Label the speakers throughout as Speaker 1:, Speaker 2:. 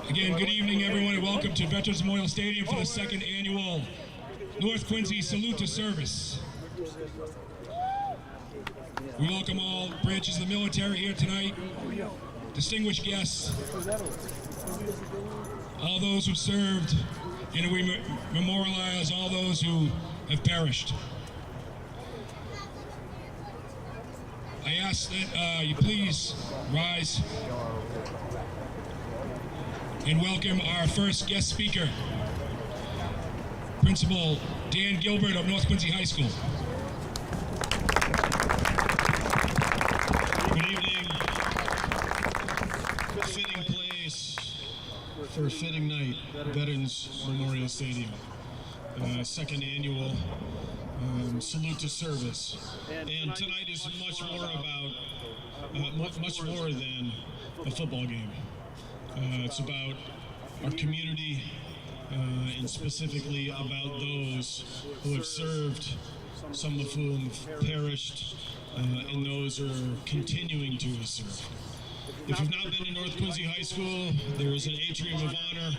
Speaker 1: Again, good evening, everyone, and welcome to Veterans Memorial Stadium for the second annual North Quincy Salute to Service. We welcome all branches of the military here tonight, distinguished guests, all those who served, and we memorialize all those who have perished. I ask that you please rise and welcome our first guest speaker, Principal Dan Gilbert of North Quincy High School.
Speaker 2: Good evening. Fitting place for a fitting night, Veterans Memorial Stadium. Second annual salute to service. And tonight is much more about, much more than a football game. It's about our community and specifically about those who have served, some of whom have perished, and those who are continuing to serve. If you've not been to North Quincy High School, there is an atrium of honor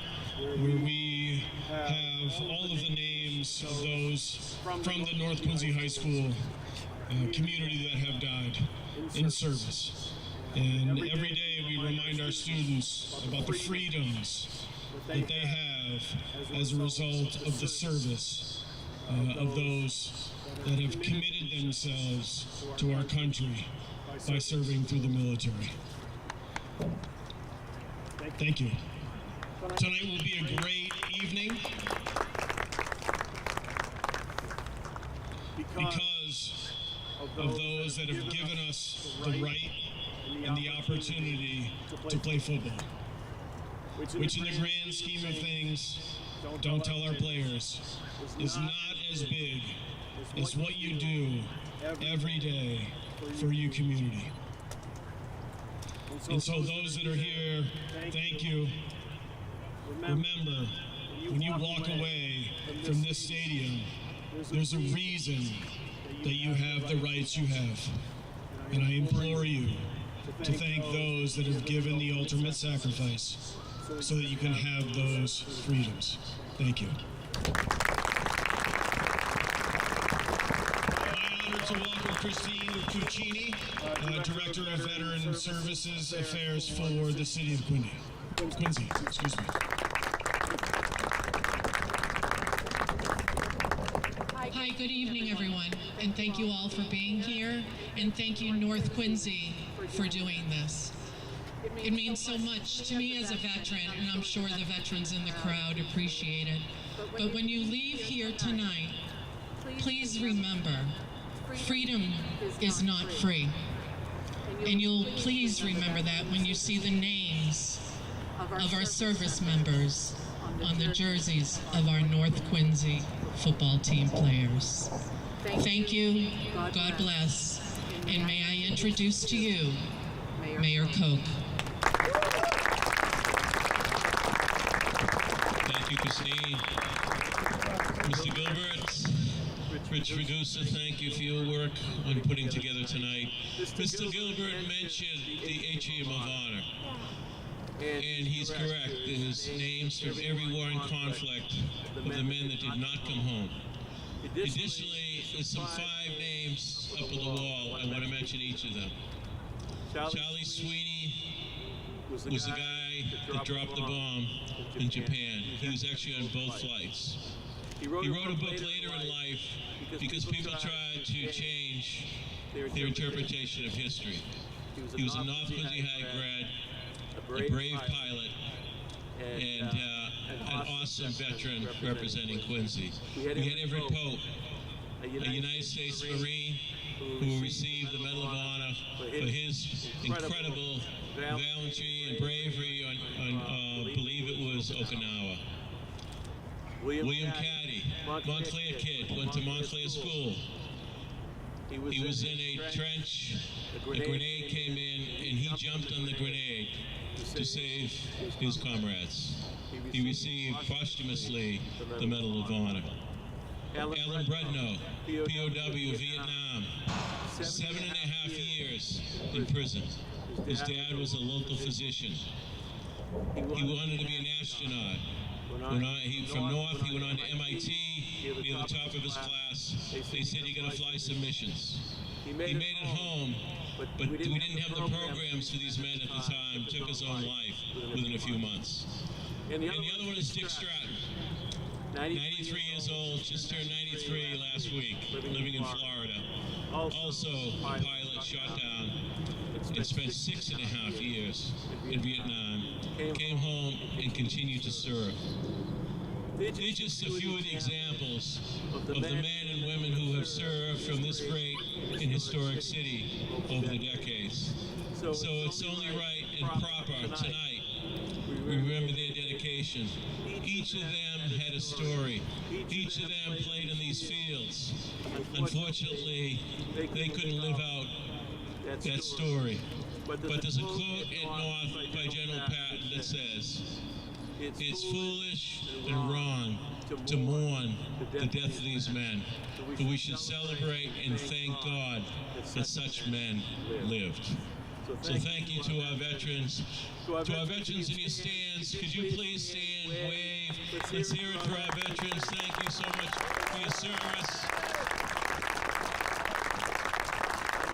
Speaker 2: where we have all of the names of those from the North Quincy High School community that have died in service. And every day we remind our students about the freedoms that they have as a result of the service of those that have committed themselves to our country by serving through the military. Thank you. Tonight will be a great evening because of those that have given us the right and the opportunity to play football, which in the grand scheme of things, don't tell our players, is not as big as what you do every day for your community. And so those that are here, thank you. Remember, when you walk away from this stadium, there's a reason that you have the rights you have. And I implore you to thank those that have given the ultimate sacrifice so that you can have those freedoms. Thank you. My honor to welcome Christine Puccini, Director of Veteran Services Affairs for the City of Quincy. Excuse me.
Speaker 3: Hi, good evening, everyone, and thank you all for being here, and thank you, North Quincy, for doing this. It means so much to me as a veteran, and I'm sure the veterans in the crowd appreciate it. But when you leave here tonight, please remember, freedom is not free. And you'll please remember that when you see the names of our service members on the jerseys of our North Quincy football team players. Thank you, God bless, and may I introduce to you Mayor Koch.
Speaker 4: Thank you, Christine. Mr. Gilbert, Rich Ragusa, thank you for your work on putting together tonight. Mr. Gilbert mentioned the Atrium of Honor. And he's correct. There's names from every war and conflict of the men that did not come home. Additionally, there's some 5 names up on the wall. I want to mention each of them. Charlie Sweeney was the guy that dropped the bomb in Japan. He was actually on both flights. He wrote a book later in life because people tried to change their interpretation of history. He was a North Quincy High grad, a brave pilot, and an awesome veteran representing Quincy. We had Everett Pope, a United States Marine who received the Medal of Honor for his incredible gallantry and bravery on I believe it was Okinawa. William Caddy, Montclair kid, went to Montclair School. He was in a trench, a grenade came in, and he jumped on the grenade to save his comrades. He received posthumously the Medal of Honor. Alan Bredno, POW, Vietnam, 7.5 years in prison. His dad was a local physician. He wanted to be an astronaut. From North, he went on to MIT, near the top of his class. They said, "You're going to fly some missions." He made it home, but we didn't have the programs for these men at the time. Took his own life within a few months. And the other one is Dick Stratton. 93 years old, just turned 93 last week, living in Florida. Also a pilot, shot down, and spent 6.5 years in Vietnam. Came home and continued to serve. These are just a few of the examples of the men and women who have served from this great and historic city over the decades. So it's only right and proper tonight we remember their dedication. Each of them had a story. Each of them played in these fields. Unfortunately, they couldn't live out that story. But there's a quote at North by General Patton that says, "It's foolish and wrong to mourn the death of these men, but we should celebrate and thank God that such men lived." So thank you to our veterans. To our veterans in your stands, could you please stand, wave. Let's hear it for our veterans. Thank you so much for your service.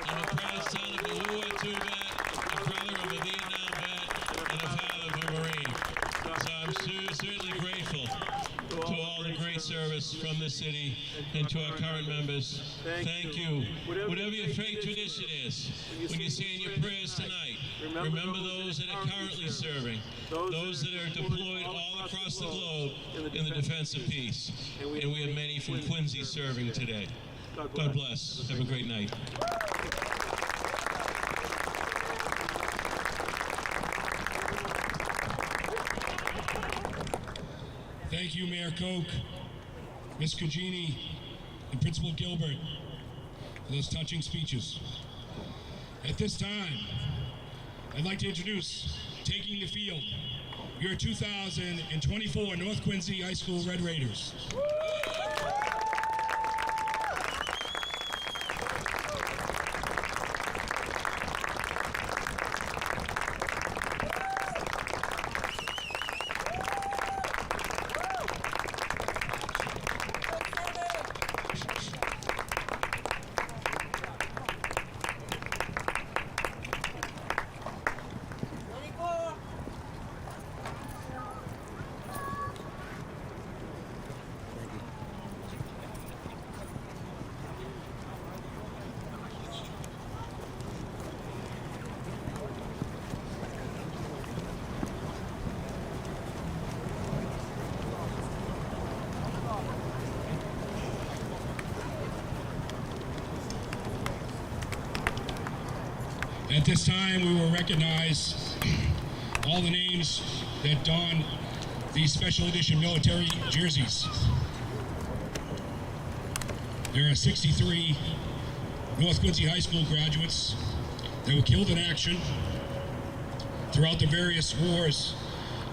Speaker 4: I'm a proud son of a World War II vet, a brother of a Vietnam vet, and a father of a Marine. So I'm certainly grateful to all the great service from this city and to our current members. Thank you. Whatever your faith tradition is, when you say in your prayers tonight, remember those that are currently serving, those that are deployed all across the globe in the defense of peace. And we have many from Quincy serving today. God bless. Have a great night.
Speaker 1: Thank you, Mayor Koch, Ms. Cugini, and Principal Gilbert for those touching speeches. At this time, I'd like to introduce taking the field, your 2024 North Quincy High School Red Raiders. At this time, we will recognize all the names that don these special edition military jerseys. There are 63 North Quincy High School graduates that were killed in action throughout the various wars,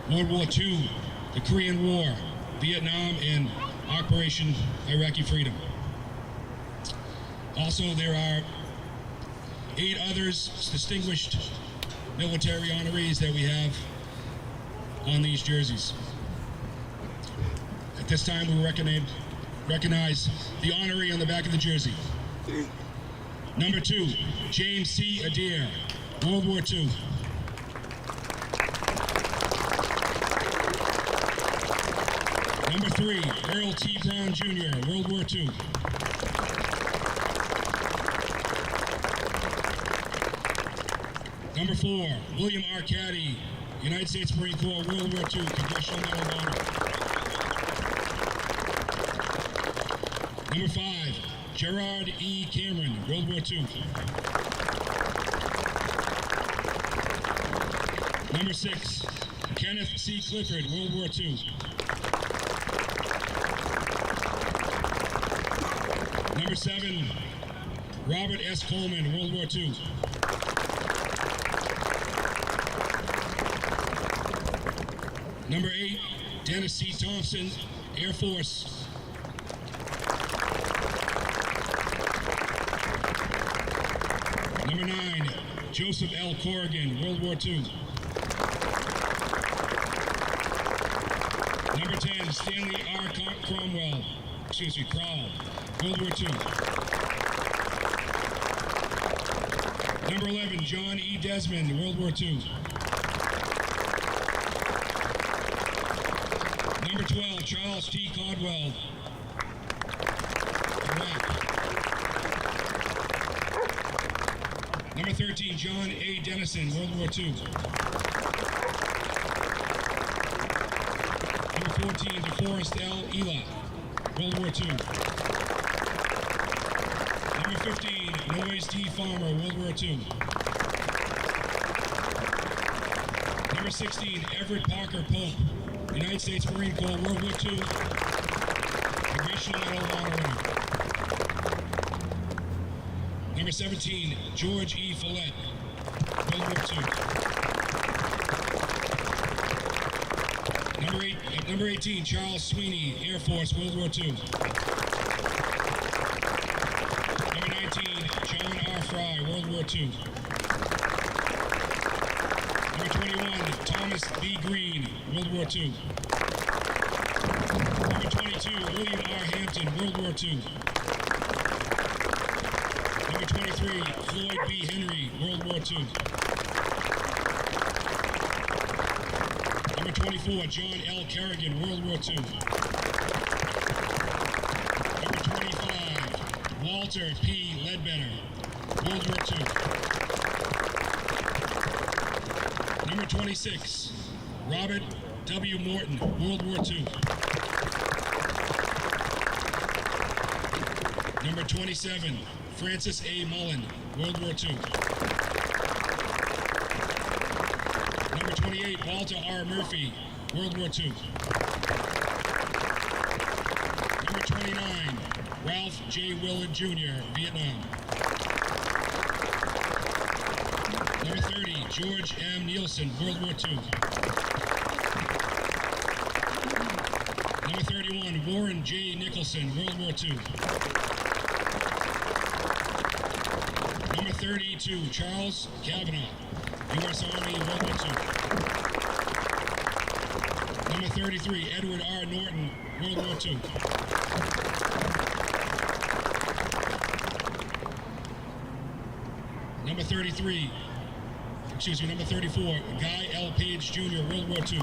Speaker 1: World War II, the Korean War, Vietnam, and Operation Iraqi Freedom. Also, there are 8 others distinguished military honorees that we have on these jerseys. At this time, we recognize the honoree on the back of the jersey. Number 2, James C. Adair, World War II. Number 3, Earl T. Brown Jr., World War II. Number 4, William R. Caddy, United States Marine Corps, World War II, Congressional Medal of Honor. Number 5, Gerard E. Cameron, World War II. Number 6, Kenneth C. Clifford, World War II. Number 7, Robert S. Coleman, World War II. Number 8, Dennis C. Thompson, Air Force. Number 9, Joseph L. Corrigan, World War II. Number 10, Stanley R. Cromwell, Crowell, World War II. Number 11, John E. Desmond, World War II. Number 12, Charles T. Caldwell, Iraq. Number 13, John A. Dennison, World War II. Number 14, DeForest L. Ela, World War II. Number 15, Noyes D. Farmer, World War II. Number 16, Everett Parker Pope, United States Marine Corps, World War II. Congressional Medal of Honor winner. Number 17, George E. Follett, World War II. Number 18, Charles Sweeney, Air Force, World War II. Number 19, John R. Fry, World War II. Number 21, Thomas B. Green, World War II. Number 22, William R. Hampton, World War II. Number 23, Floyd B. Henry, World War II. Number 24, John L. Kerrigan, World War II. Number 25, Walter P. Ledbetter, World War II. Number 26, Robert W. Morton, World War II. Number 27, Francis A. Mullen, World War II. Number 28, Walter R. Murphy, World War II. Number 29, Ralph J. Willard Jr., Vietnam. Number 30, George M. Nielsen, World War II. Number 31, Warren J. Nicholson, World War II. Number 32, Charles Kavanaugh, U.S. Army, World War II. Number 33, Edward R. Norton, World War II. Number 34, Guy L. Page Jr., World War II.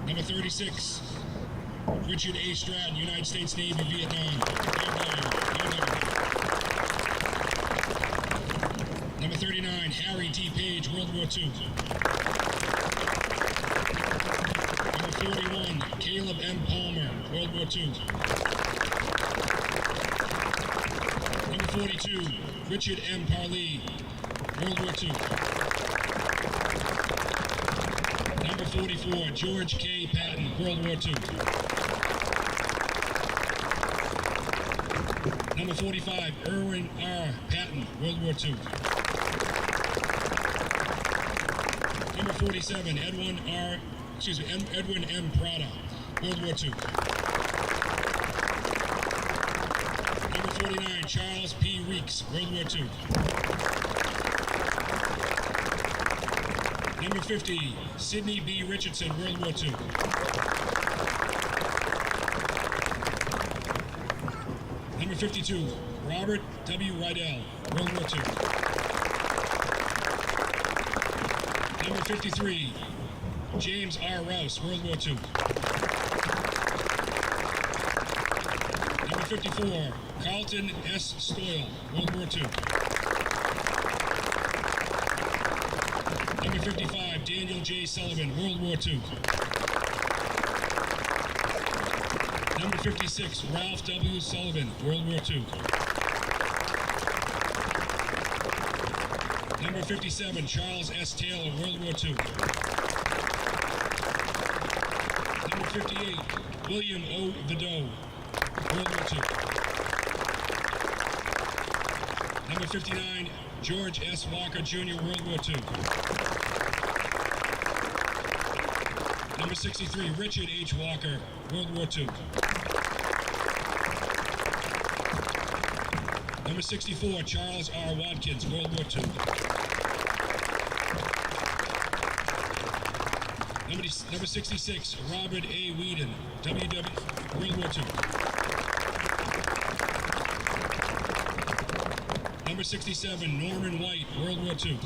Speaker 1: Number 36, Richard A. Stratton, United States Navy, Vietnam. Number 39, Harry T. Page, World War II. Number 41, Caleb M. Palmer, World War II. Number 42, Richard M. Parley, World War II. Number 44, George K. Patton, World War II. Number 45, Irwin R. Patton, World War II. Number 47, Edwin M. Prada, World War II. Number 49, Charles P. Reeks, World War II. Number 50, Sidney B. Richardson, World War II. Number 52, Robert W. Rydell, World War II. Number 53, James R. Rouse, World War II. Number 54, Carlton S. Stoyle, World War II. Number 55, Daniel J. Sullivan, World War II. Number 56, Ralph W. Sullivan, World War II. Number 57, Charles S. Taylor, World War II. Number 58, William O. Vidot, World War II. Number 59, George S. Walker Jr., World War II. Number 63, Richard H. Walker, World War II. Number 64, Charles R. Watkins, World War II. Number 66, Robert A. Whedon, World War II. Number 67, Norman White, World War II.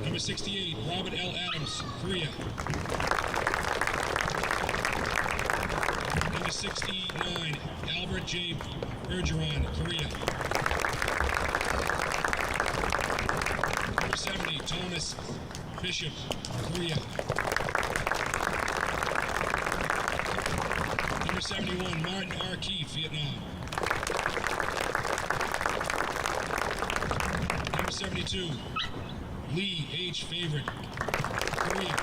Speaker 1: Number 68, Robert L. Adams, Korea. Number 69, Albert J. Bergeron, Korea. Number 70, Thomas Bishop, Korea. Number 71, Martin R. Keefe, Vietnam. Number 72, Lee H. Favorite, Korea.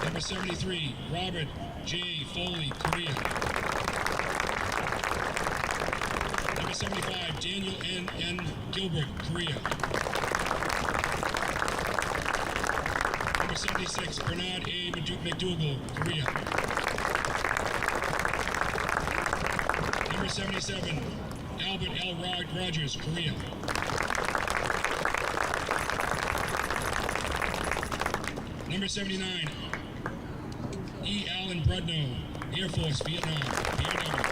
Speaker 1: Number 73, Robert J. Foley, Korea. Number 75, Daniel N. Gilbert, Korea. Number 76, Bernard A. McDougall, Korea. Number 77, Albert L. Rogers, Korea. Number 79, E. Allen Brudno, Air Force, Vietnam, VOW.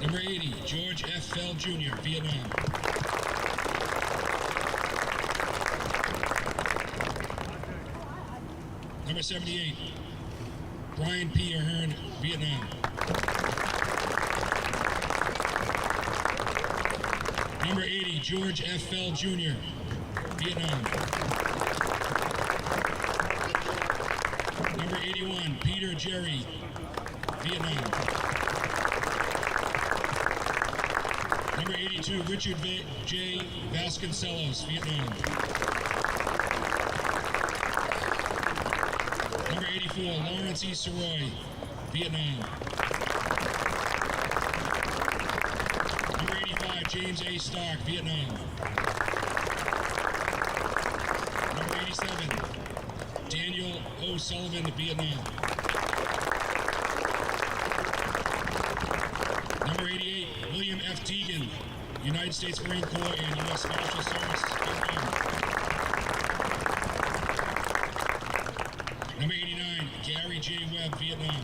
Speaker 1: Number 80, George F. Feld Jr., Vietnam. Number 78, Brian P. Ahern, Vietnam. Number 80, George F. Feld Jr., Vietnam. Number 81, Peter Jerry, Vietnam. Number 82, Richard J. Vasconcelos, Vietnam. Number 84, Lawrence E. Soroy, Vietnam. Number 85, James A. Stark, Vietnam. Number 87, Daniel O. Sullivan, Vietnam. Number 88, William F. Teagan, United States Marine Corps and U.S. Marshal Service, Vietnam. Number 89, Gary J. Webb, Vietnam.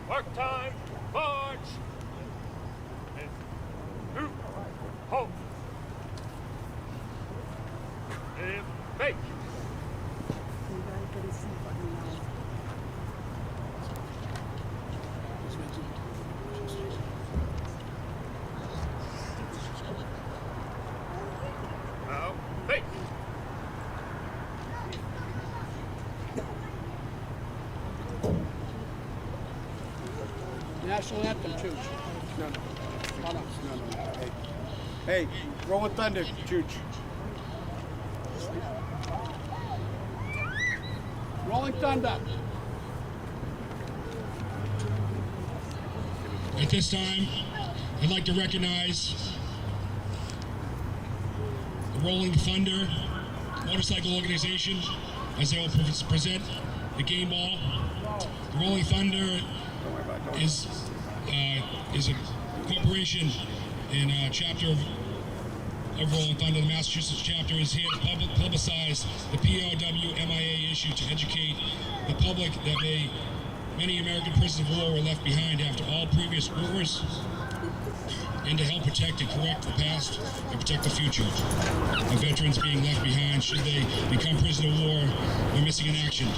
Speaker 5: Mark time, march! And halt! And make! Now, face!
Speaker 6: National anthem, Chooch. No. Hold on. No. Hey, Rolling Thunder, Chooch. Rolling Thunder.
Speaker 1: At this time, I'd like to recognize the Rolling Thunder Motorcycle Organization as they will present the game ball. The Rolling Thunder is a corporation and a chapter of Rolling Thunder. The Massachusetts chapter is here to publicize the POW-MIA issue to educate the public that many American prisoners of war were left behind after all previous wars, and to help protect and correct the past and protect the future of veterans being left behind should they become prisoners of war or missing in action.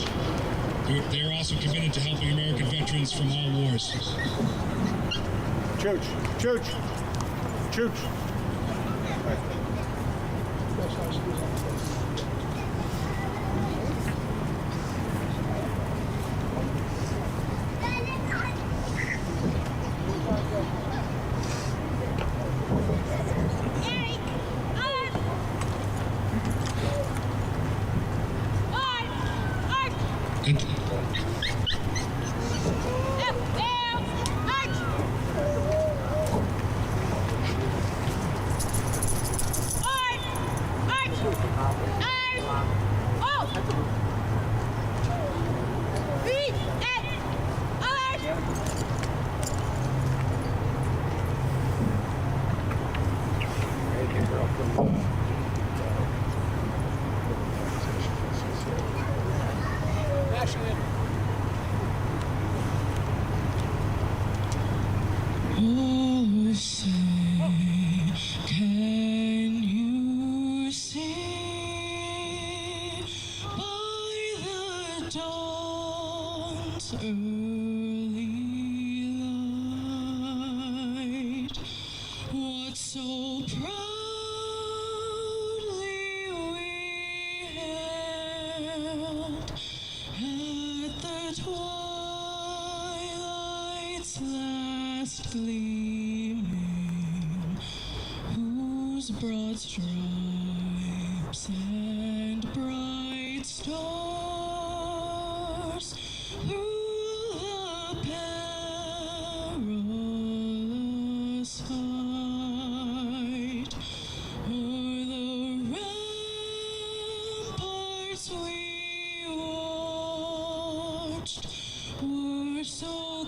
Speaker 1: They are also committed to helping American veterans from all wars.
Speaker 6: Chooch.
Speaker 1: At- Oh, say, can you see by the dawn's early light what so proudly we hailed at the twilight's last gleaming, whose broad stripes and bright stars through the perilous fight o'er the ramparts we watched were so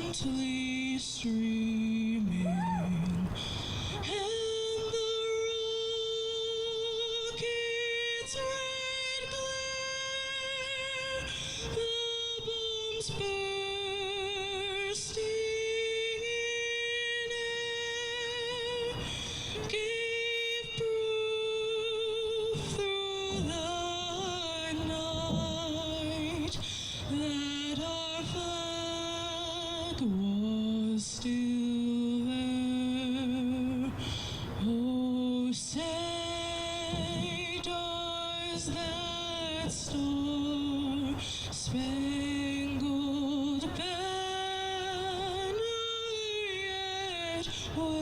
Speaker 1: gallantly streaming, and the rocket's red glare, the bombs bursting in air, gave proof through the night that our flag was still there. Oh, say does that star-spangled banner yet wave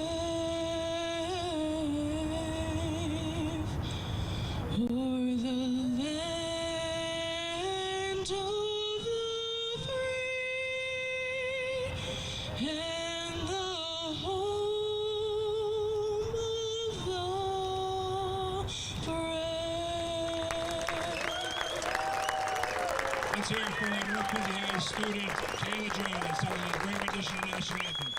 Speaker 1: o'er the land of the free and the home of the brave? Let's hear it for North Quincy High student Kayla Jones singing a great rendition of the national anthem.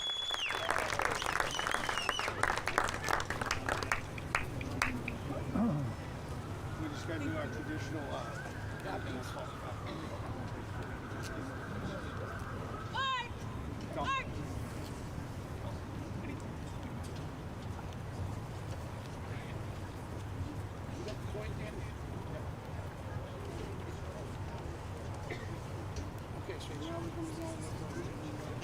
Speaker 6: We just got to do our traditional happiness. Okay, so now we're going to go.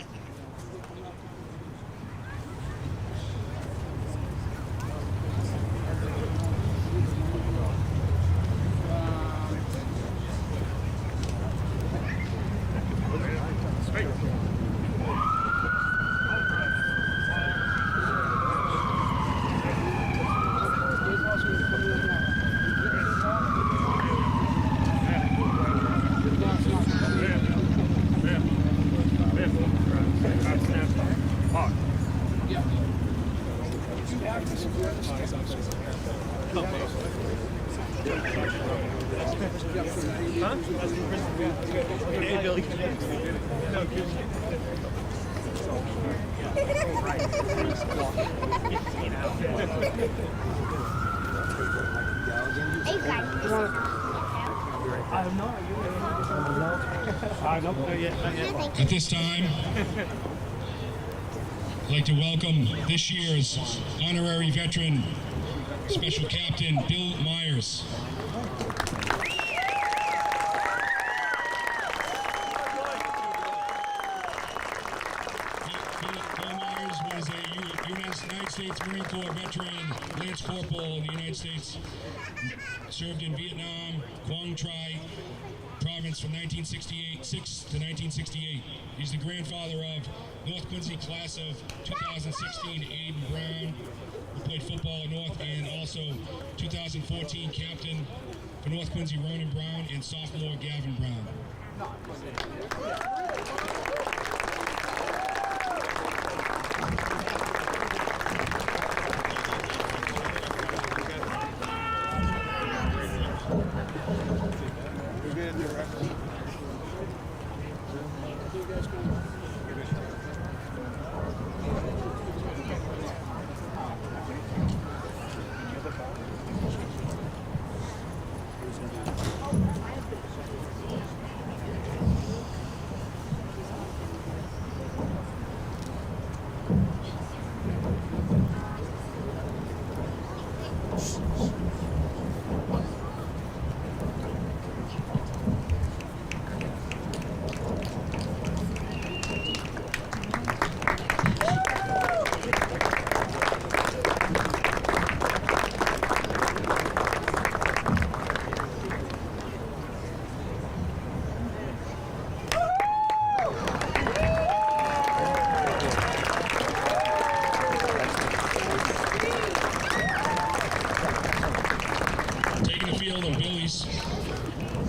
Speaker 1: At this time, I'd like to welcome this year's honorary veteran, Special Captain Bill Myers. Bill Myers was a U.S. United States Marine Corps veteran, Lance Corporal in the United States. Served in Vietnam, Quang Tri province from 1966 to 1968. He's the grandfather of North Quincy class of 2016, Aiden Brown, who played football at North, and also 2014 captain for North Quincy, Ronan Brown, and sophomore Gavin Brown.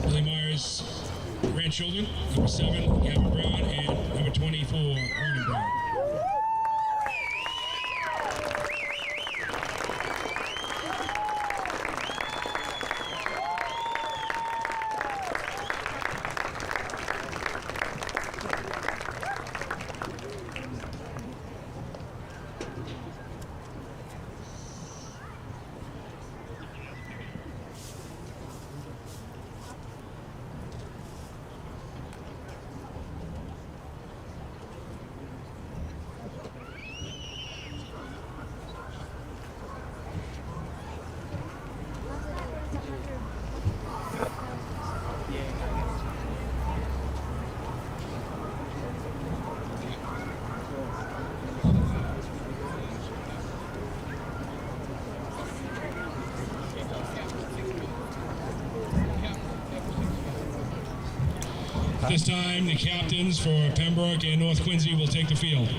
Speaker 1: Billy Myers' grandchildren, number 7, Gavin Brown, and number 24, Ronan Brown. At this time, the captains for Pembroke and North Quincy will take the field.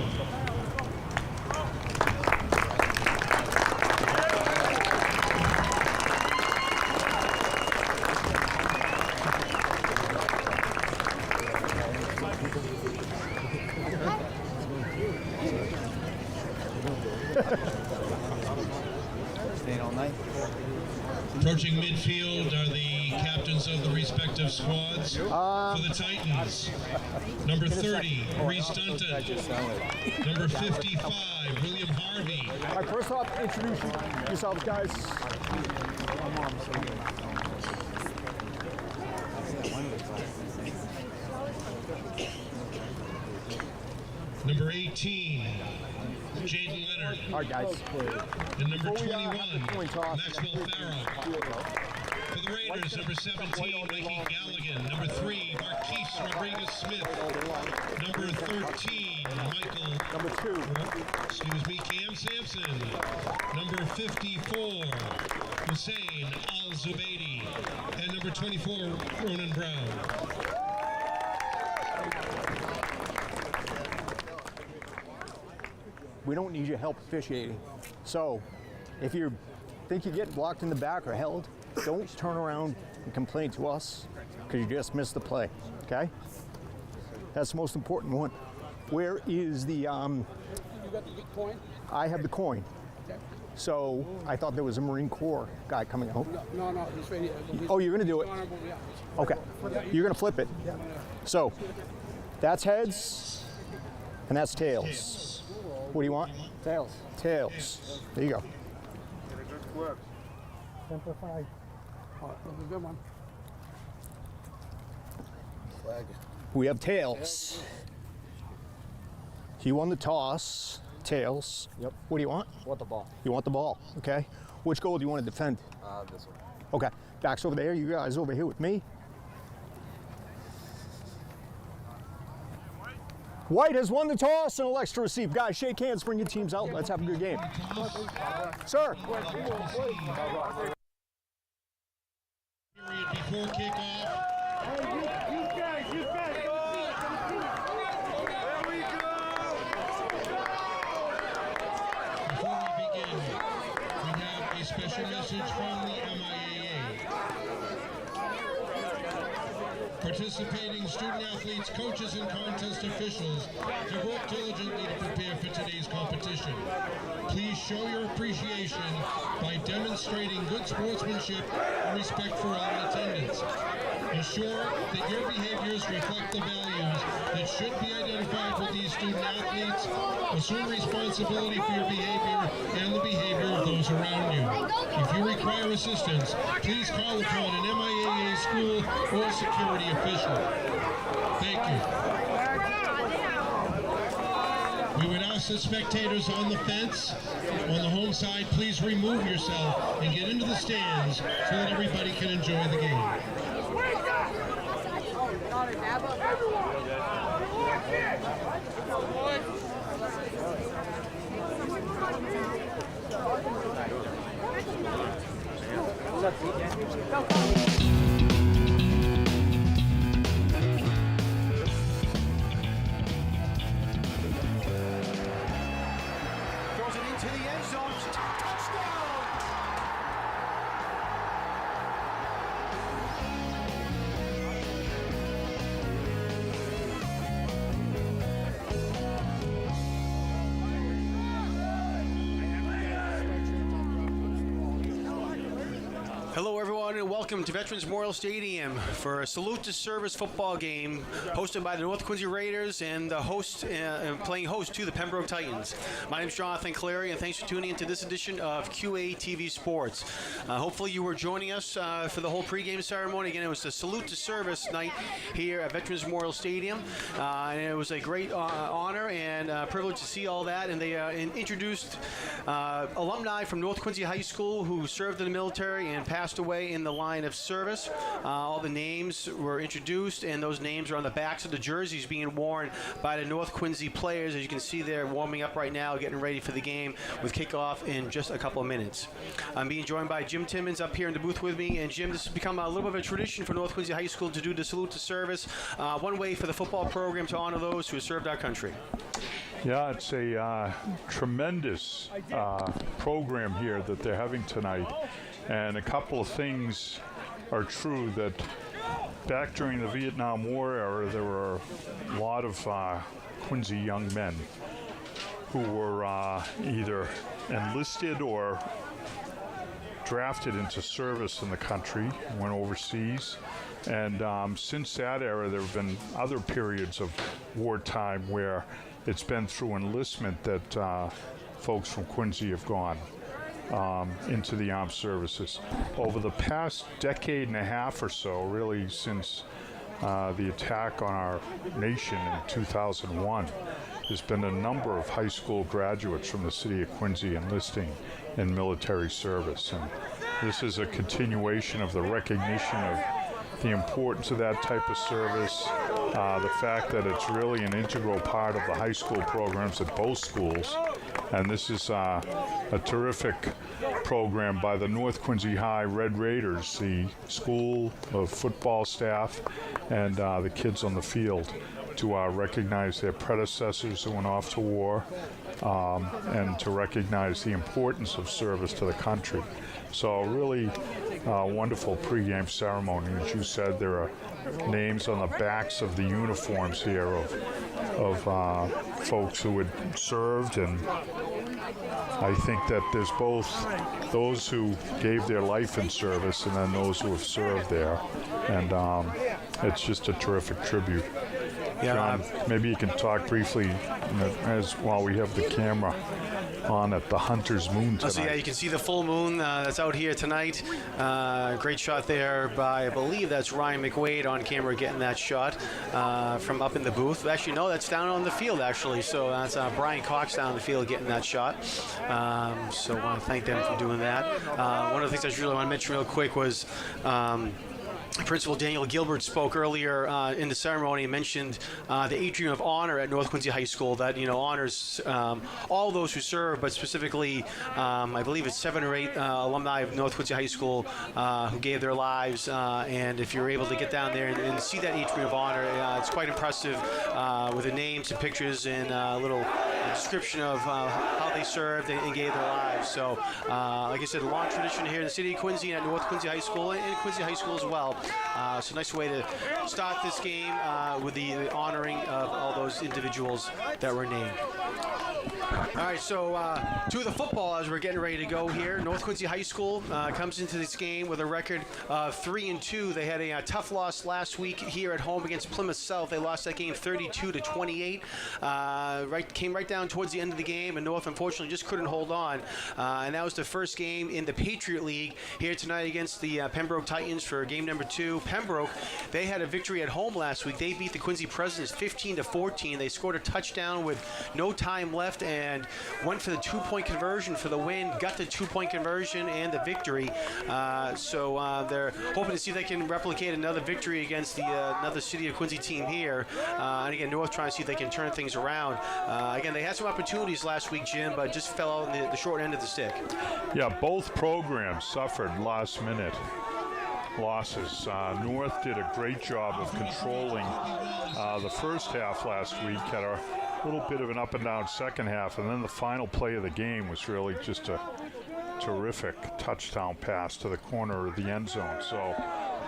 Speaker 6: Staying all night.
Speaker 4: Approaching midfield are the captains of the respective squads. For the Titans, number 30, Reese Dunton. Number 55, William Harvey.
Speaker 7: All right, first off, introduce yourselves, guys.
Speaker 4: Number 18, Jaden Leonard.
Speaker 7: All right, guys.
Speaker 4: And number
Speaker 7: Before we,
Speaker 4: 21,
Speaker 7: have the coin toss,
Speaker 4: Maxwell Farrow. For the Raiders, number 17, Mikey Galligan. Number 3, Marquise Rodriguez-Smith. Number 13, Michael.
Speaker 7: Number 2.
Speaker 4: Cam Sampson. Number 54, Hussein Al-Zubaidi. And number 24, Ronan Brown.
Speaker 7: We don't need your help officiating. So, if you think you're getting blocked in the back or held, don't turn around and complain to us because you just missed the play, okay? That's the most important one. Where is the,
Speaker 6: You got the coin?
Speaker 7: I have the coin.
Speaker 6: Okay.
Speaker 7: So, I thought there was a Marine Corps guy coming out.
Speaker 6: No, it's right here.
Speaker 7: Oh, you're gonna do it?
Speaker 6: Yeah.
Speaker 7: Okay, you're gonna flip it. So, that's heads, and that's tails. What do you want?
Speaker 6: Tails.
Speaker 7: Tails. There you go.
Speaker 6: Simplify. Oh, that was a good one. Flag.
Speaker 7: We have tails. He won the toss. Tails.
Speaker 6: Yep.
Speaker 7: What do you want?
Speaker 6: Want the ball?
Speaker 7: You want the ball, okay? Which goal do you want to defend?
Speaker 6: This one.
Speaker 7: Okay, back's over there. You guys over here with me. White has won the toss and elects to receive. Guys, shake hands, bring your teams out. Let's have a good game. Sir.
Speaker 1: Period before kickoff. Before we begin, we have a special message from the MIAA. Participating student-athletes, coaches, and contest officials have worked diligently to prepare for today's competition. Please show your appreciation by demonstrating good sportsmanship and respect for all in attendance. Ensure that your behaviors reflect the values that should be identified with these student-athletes. Assume responsibility for your behavior and the behavior of those around you. If you require assistance, please call upon an MIAA school or security official. Thank you. We would ask the spectators on the fence, on the home side, please remove yourself and get into the stands so that everybody can enjoy the game.
Speaker 6: Throws it into the end zone. Touchdown! Hello, everyone, and welcome to Veterans Memorial Stadium for a Salute to Service football game hosted by the North Quincy Raiders and the host, playing host to the Pembroke Titans. My name is Jonathan Clary, and thanks for tuning into this edition of QA TV Sports. Hopefully, you were joining us for the whole pregame ceremony. Again, it was a Salute to Service night here at Veterans Memorial Stadium, and it was a great honor and privilege to see all that. And they introduced alumni from North Quincy High School who served in the military and passed away in the line of service. All the names were introduced, and those names are on the backs of the jerseys being worn by the North Quincy players. As you can see, they're warming up right now, getting ready for the game with kickoff in just a couple of minutes. I'm being joined by Jim Timmons up here in the booth with me. And Jim, this has become a little bit of a tradition for North Quincy High School to do the Salute to Service, one way for the football program to honor those who have served our country.
Speaker 8: Yeah, it's a tremendous program here that they're having tonight. And a couple of things are true, that back during the Vietnam War era, there were a lot of Quincy young men who were either enlisted or drafted into service in the country, went overseas. And since that era, there have been other periods of wartime where it's been through enlistment that folks from Quincy have gone into the armed services. Over the past decade and a half or so, really since the attack on our nation in 2001, there's been a number of high school graduates from the city of Quincy enlisting in military service. And this is a continuation of the recognition of the importance of that type of service, the fact that it's really an integral part of the high school programs at both schools. And this is a terrific program by the North Quincy High Red Raiders, the school of football staff and the kids on the field, to recognize their predecessors who went off to war and to recognize the importance of service to the country. So really wonderful pregame ceremony. As you said, there are names on the backs of the uniforms here of folks who had served, and I think that there's both those who gave their life in service and then those who have served there, and it's just a terrific tribute.
Speaker 6: Yeah,
Speaker 8: John, maybe you can talk briefly while we have the camera on at the Hunter's Moon tonight.
Speaker 6: So yeah, you can see the full moon that's out here tonight. Great shot there by, I believe that's Ryan McWade on camera getting that shot from up in the booth. Actually, no, that's down on the field, actually. So that's Brian Cox down on the field getting that shot. So I want to thank them for doing that. One of the things I just really want to mention real quick was Principal Daniel Gilbert spoke earlier in the ceremony and mentioned the Atrium of Honor at North Quincy High School that honors all those who serve, but specifically I believe it's 7 or 8 alumni of North Quincy High School who gave their lives. And if you're able to get down there and see that Atrium of Honor, it's quite impressive with the names and pictures and a little description of how they served and gave their lives. So, like I said, a long tradition here in the city of Quincy and at North Quincy High School and Quincy High School as well. It's a nice way to start this game with the honoring of all those individuals that were named. All right, so to the football as we're getting ready to go here. North Quincy High School comes into this game with a record of 3-2. They had a tough loss last week here at home against Plymouth South. They lost that game 32-28. Came right down towards the end of the game, and North unfortunately just couldn't hold on. And that was the first game in the Patriot League here tonight against the Pembroke Titans for game number 2. Pembroke, they had a victory at home last week. They beat the Quincy Presidents 15-14. They scored a touchdown with no time left and went for the 2-point conversion for the win, got the 2-point conversion and the victory. So they're hoping to see if they can replicate another victory against the another City of Quincy team here. And again, North trying to see if they can turn things around. Again, they had some opportunities last week, Jim, but just fell out on the short end of the stick.
Speaker 8: Yeah, both programs suffered last-minute losses. North did a great job of controlling the first half last week, had a little bit of an up and down second half, and then the final play of the game was really just a terrific touchdown pass to the corner of the end zone. So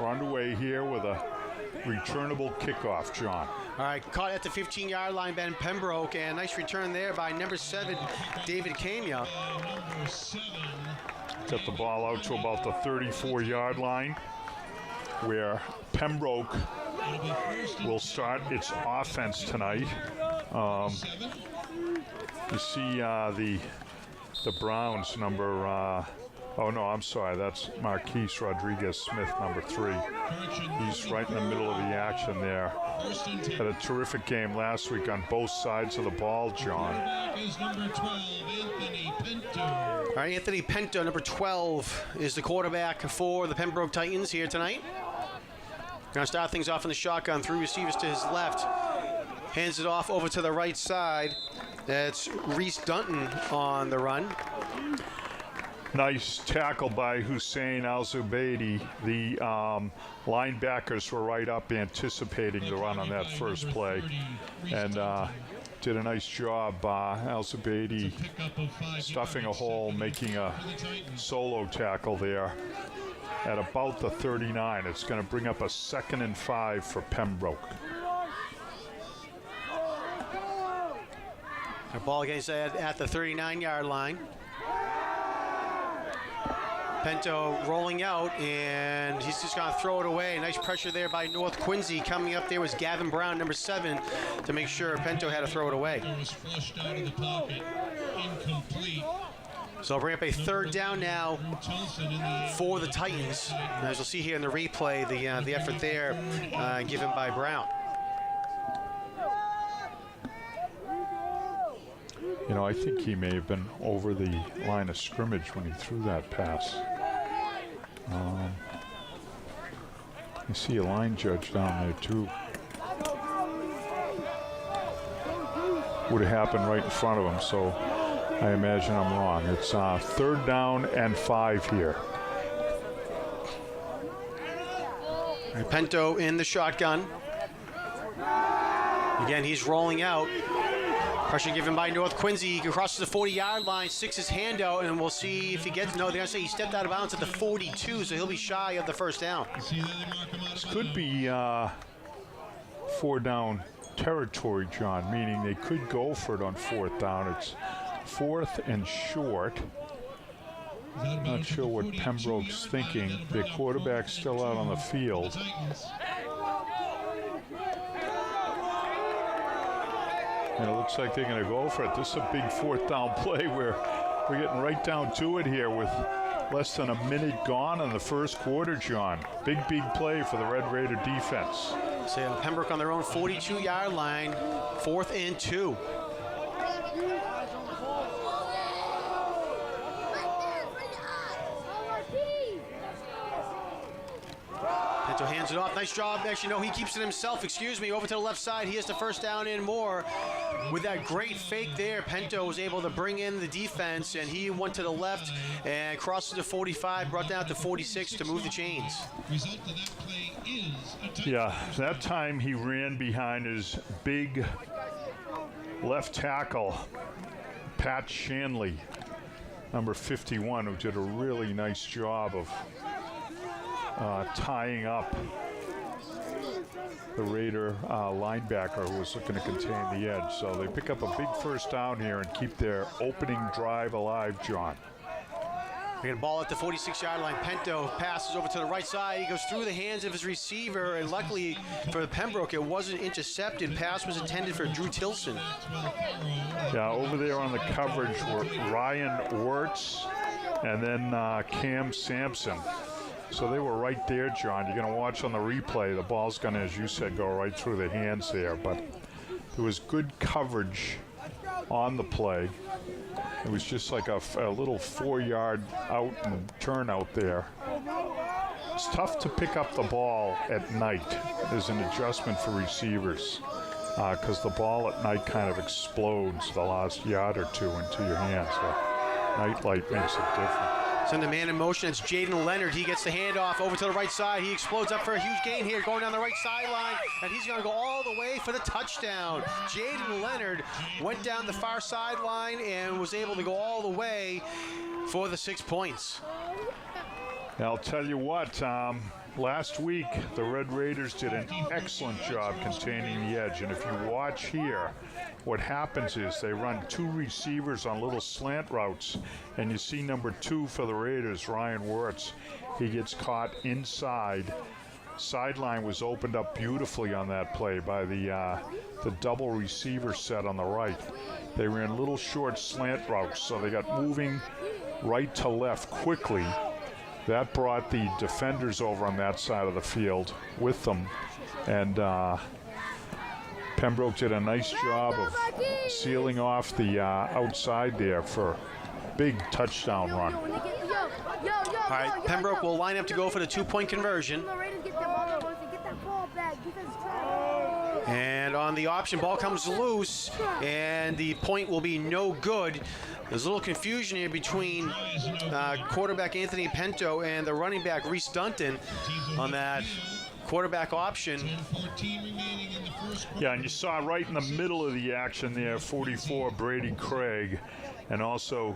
Speaker 8: we're underway here with a returnable kickoff, John.
Speaker 6: All right, caught at the 15-yard line, Ben Pembroke, and nice return there by number 7, David Kamia.
Speaker 8: Got the ball out to about the 34-yard line, where Pembroke will start its offense tonight. You see the Browns number, oh no, I'm sorry, that's Marquise Rodriguez-Smith, number 3. He's right in the middle of the action there. Had a terrific game last week on both sides of the ball, John.
Speaker 6: All right, Anthony Pinto, number 12, is the quarterback for the Pembroke Titans here tonight. Going to start things off in the shotgun, 3 receivers to his left. Hands it off over to the right side. That's Reese Dunton on the run.
Speaker 8: Nice tackle by Hussein Al-Zubaydi. The linebackers were right up anticipating the run on that first play, and did a nice job. Al-Zubaydi stuffing a hole, making a solo tackle there at about the 39. It's going to bring up a 2nd and 5 for Pembroke.
Speaker 6: The ball against at the 39-yard line. Pinto rolling out, and he's just going to throw it away. Nice pressure there by North Quincy. Coming up there was Gavin Brown, number 7, to make sure Pinto had to throw it away. So I'll bring up a 3rd down now for the Titans. As you'll see here in the replay, the effort there given by Brown.
Speaker 8: You know, I think he may have been over the line of scrimmage when he threw that pass. You see a line judge down there too. Would have happened right in front of him, so I imagine I'm wrong. It's 3rd down and 5 here.
Speaker 6: Pinto in the shotgun. Again, he's rolling out. Pressure given by North Quincy. He crosses the 40-yard line, sticks his hand out, and we'll see if he gets. No, they're going to say he stepped out of bounds at the 42, so he'll be shy of the 1st down.
Speaker 8: This could be 4-down territory, John, meaning they could go for it on 4th down. It's 4th and short. Not sure what Pembroke's thinking. Their quarterback's still out on the field. And it looks like they're going to go for it. This is a big 4th down play where we're getting right down to it here with less than a minute gone in the first quarter, John. Big play for the Red Raider defense.
Speaker 6: So Pembroke on their own 42-yard line, 4th and 2. Pinto hands it off. Nice job. Actually, no, he keeps it himself. Excuse me. Over to the left side. He has the first down and more. With that great fake there, Pinto was able to bring in the defense, and he went to the left and crossed to 45, brought down to 46 to move the chains.
Speaker 9: Result of that play is a touchdown.
Speaker 8: Yeah, that time he ran behind his big left tackle, Pat Shanley, number 51, who did a really nice job of tying up the Raider linebacker who was looking to contain the edge. So they pick up a big first down here and keep their opening drive alive, John.
Speaker 6: They get a ball at the 46-yard line. Pinto passes over to the right side. He goes through the hands of his receiver, and luckily for Pembroke, it wasn't intercepted. Pass was intended for Drew Tilson.
Speaker 8: Yeah, over there on the coverage were Ryan Wirtz and then Cam Sampson. So they were right there, John. You're going to watch on the replay. The ball's going to, as you said, go right through the hands there. But there was good coverage on the play. It was just like a little 4-yard out and turn out there. It's tough to pick up the ball at night. There's an adjustment for receivers because the ball at night kind of explodes the last yard or two into your hands. So night light makes it different.
Speaker 6: Send the man in motion. It's Jaden Leonard. He gets the handoff over to the right side. He explodes up for a huge gain here, going down the right sideline, and he's going to go all the way for the touchdown. Jaden Leonard went down the far sideline and was able to go all the way for the 6 points.
Speaker 8: I'll tell you what, last week the Red Raiders did an excellent job containing the edge, and if you watch here, what happens is they run 2 receivers on little slant routes, and you see number 2 for the Raiders, Ryan Wirtz. He gets caught inside. Sideline was opened up beautifully on that play by the double receiver set on the right. They ran little short slant routes, so they got moving right to left quickly. That brought the defenders over on that side of the field with them, and Pembroke did a nice job of sealing off the outside there for a big touchdown run.
Speaker 6: All right, Pembroke will line up to go for the 2-point conversion. And on the option, ball comes loose, and the point will be no good. There's a little confusion here between quarterback Anthony Pinto and the running back Reese Dunton on that quarterback option.
Speaker 8: Yeah, and you saw right in the middle of the action there, 44, Brady Craig, and also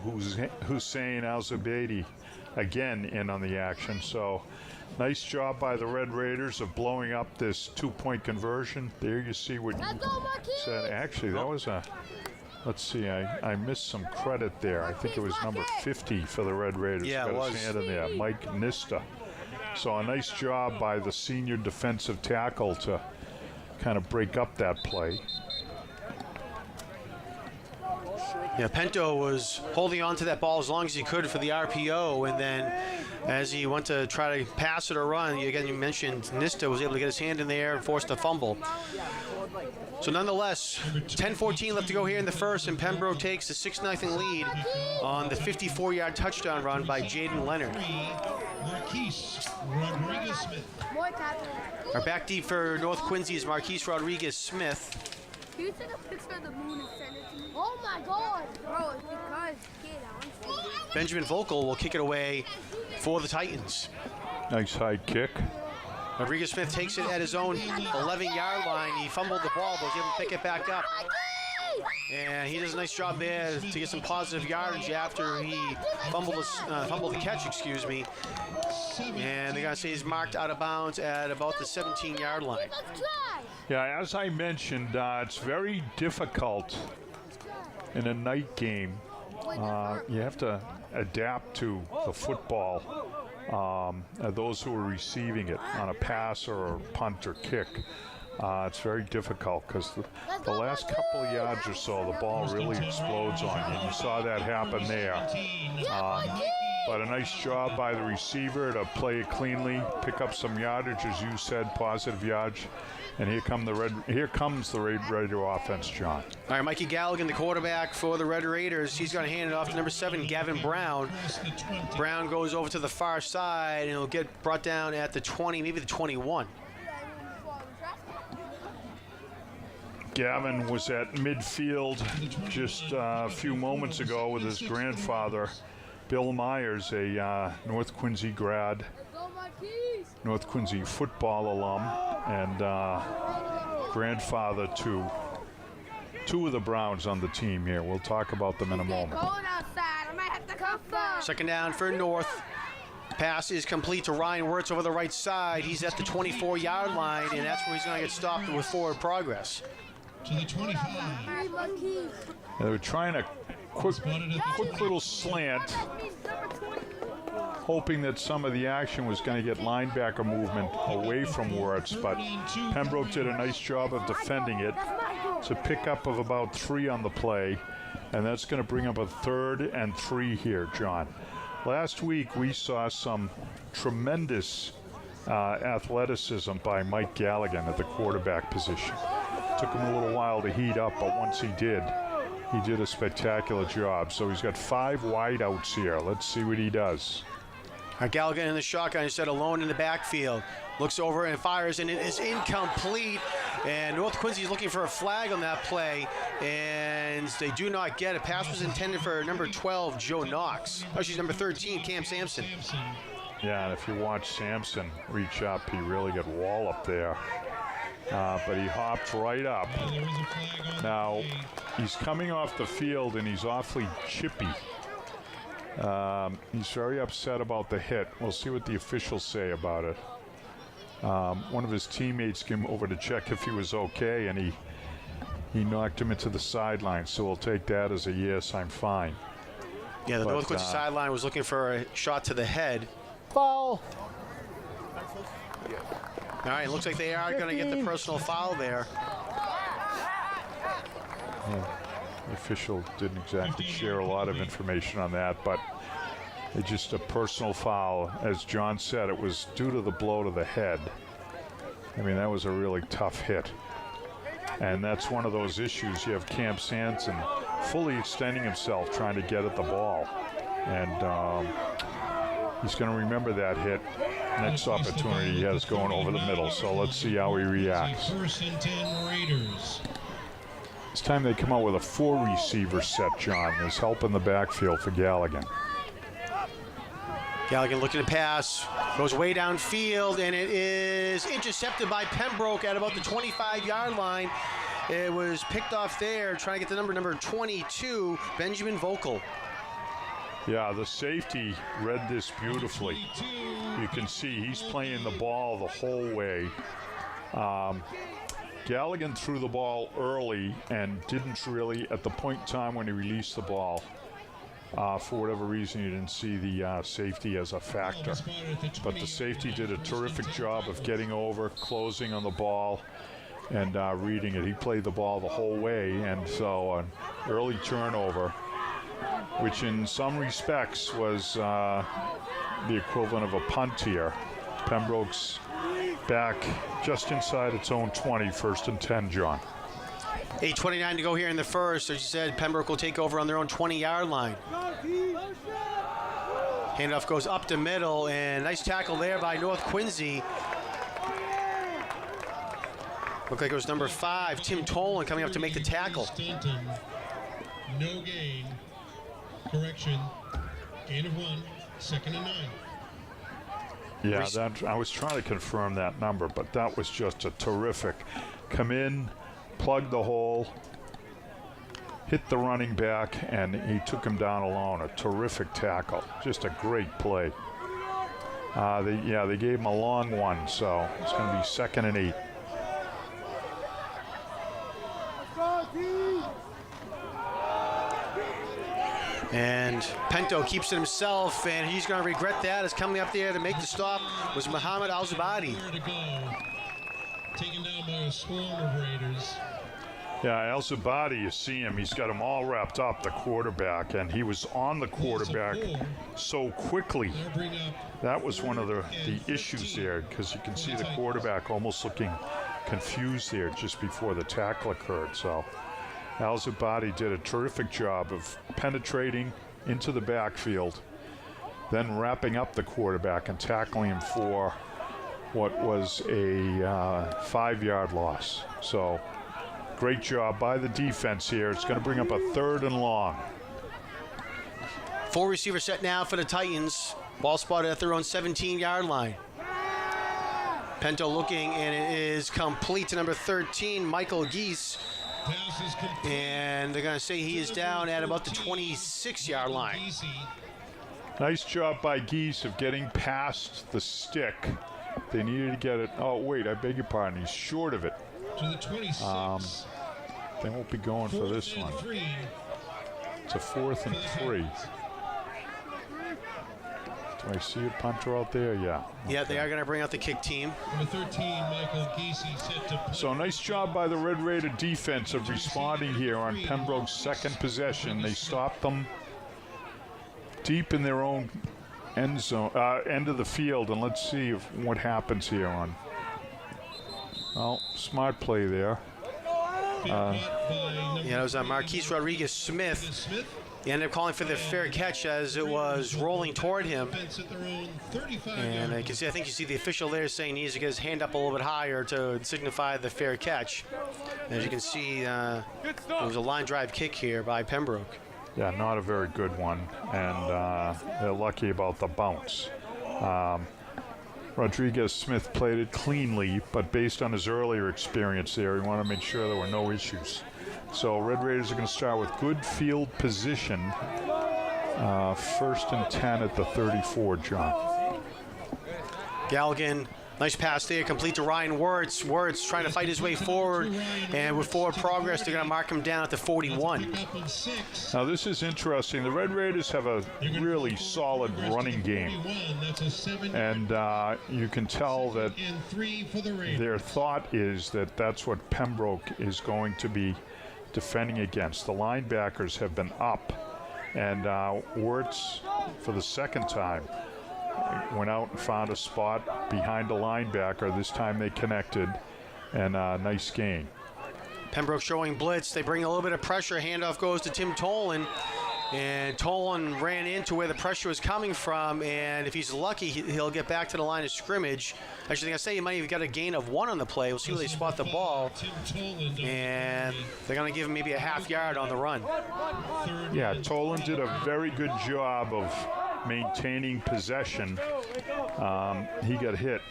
Speaker 8: Hussein Al-Zubaydi again in on the action. So nice job by the Red Raiders of blowing up this 2-point conversion. There you see what you said. Actually, that was a... Let's see, I missed some credit there. I think it was number 50 for the Red Raiders.
Speaker 6: Yeah, it was.
Speaker 8: Got his hand in there, Mike Nista. So a nice job by the senior defensive tackle to kind of break up that play.
Speaker 6: Yeah, Pinto was holding on to that ball as long as he could for the RPO, and then as he went to try to pass it or run, again, you mentioned Nista was able to get his hand in there and forced a fumble. So nonetheless, 10-14 left to go here in the first, and Pembroke takes a 6-0 lead on the 54-yard touchdown run by Jaden Leonard.
Speaker 9: Marquise Rodriguez-Smith.
Speaker 6: Our back deep for North Quincy is Marquise Rodriguez-Smith.
Speaker 10: Can you take a picture of the moon and send it to me? Oh my God, bro! It's because kid,
Speaker 6: Benjamin Volkel will kick it away for the Titans.
Speaker 8: Nice high kick.
Speaker 6: Rodriguez-Smith takes it at his own 11-yard line. He fumbled the ball, but was able to pick it back up. And he does a nice job there to get some positive yardage after he fumbled the catch, excuse me. And they're going to say he's marked out of bounds at about the 17-yard line.
Speaker 8: Yeah, as I mentioned, it's very difficult in a night game. You have to adapt to the football. Those who are receiving it on a pass or a punt or kick. It's very difficult because the last couple of yards or so, the ball really explodes on you. You saw that happen there. But a nice job by the receiver to play it cleanly, pick up some yardage, as you said, positive yardage. And here comes the Red Raider offense, John.
Speaker 6: All right, Mikey Galligan, the quarterback for the Red Raiders. He's going to hand it off to number 7, Gavin Brown. Brown goes over to the far side, and he'll get brought down at the 20, maybe the 21.
Speaker 8: Gavin was at midfield just a few moments ago with his grandfather, Bill Myers, a North Quincy grad, North Quincy football alum, and grandfather to two of the Browns on the team here. We'll talk about them in a moment.
Speaker 6: Second down for North. Pass is complete to Ryan Wirtz over the right side. He's at the 24-yard line, and that's where he's going to get stopped with forward progress.
Speaker 9: To the 25.
Speaker 8: They were trying a quick little slant, hoping that some of the action was going to get linebacker movement away from Wirtz, but Pembroke did a nice job of defending it. It's a pickup of about 3 on the play, and that's going to bring up a 3rd and 3 here, John. Last week we saw some tremendous athleticism by Mike Galligan at the quarterback position. Took him a little while to heat up, but once he did a spectacular job. So he's got 5 wideouts here. Let's see what he does.
Speaker 6: Galligan in the shotgun, instead alone in the backfield. Looks over and fires, and it is incomplete. And North Quincy is looking for a flag on that play, and they do not get it. Pass was intended for number 12, Joe Knox. Oh, she's number 13, Cam Sampson.
Speaker 8: Yeah, and if you watch Sampson reach up, he really got walloped there. But he hopped right up. Now, he's coming off the field, and he's awfully chippy. He's very upset about the hit. We'll see what the officials say about it. One of his teammates came over to check if he was okay, and he knocked him into the sideline. So we'll take that as a yes, I'm fine.
Speaker 6: Yeah, the North Quincy sideline was looking for a shot to the head.
Speaker 7: Foul.
Speaker 6: All right, looks like they are going to get the personal foul there.
Speaker 8: The official didn't exactly share a lot of information on that, but it's just a personal foul. As John said, it was due to the blow to the head. I mean, that was a really tough hit. And that's one of those issues. You have Cam Sampson fully extending himself trying to get at the ball. And he's going to remember that hit next opportunity he has going over the middle. So let's see how he reacts.
Speaker 9: 1st and 10 Raiders.
Speaker 8: This time they come out with a 4-receiver set, John. There's help in the backfield for Galligan.
Speaker 6: Galligan looking to pass, goes way downfield, and it is intercepted by Pembroke at about the 25-yard line. It was picked off there, trying to get the number 22, Benjamin Vocal.
Speaker 8: Yeah, the safety read this beautifully. You can see he's playing the ball the whole way. Galligan threw the ball early and didn't really, at the point in time when he released the ball, for whatever reason, you didn't see the safety as a factor. But the safety did a terrific job of getting over, closing on the ball, and reading it. He played the ball the whole way, and so an early turnover, which in some respects was the equivalent of a punt here. Pembroke's back just inside its own 20, 1st and 10, John.
Speaker 6: 8:29 to go here in the first. As you said, Pembroke will take over on their own 20-yard line. Handoff goes up the middle, and nice tackle there by North Quincy. Looked like it was number 5, Tim Tolan, coming up to make the tackle.
Speaker 9: Stanton, no gain. Correction. Gain of 1. 2nd and 9.
Speaker 8: Yeah, I was trying to confirm that number, but that was just a terrific come in, plug the hole, hit the running back, and he took him down alone. A terrific tackle. Just a great play. They gave him a long one, so it's going to be 2nd and 8.
Speaker 6: And Pinto keeps it himself, and he's going to regret that, as coming up there to make the stop was Muhammad Al-Zabadi.
Speaker 9: Taken down by a swarm of Raiders.
Speaker 8: Yeah, Al Zabadi, you see him, he's got them all wrapped up, the quarterback, and he was on the quarterback so quickly. That was one of the issues there, because you can see the quarterback almost looking confused there just before the tackle occurred. So Al Zabadi did a terrific job of penetrating into the backfield, then wrapping up the quarterback and tackling him for what was a 5-yard loss. So great job by the defense here. It's going to bring up a 3rd and long.
Speaker 6: 4 receiver set now for the Titans. Ball spotted at their own 17-yard line. Pento looking, and it is complete to number 13, Michael Geese. And they're going to say he is down at about the 26-yard line.
Speaker 8: Nice job by Geese of getting past the stick. They needed to get it. Oh, wait, I beg your pardon. He's short of it.
Speaker 9: To the 26.
Speaker 8: They won't be going for this one. It's a 4th and 3. Do I see a punter out there? Yeah.
Speaker 6: Yeah, they are going to bring out the kick team.
Speaker 9: Number 13, Michael Geese set to play.
Speaker 8: So nice job by the Red Raider defense of responding here on Pembroke's second possession. They stopped them deep in their own end zone, end of the field, and let's see what happens here on. Well, smart play there.
Speaker 6: Yeah, it was Marquise Rodriguez Smith. He ended up calling for the fair catch as it was rolling toward him. And I think you see the official there saying he needs to get his hand up a little bit higher to signify the fair catch. And as you can see, there was a line drive kick here by Pembroke.
Speaker 8: Yeah, not a very good one, and they're lucky about the bounce. Rodriguez Smith played it cleanly, but based on his earlier experience there, he wanted to make sure there were no issues. So Red Raiders are going to start with good field position. 1st and 10 at the 34, John.
Speaker 6: Galligan, nice pass there, complete to Ryan Wirtz. Wirtz trying to fight his way forward, and with forward progress, they're going to mark him down at the 41.
Speaker 8: Now this is interesting. The Red Raiders have a really solid running game, and you can tell that their thought is that that's what Pembroke is going to be defending against. The linebackers have been up, and Wirtz, for the second time, went out and found a spot behind the linebacker. This time they connected, and nice gain.
Speaker 6: Pembroke showing blitz. They bring a little bit of pressure. Handoff goes to Tim Tolan. And Tolan ran into where the pressure was coming from, and if he's lucky, he'll get back to the line of scrimmage. Actually, I say he might have got a gain of 1 on the play. We'll see where they spot the ball. And they're going to give him maybe a half yard on the run.
Speaker 8: Yeah, Tolan did a very good job of maintaining possession. He got hit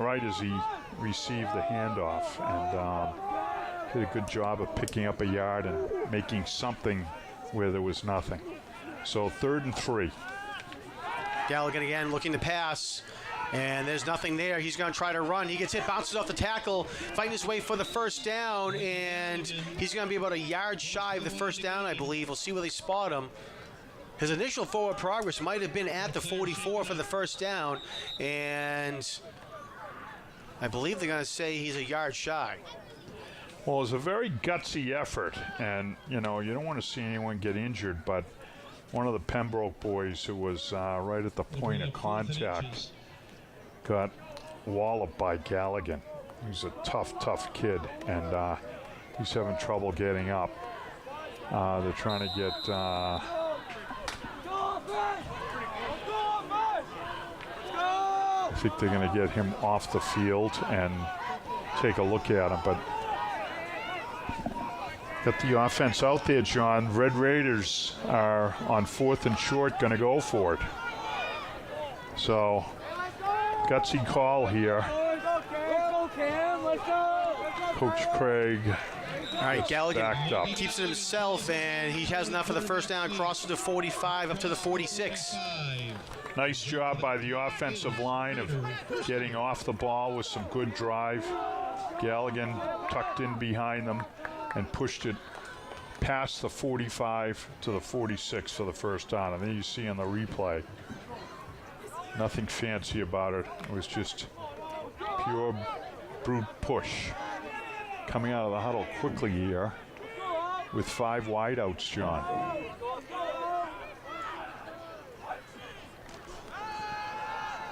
Speaker 8: right as he received the handoff, and did a good job of picking up a yard and making something where there was nothing. So 3rd and 3.
Speaker 6: Galligan again looking to pass, and there's nothing there. He's going to try to run. He gets hit, bounces off the tackle, fighting his way for the first down, and he's going to be about a yard shy of the first down, I believe. We'll see where they spot him. His initial forward progress might have been at the 44 for the first down, and I believe they're going to say he's a yard shy.
Speaker 8: Well, it was a very gutsy effort, and you know, you don't want to see anyone get injured, but one of the Pembroke boys who was right at the point of contact got walloped by Galligan. He's a tough kid, and he's having trouble getting up. They're trying to get I think they're going to get him off the field and take a look at him, but got the offense out there, John. Red Raiders are on 4th and short, going to go for it. So, gutsy call here. Coach Craig.
Speaker 6: All right, Galligan keeps it himself, and he has enough for the first down, crosses the 45 up to the 46.
Speaker 8: Nice job by the offensive line of getting off the ball with some good drive. Galligan tucked in behind them and pushed it past the 45 to the 46 for the first down. And then you see on the replay, nothing fancy about it. It was just pure brute push. coming out of the huddle quickly here with 5 wideouts, John.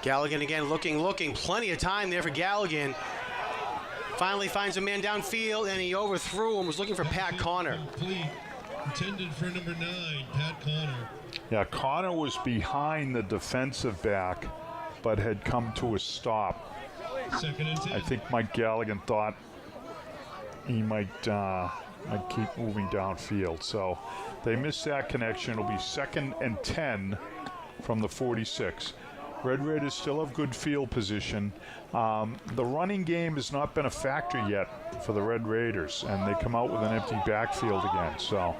Speaker 6: Galligan again looking. Plenty of time there for Galligan. Finally finds a man downfield, and he overthrew him. Was looking for Pat Connor.
Speaker 9: Complete. Intended for number 9, Pat Connor.
Speaker 8: Yeah, Connor was behind the defensive back, but had come to a stop.
Speaker 9: 2nd and 10.
Speaker 8: I think Mike Galligan thought he might keep moving downfield. So they missed that connection. It'll be 2nd and 10 from the 46. Red Raiders still have good field position. The running game has not been a factor yet for the Red Raiders, and they come out with an empty backfield again. So.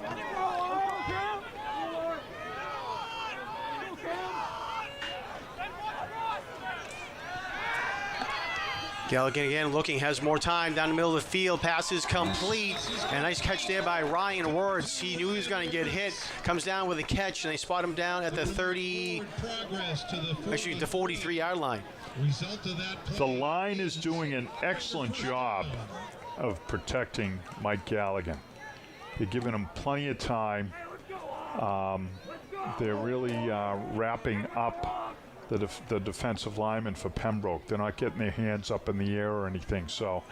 Speaker 6: Galligan again looking, has more time down the middle of the field. Passes complete. And a nice catch there by Ryan Wirtz. He knew he was going to get hit. Comes down with a catch, and they spot him down at the 43-yard line.
Speaker 9: Result of that play.
Speaker 8: The line is doing an excellent job of protecting Mike Galligan. They're giving him plenty of time. They're really wrapping up the defensive lineman for Pembroke. They're not getting their hands up in the air or anything. So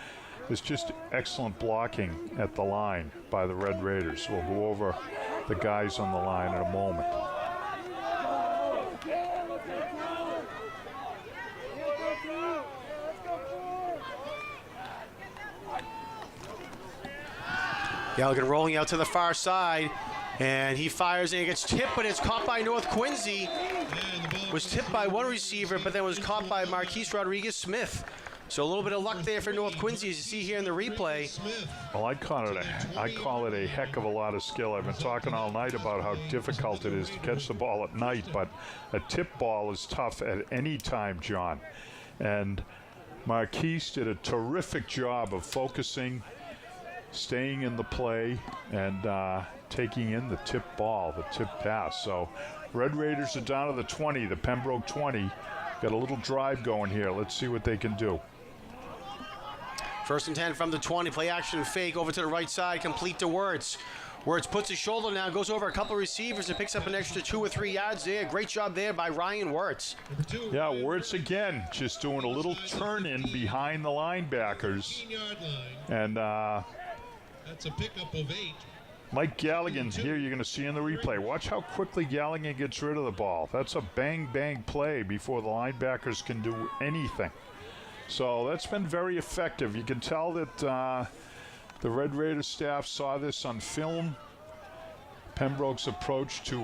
Speaker 8: it's just excellent blocking at the line by the Red Raiders. We'll go over the guys on the line in a moment.
Speaker 6: Galligan rolling out to the far side, and he fires and it gets tipped, but it's caught by North Quincy. Was tipped by one receiver, but then was caught by Marquise Rodriguez-Smith. So a little bit of luck there for North Quincy, as you see here in the replay.
Speaker 8: Well, I call it a heck of a lot of skill. I've been talking all night about how difficult it is to catch the ball at night, but a tip ball is tough at any time, John. And Marquise did a terrific job of focusing, staying in the play, and taking in the tip ball, the tip pass. So Red Raiders are down to the 20, the Pembroke 20. Got a little drive going here. Let's see what they can do.
Speaker 6: 1st and 10 from the 20. Play action fake over to the right side, complete to Wirtz. Wirtz puts his shoulder down, goes over a couple of receivers and picks up an extra 2 or 3 yards there. Great job there by Ryan Wirtz.
Speaker 8: Yeah, Wirtz again just doing a little turn in behind the linebackers. And
Speaker 9: that's a pickup of 8.
Speaker 8: Mike Galligan here, you're going to see in the replay. Watch how quickly Galligan gets rid of the ball. That's a bang play before the linebackers can do anything. So that's been very effective. You can tell that the Red Raiders staff saw this on film. Pembroke's approach to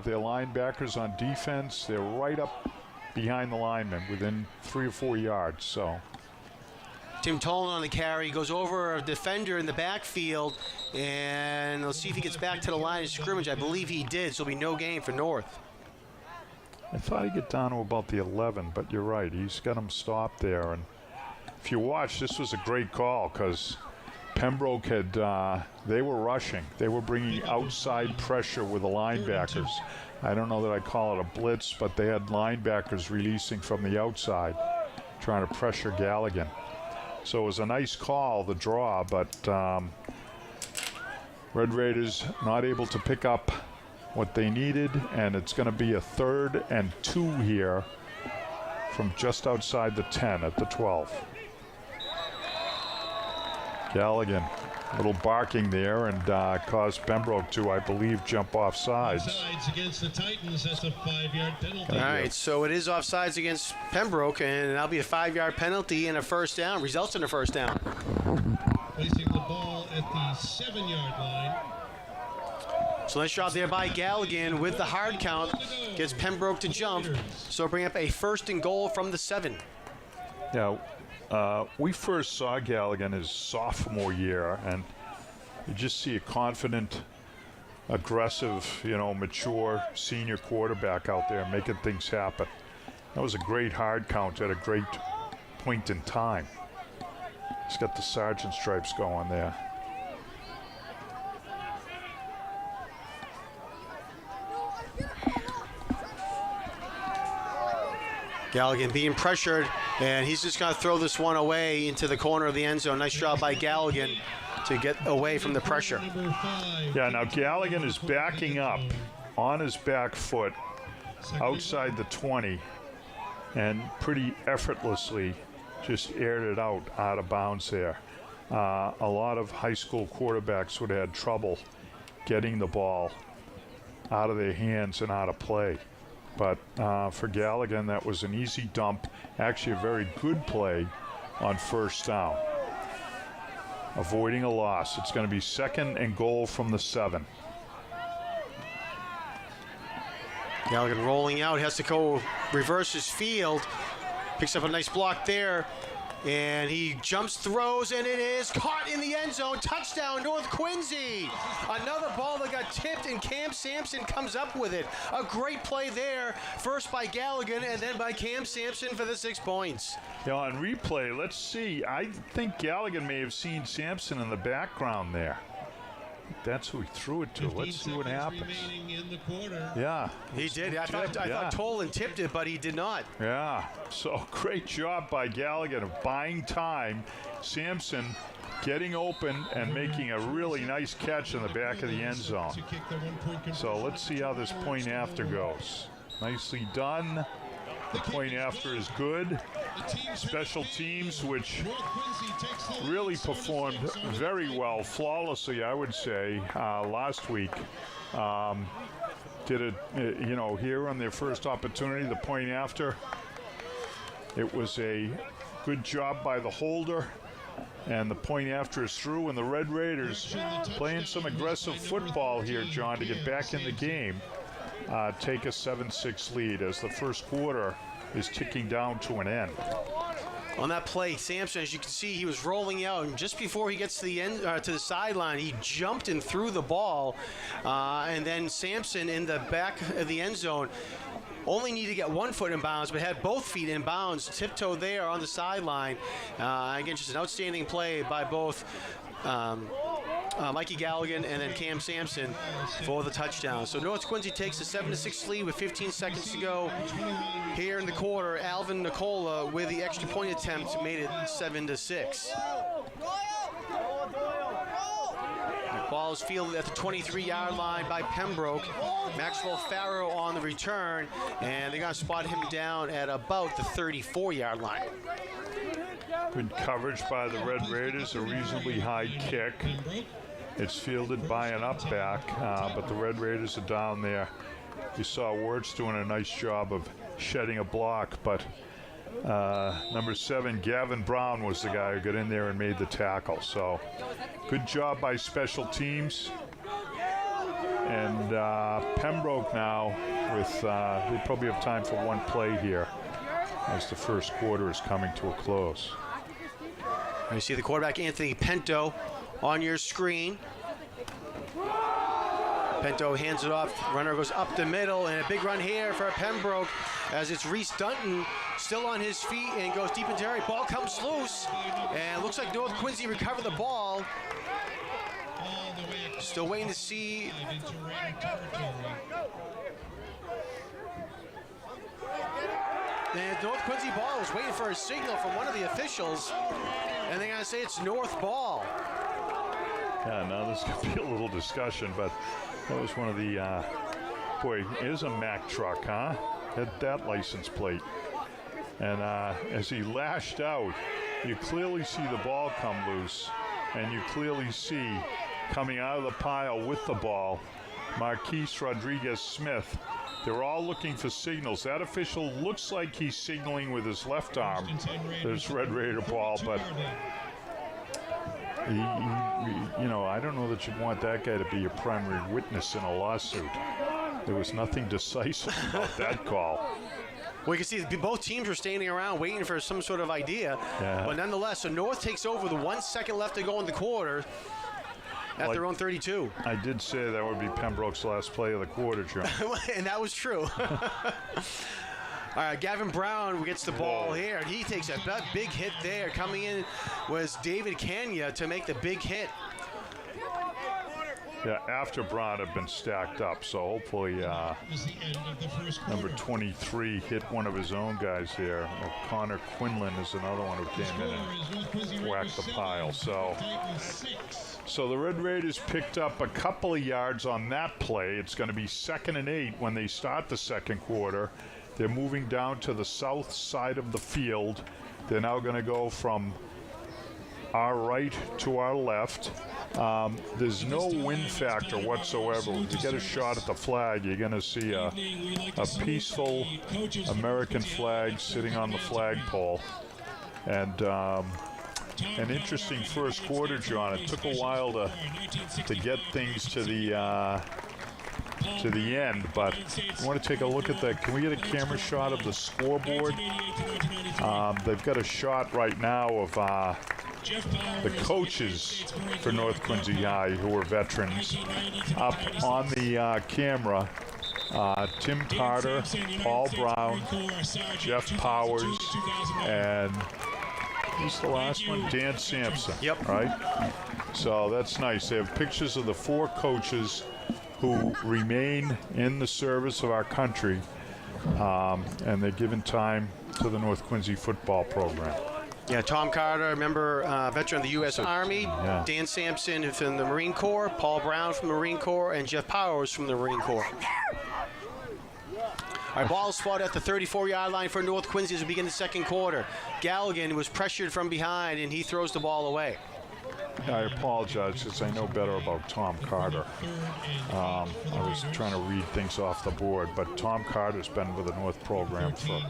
Speaker 8: their linebackers on defense. They're right up behind the linemen within 3 or 4 yards. So
Speaker 6: Tim Tolan on the carry, goes over a defender in the backfield, and let's see if he gets back to the line of scrimmage. I believe he did, so it'll be no gain for North.
Speaker 8: I thought he'd get down to about the 11, but you're right. He's got him stopped there. And if you watch, this was a great call because Pembroke had, they were rushing. They were bringing outside pressure with the linebackers. I don't know that I'd call it a blitz, but they had linebackers releasing from the outside, trying to pressure Galligan. So it was a nice call, the draw, but Red Raiders not able to pick up what they needed, and it's going to be a 3rd and 2 here from just outside the 10 at the 12. Galligan, a little barking there, and caused Pembroke to, I believe, jump off sides.
Speaker 9: Offsides against the Titans, that's a 5-yard penalty.
Speaker 6: All right, so it is offsides against Pembroke, and that'll be a 5-yard penalty and a first down. Results in a first down.
Speaker 9: Placing the ball at the 7-yard line.
Speaker 6: So nice job there by Galligan with the hard count. Gets Pembroke to jump. So bring up a 1st and goal from the 7.
Speaker 8: Yeah, we first saw Galligan his sophomore year, and you just see a confident, aggressive, mature senior quarterback out there making things happen. That was a great hard count at a great point in time. He's got the sergeant stripes going there.
Speaker 6: Galligan being pressured, and he's just going to throw this one away into the corner of the end zone. Nice job by Galligan to get away from the pressure.
Speaker 8: Yeah, now Galligan is backing up on his back foot outside the 20 and pretty effortlessly just aired it out of bounds there. A lot of high school quarterbacks would have had trouble getting the ball out of their hands and out of play. But for Galligan, that was an easy dump, actually a very good play on first down, avoiding a loss. It's going to be 2nd and goal from the 7.
Speaker 6: Galligan rolling out, has to go reverse his field, picks up a nice block there, and he jumps, throws, and it is caught in the end zone. Touchdown, North Quincy. Another ball that got tipped, and Cam Sampson comes up with it. A great play there, first by Galligan and then by Cam Sampson for the 6 points.
Speaker 8: Yeah, on replay, let's see. I think Galligan may have seen Sampson in the background there. That's who he threw it to. Let's see what happens.
Speaker 9: In the quarter.
Speaker 8: Yeah.
Speaker 6: He did. I thought Tolan tipped it, but he did not.
Speaker 8: Yeah. So great job by Galligan of buying time. Sampson getting open and making a really nice catch in the back of the end zone. So let's see how this point after goes. Nicely done. The point after is good. Special teams, which really performed very well, flawlessly, I would say, last week. Did it, here on their first opportunity, the point after. It was a good job by the holder, and the point after is through, and the Red Raiders playing some aggressive football here, John, to get back in the game. Take a 7-6 lead as the first quarter is ticking down to an end.
Speaker 6: On that play, Sampson, as you can see, he was rolling out, and just before he gets to the end, to the sideline, he jumped and threw the ball, and then Sampson in the back of the end zone only needed to get 1 foot in bounds, but had both feet in bounds, tiptoe there on the sideline. Again, just an outstanding play by both Mikey Galligan and then Cam Sampson for the touchdown. So North Quincy takes a 7-6 lead with 15 seconds to go. Here in the quarter, Alvin Nicola with the extra point attempt made it 7-6. The ball is fielded at the 23-yard line by Pembroke. Maxwell Farrow on the return, and they're going to spot him down at about the 34-yard line.
Speaker 8: Good coverage by the Red Raiders, a reasonably high kick. It's fielded by an up back, but the Red Raiders are down there. You saw Wirtz doing a nice job of shedding a block, but number 7, Gavin Brown, was the guy who got in there and made the tackle. So good job by special teams. And Pembroke now with, they probably have time for one play here as the first quarter is coming to a close.
Speaker 6: You see the quarterback, Anthony Pinto, on your screen. Pinto hands it off, runner goes up the middle, and a big run here for Pembroke as it's Reese Dunton still on his feet and goes deep into area. Ball comes loose, and looks like North Quincy recovered the ball. Still waiting to see. And North Quincy ball was waiting for a signal from one of the officials, and they're going to say it's North ball.
Speaker 8: Yeah, now there's going to be a little discussion, but that was one of the, boy, is a Mack truck, huh? Had that license plate. And as he lashed out, you clearly see the ball come loose, and you clearly see coming out of the pile with the ball, Marquise Rodriguez-Smith. They're all looking for signals. That official looks like he's signaling with his left arm. There's Red Raider ball, but he, I don't know that you'd want that guy to be your primary witness in a lawsuit. There was nothing decisive about that call.
Speaker 6: Well, you can see both teams were standing around waiting for some sort of idea.
Speaker 8: Yeah.
Speaker 6: But nonetheless, so North takes over with 1 second left to go in the quarter at their own 32.
Speaker 8: I did say that would be Pembroke's last play of the quarter, John.
Speaker 6: And that was true. All right, Gavin Brown gets the ball here, and he takes a big hit there. Coming in was David Kenya to make the big hit.
Speaker 8: Yeah, after Brown have been stacked up, so hopefully
Speaker 9: Was the end of the first quarter.
Speaker 8: number 23 hit one of his own guys here. Connor Quinlan is another one who came in and whacked the pile. So the Red Raiders picked up a couple of yards on that play. It's going to be 2nd and 8 when they start the second quarter. They're moving down to the south side of the field. They're now going to go from our right to our left. There's no wind factor whatsoever. When you get a shot at the flag, you're going to see a peaceful American flag sitting on the flagpole. And an interesting first quarter, John. It took a while to get things to the end, but I want to take a look at that. Can we get a camera shot of the scoreboard? They've got a shot right now of the coaches for North Quincy High, who are veterans, up on the camera. Tim Carter, Paul Brown, Jeff Powers, and who's the last one? Dan Sampson.
Speaker 6: Yep.
Speaker 8: Right? So that's nice. They have pictures of the 4 coaches who remain in the service of our country, and they're giving time to the North Quincy football program.
Speaker 6: Yeah, Tom Carter, member, veteran of the U.S. Army.
Speaker 8: Yeah.
Speaker 6: Dan Sampson from the Marine Corps. Paul Brown from the Marine Corps. And Jeff Powers from the Marine Corps. All right, ball spot at the 34-yard line for North Quincy as we begin the second quarter. Galligan was pressured from behind, and he throws the ball away.
Speaker 8: I apologize because I know better about Tom Carter. I was trying to read things off the board, but Tom Carter's been with the North program for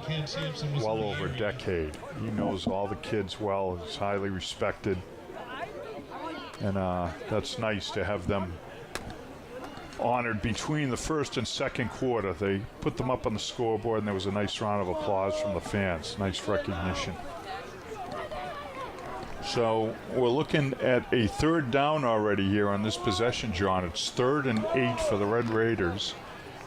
Speaker 8: well over a decade. He knows all the kids well. He's highly respected. And that's nice to have them honored between the first and second quarter. They put them up on the scoreboard, and there was a nice round of applause from the fans. Nice recognition. So we're looking at a 3rd down already here on this possession, John. It's 3rd and 8 for the Red Raiders.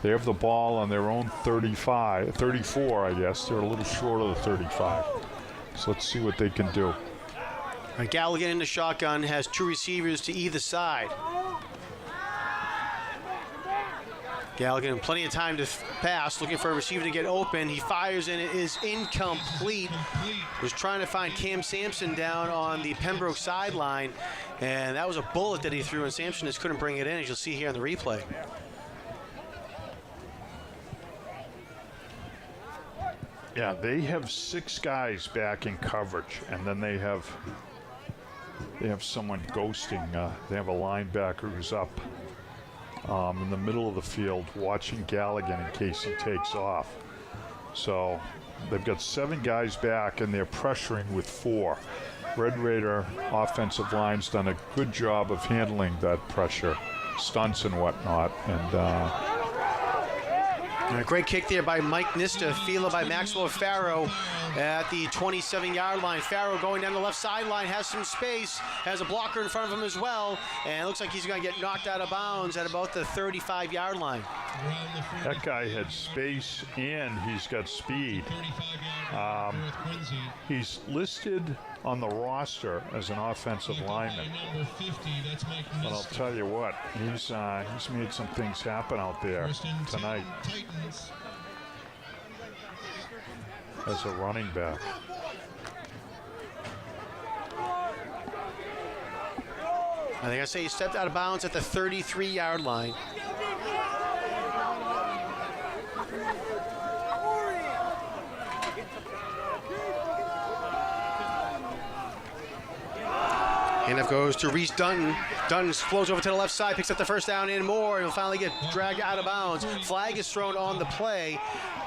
Speaker 8: They have the ball on their own 34, I guess. They're a little short of the 35. So let's see what they can do.
Speaker 6: All right, Galligan in the shotgun has 2 receivers to either side. Galligan, plenty of time to pass, looking for a receiver to get open. He fires and it is incomplete. Was trying to find Cam Sampson down on the Pembroke sideline, and that was a bullet that he threw, and Sampson just couldn't bring it in, as you'll see here on the replay.
Speaker 8: Yeah, they have 6 guys back in coverage, and then they have someone ghosting. They have a linebacker who's up in the middle of the field watching Galligan in case he takes off. So they've got 7 guys back, and they're pressuring with 4. Red Raider offensive line's done a good job of handling that pressure, stunts and whatnot, and
Speaker 6: a great kick there by Mike Nista, fielded by Maxwell Farrow at the 27-yard line. Farrow going down the left sideline, has some space, has a blocker in front of him as well, and it looks like he's going to get knocked out of bounds at about the 35-yard line.
Speaker 8: that guy had space and he's got speed. He's listed on the roster as an offensive lineman, but I'll tell you what, he's made some things happen out there tonight as a running back.
Speaker 6: I think I say he stepped out of bounds at the 33-yard line. Handoff goes to Reese Dunton. Dunton flows over to the left side, picks up the first down and more. He'll finally get dragged out of bounds. Flag is thrown on the play,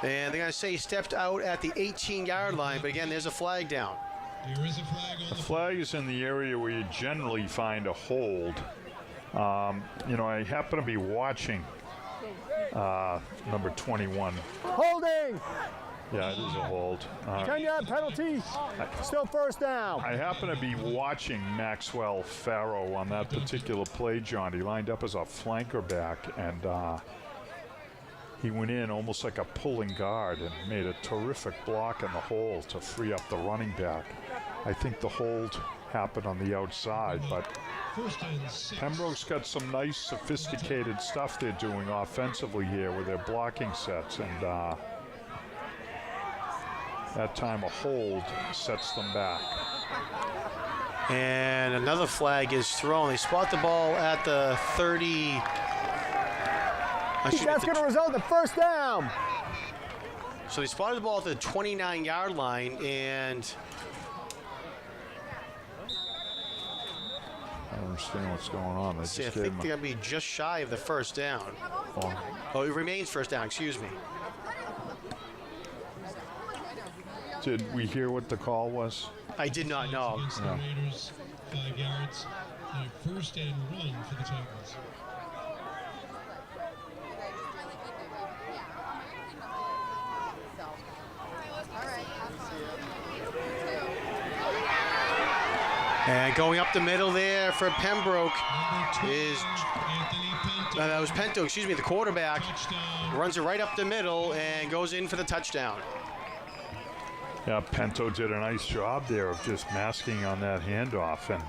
Speaker 6: and they're going to say he stepped out at the 18-yard line. But again, there's a flag down.
Speaker 9: There is a flag on
Speaker 8: the flag is in the area where you generally find a hold. I happen to be watching number 21.
Speaker 7: Holding!
Speaker 8: Yeah, it is a hold.
Speaker 7: 10-yard penalty. Still first down.
Speaker 8: I happen to be watching Maxwell Farrow on that particular play, John. He lined up as a flanker back, and he went in almost like a pulling guard and made a terrific block in the hole to free up the running back. I think the hold happen on the outside. But
Speaker 9: First and 6.
Speaker 8: Pembroke's got some nice, sophisticated stuff they're doing offensively here with their blocking sets, and that time a hold sets them back.
Speaker 6: And another flag is thrown. They spot the ball at the 30.
Speaker 7: That's going to result in the first down.
Speaker 6: So they spotted the ball at the 29-yard line, and
Speaker 8: I don't understand what's going on. They
Speaker 6: see, I
Speaker 8: just gave
Speaker 6: think
Speaker 8: him
Speaker 6: they're going to be just shy of the first down. Oh, it remains first down, excuse me.
Speaker 8: Did we hear what the call was?
Speaker 6: I did not know.
Speaker 9: Against the Raiders, 5 yards. And a first and run for the Titans.
Speaker 6: And going up the middle there for Pembroke is
Speaker 9: Anthony Pinto.
Speaker 6: that was Pinto, excuse me, the quarterback.
Speaker 9: Touchdown.
Speaker 6: Runs it right up the middle and goes in for the touchdown.
Speaker 8: Yeah, Pinto did a nice job there of just masking on that handoff, and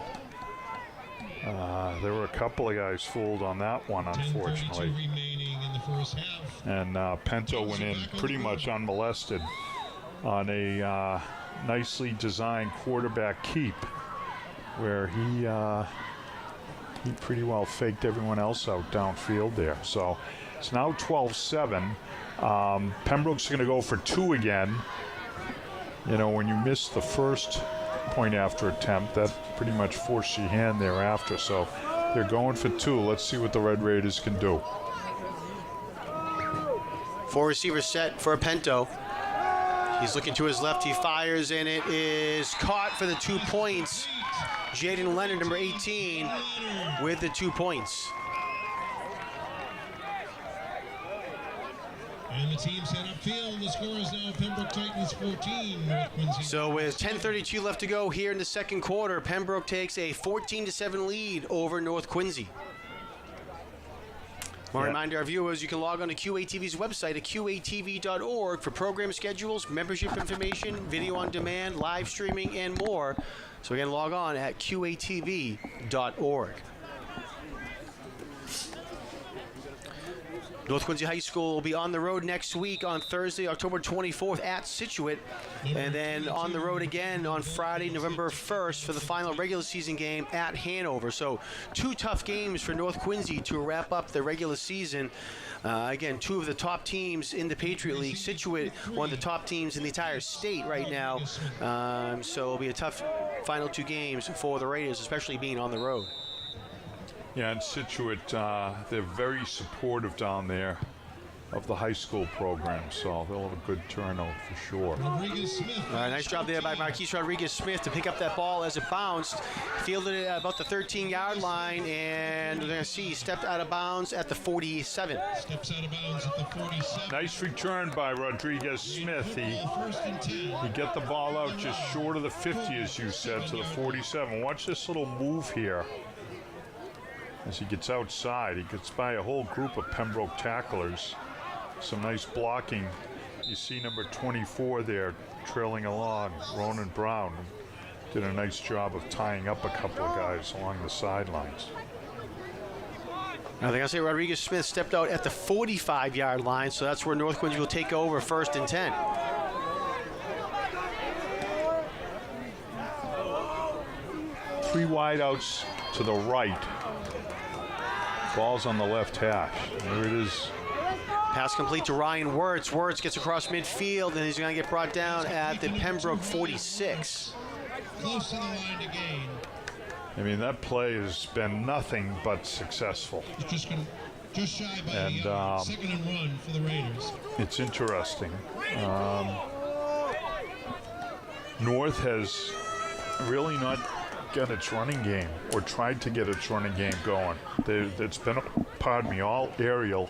Speaker 8: there were a couple of guys fooled on that one,
Speaker 9: 10:32
Speaker 8: unfortunately.
Speaker 9: remaining in the first half.
Speaker 8: And Pinto went in pretty much unmolested on a nicely designed quarterback keep, where he pretty well faked everyone else out downfield there. So it's now 12-7. Pembroke's going to go for 2 again. You know, when you miss the first point after attempt, that pretty much forced your hand thereafter. So they're going for 2. Let's see what the Red Raiders can do.
Speaker 6: 4 receivers set for Pinto. He's looking to his left. He fires, and it is caught for the 2 points. Jaden Leonard, number 18, with the 2 points.
Speaker 9: And the team's head upfield. The score is now Pembroke Titans 14, North Quincy.
Speaker 6: So with 10:32 left to go here in the second quarter, Pembroke takes a 14-7 lead over North Quincy. Well, reminder our viewers, you can log on to QATV's website at qatv.org for program schedules, membership information, video on demand, live streaming, and more. So again, log on at qatv.org. North Quincy High School will be on the road next week on Thursday, October 24th at Scituate, and then on the road again on Friday, November 1st for the final regular season game at Hanover. So 2 tough games for North Quincy to wrap up the regular season. Again, 2 of the top teams in the Patriot League. Scituate, one of the top teams in the entire state right now. So it'll be a tough final 2 games for the Raiders, especially being on the road.
Speaker 8: Yeah, in Scituate, they're very supportive down there of the high school program, so they'll have a good turnout for sure.
Speaker 9: Rodriguez Smith.
Speaker 6: Nice job there by Marquise Rodriguez Smith to pick up that ball as it bounced. Fielded it at about the 13-yard line, and we're going to see he stepped out of bounds at the 47.
Speaker 9: Steps out of bounds at the 47.
Speaker 8: Nice return by Rodriguez Smith.
Speaker 9: First and 10.
Speaker 8: He get the ball out just short of the 50, as you said, to the 47. Watch this little move here. As he gets outside, he gets by a whole group of Pembroke tacklers. Some nice blocking. You see number 24 there trailing along, Ronan Brown. Did a nice job of tying up a couple of guys along the sidelines.
Speaker 6: Now they're going to say Rodriguez Smith stepped out at the 45-yard line, so that's where North Quincy will take over first and 10.
Speaker 8: Three wideouts to the right. Ball's on the left hash. There it is.
Speaker 6: Pass complete to Ryan Wirtz. Wirtz gets across midfield, and he's going to get brought down at the Pembroke 46.
Speaker 9: Close to the line to gain.
Speaker 8: I mean, that play has been nothing but successful.
Speaker 9: It's just shy by
Speaker 8: And,
Speaker 9: the second and run for the Raiders.
Speaker 8: It's interesting. North has really not got its running game, or tried to get its running game going. It's been, pardon me, all aerial.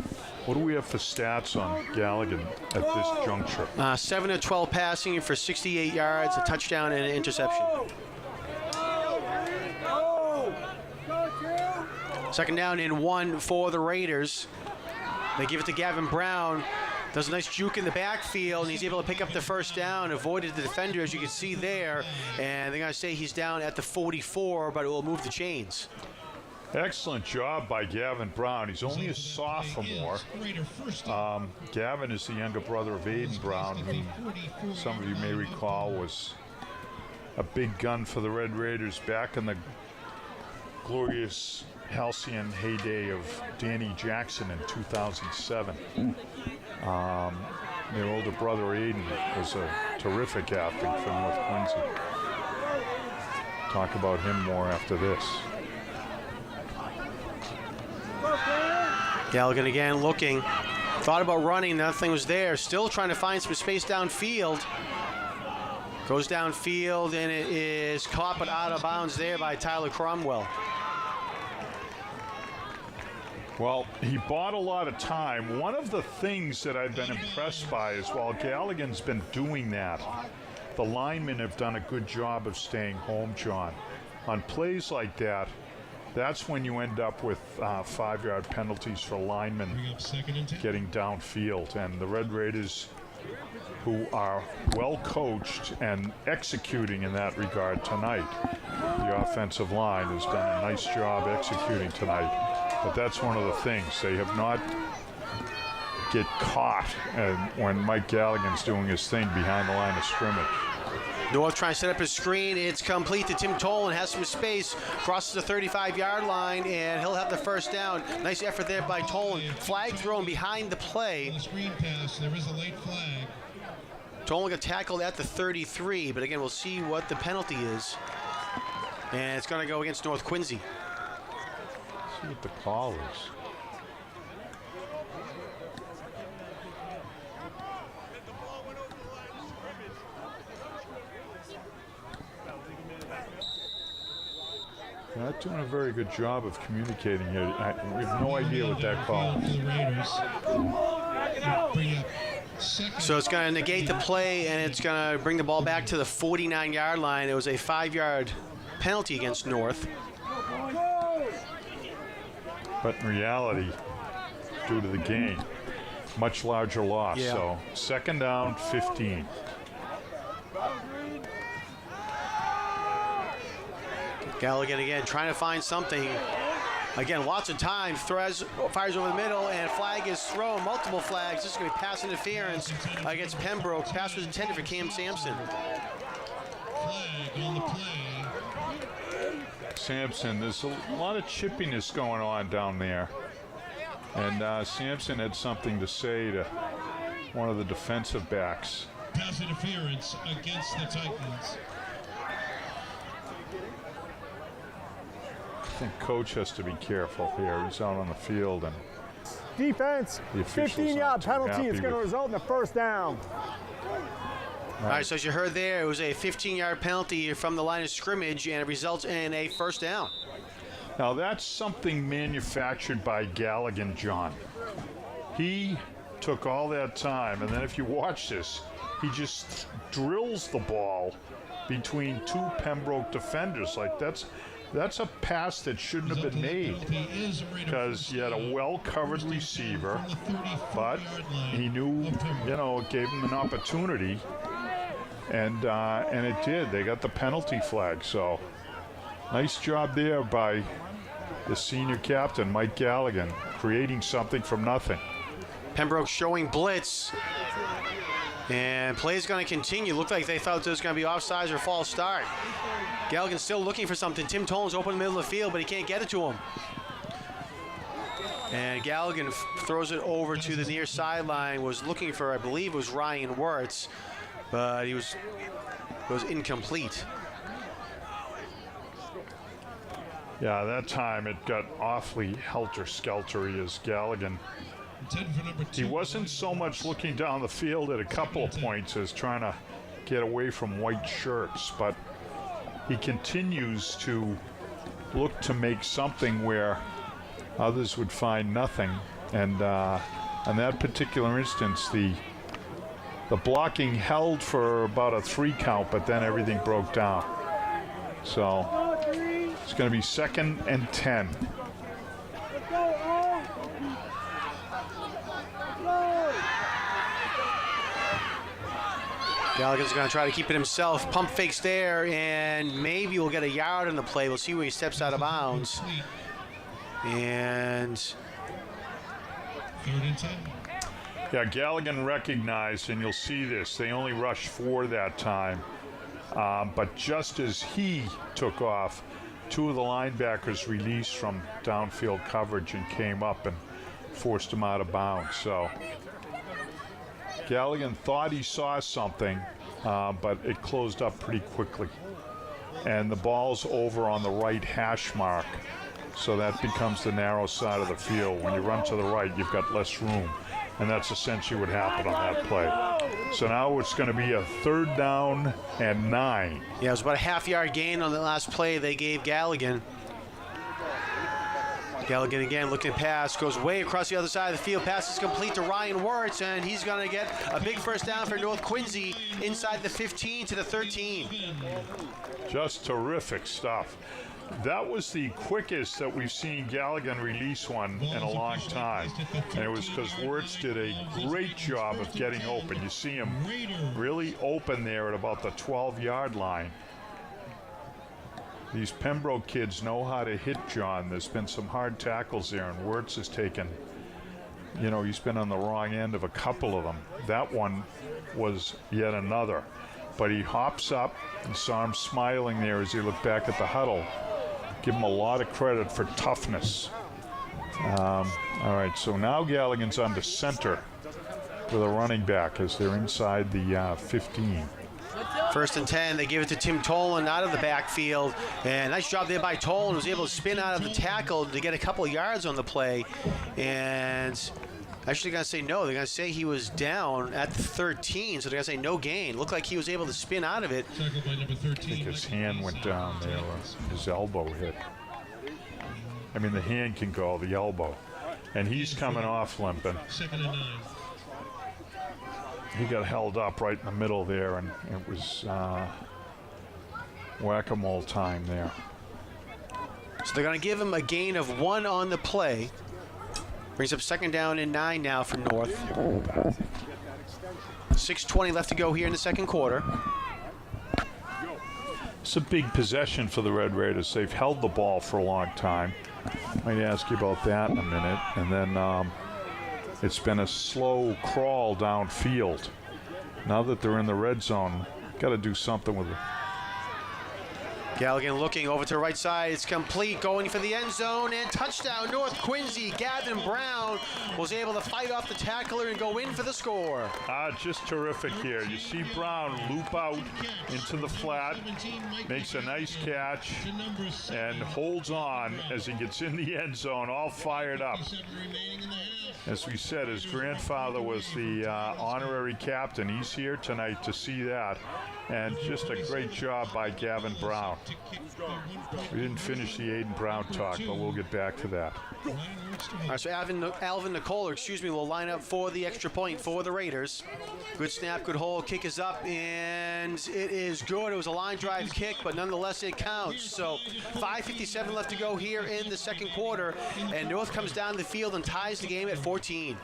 Speaker 8: What do we have for stats on Galligan at this juncture?
Speaker 6: 7 of 12 passing for 68 yards, a touchdown, and an interception. Second down and 1 for the Raiders. They give it to Gavin Brown. does a nice juke in the backfield, and he's able to pick up the first down, avoided the defender, as you can see there, and they're going to say he's down at the 44, but it will move the chains.
Speaker 8: Excellent job by Gavin Brown. He's only a sophomore. Gavin is the younger brother of Aiden Brown, who some of you may recall was a big gun for the Red Raiders back in the glorious halcyon heyday of Danny Jackson in 2007. Their older brother Aiden was a terrific athlete for North Quincy. Talk about him more after this.
Speaker 6: Galligan again looking. Thought about running, nothing was there. Still trying to find some space downfield. Goes downfield, and it is caught but out of bounds there by Tyler Cromwell.
Speaker 8: Well, he bought a lot of time. One of the things that I've been impressed by is while Galligan's been doing that, the linemen have done a good job of staying home, John. On plays like that, that's when you end up with 5-yard penalties for linemen getting downfield. And the Red Raiders, who are well coached and executing in that regard tonight, the offensive line has done a nice job executing tonight. But that's one of the things. They have not get caught when Mike Galligan's doing his thing behind the line of scrimmage.
Speaker 6: North trying to set up his screen. It's complete to Tim Tolan. Has some space. Crosses the 35-yard line, and he'll have the first down. Nice effort there by Tolan. Flag thrown behind the play.
Speaker 9: The screen pass, there is a late flag.
Speaker 6: Tolan got tackled at the 33, but again, we'll see what the penalty is. And it's going to go against North Quincy.
Speaker 8: See what the call is. They're not doing a very good job of communicating here. We have no idea what that call is.
Speaker 6: So it's going to negate the play, and it's going to bring the ball back to the 49-yard line. It was a 5-yard penalty against North.
Speaker 8: But in reality, due to the gain, much larger loss.
Speaker 6: Yeah.
Speaker 8: So second down, 15.
Speaker 6: Galligan again trying to find something. Again, lots of time. Fires over the middle, and flag is thrown. Multiple flags. This is going to be pass interference against Pembroke. Pass was intended for Cam Sampson.
Speaker 9: Flag on the play.
Speaker 8: Sampson, there's a lot of chippiness going on down there. And Sampson had something to say to one of the defensive backs.
Speaker 9: Pass interference against the Titans.
Speaker 8: I think coach has to be careful here. He's out on the field, and
Speaker 7: Defense,
Speaker 8: the official's
Speaker 7: 15-yard
Speaker 8: not too
Speaker 7: penalty
Speaker 8: happy
Speaker 7: is going to
Speaker 8: with-
Speaker 7: result in a first down.
Speaker 6: All right, so as you heard there, it was a 15-yard penalty from the line of scrimmage, and it results in a first down.
Speaker 8: Now that's something manufactured by Galligan, John. He took all that time, and then if you watch this, he just drills the ball between two Pembroke defenders. Like that's a pass that shouldn't have been made because you had a well-covered receiver, but he knew, it gave him an opportunity, and it did. They got the penalty flag. So nice job there by the senior captain, Mike Galligan, creating something from nothing.
Speaker 6: Pembroke showing blitz, and play is going to continue. Looked like they thought there was going to be offsides or false start. Galligan's still looking for something. Tim Tolan's open in the middle of the field, but he can't get it to him. And Galligan throws it over to the near sideline. Was looking for, I believe, it was Ryan Wirtz, but he was incomplete.
Speaker 8: Yeah, that time it got awfully helter-skeltery as Galligan. He wasn't so much looking down the field at a couple of points as trying to get away from white shirts, but he continues to look to make something where others would find nothing. And in that particular instance, the blocking held for about a 3 count, but then everything broke down. So it's going to be 2nd and 10.
Speaker 6: Gallagher's going to try to keep it himself. Pump fakes there, and maybe we'll get a yard on the play. We'll see where he steps out of bounds. And
Speaker 9: 3rd and 10.
Speaker 8: Yeah, Galligan recognized, and you'll see this, they only rushed 4 that time. But just as he took off, 2 of the linebackers released from downfield coverage and came up and forced him out of bounds. So Galligan thought he saw something, but it closed up pretty quickly. And the ball's over on the right hash mark, so that becomes the narrow side of the field. When you run to the right, you've got less room, and that's essentially what happened on that play. So now it's going to be a 3rd down and 9.
Speaker 6: yeah, it was about a half-yard gain on the last play they gave Galligan. Galligan again looking to pass, goes way across the other side of the field. Pass is complete to Ryan Wirtz, and he's going to get a big first down for North Quincy inside the 15 to the 13.
Speaker 8: Just terrific stuff. That was the quickest that we've seen Galligan release one in a long time. And it was because Wirtz did a great job of getting open. You see him really open there at about the 12-yard line. These Pembroke kids know how to hit John. There's been some hard tackles there, and Wirtz has taken, you know, he's been on the wrong end of a couple of them. That one was yet another. But he hops up and saw him smiling there as he looked back at the huddle. Give him a lot of credit for toughness. All right, so now Galligan's on the center with a running back as they're inside the 15.
Speaker 6: 1st and 10, they give it to Tim Tolan out of the backfield. And nice job there by Tolan, who was able to spin out of the tackle to get a couple of yards on the play. And actually going to say no. They're going to say he was down at the 13, so they're going to say no gain. Looked like he was able to spin out of it.
Speaker 9: Tackled by number 13.
Speaker 8: I think his hand went down there, or his elbow hit. I mean, the hand can go, the elbow. And he's coming off limping.
Speaker 9: 2nd and 9.
Speaker 8: He got held up right in the middle there, and it was whack-a-mole time there.
Speaker 6: So they're going to give him a gain of 1 on the play. Brings up 2nd down and 9 now for North. 6:20 left to go here in the 2nd quarter.
Speaker 8: It's a big possession for the Red Raiders. They've held the ball for a long time. I might ask you about that in a minute. And then it's been a slow crawl downfield. Now that they're in the red zone, got to do something with it.
Speaker 6: Galligan looking over to the right side. It's complete, going for the end zone, and touchdown, North Quincy. Gavin Brown was able to fight off the tackler and go in for the score.
Speaker 8: Just terrific here. You see Brown loop out into the flat, makes a nice catch, and holds on as he gets in the end zone, all fired up. As we said, his grandfather was the honorary captain. He's here tonight to see that. And just a great job by Gavin Brown. We didn't finish the Aiden Brown talk, but we'll get back to that.
Speaker 6: All right, so Alvin Nicola, will line up for the extra point for the Raiders. Good snap, good hold, kick is up, and it is good. It was a line drive kick, but nonetheless it counts. So 5:57 left to go here in the 2nd quarter, and North comes down the field and ties the game at 14.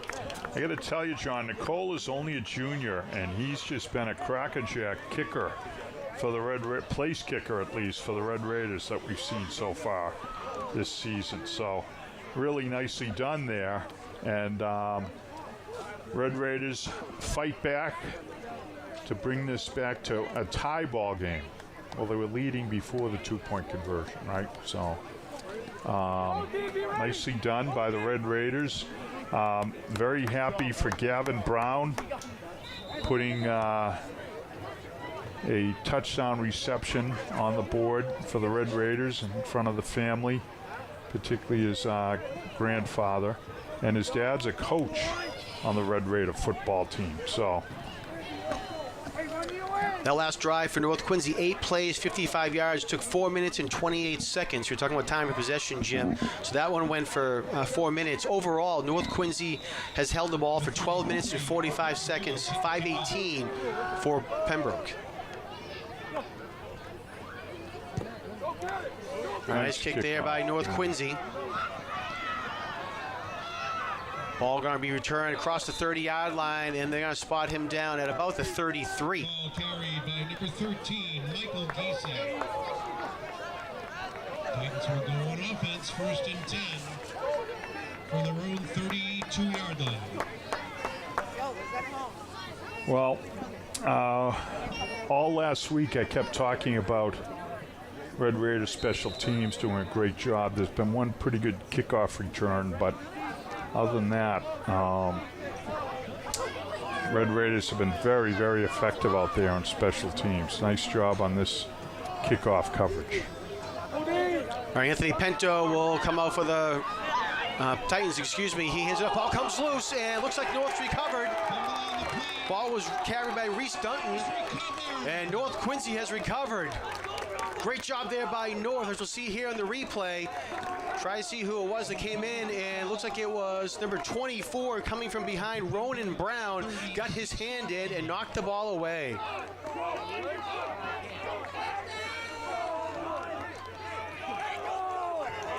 Speaker 8: I got to tell you, John, Nicola's only a junior, and he's just been a crackerjack kicker for the place kicker, at least, for the Red Raiders that we've seen so far this season. So really nicely done there. And Red Raiders fight back to bring this back to a tie ball game. Well, they were leading before the 2-point conversion, right? So nicely done by the Red Raiders. Very happy for Gavin Brown putting a touchdown reception on the board for the Red Raiders in front of the family, particularly his grandfather. And his dad's a coach on the Red Raider football team. So
Speaker 6: that last drive for North Quincy, 8 plays, 55 yards, took 4 minutes and 28 seconds. You're talking about time of possession, Jim. So that one went for 4 minutes. Overall, North Quincy has held the ball for 12 minutes and 45 seconds, 5:18 for Pembroke. Nice kick there by North Quincy. Ball going to be returned across the 30-yard line, and they're going to spot him down at about the 33.
Speaker 9: Ball carried by number 13, Michael Giese. Titans will go on offense, 1st and 10 from their own 32-yard line.
Speaker 8: Well, all last week I kept talking about Red Raiders special teams doing a great job. There's been one pretty good kickoff return, but other than that, Red Raiders have been very, very effective out there on special teams. Nice job on this kickoff coverage.
Speaker 6: All right, Anthony Pinto will come out for the Titans, excuse me. He hands it up. Ball comes loose, and looks like North's recovered. Ball was carried by Reese Dunton, and North Quincy has recovered. Great job there by North, as we'll see here in the replay. Try to see who it was that came in, and looks like it was number 24 coming from behind, Ronan Brown. Got his hand in and knocked the ball away.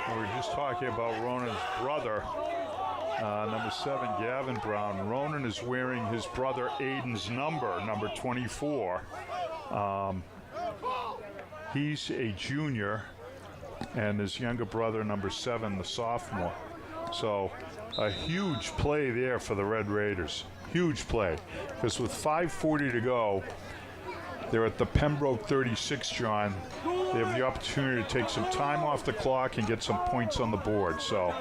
Speaker 8: We were just talking about Ronan's brother, number 7, Gavin Brown. Ronan is wearing his brother Aiden's number 24. He's a junior, and his younger brother, number 7, the sophomore. So a huge play there for the Red Raiders. Huge play, because with 5:40 to go, they're at the Pembroke 36, John. They have the opportunity to take some time off the clock and get some points on the board. So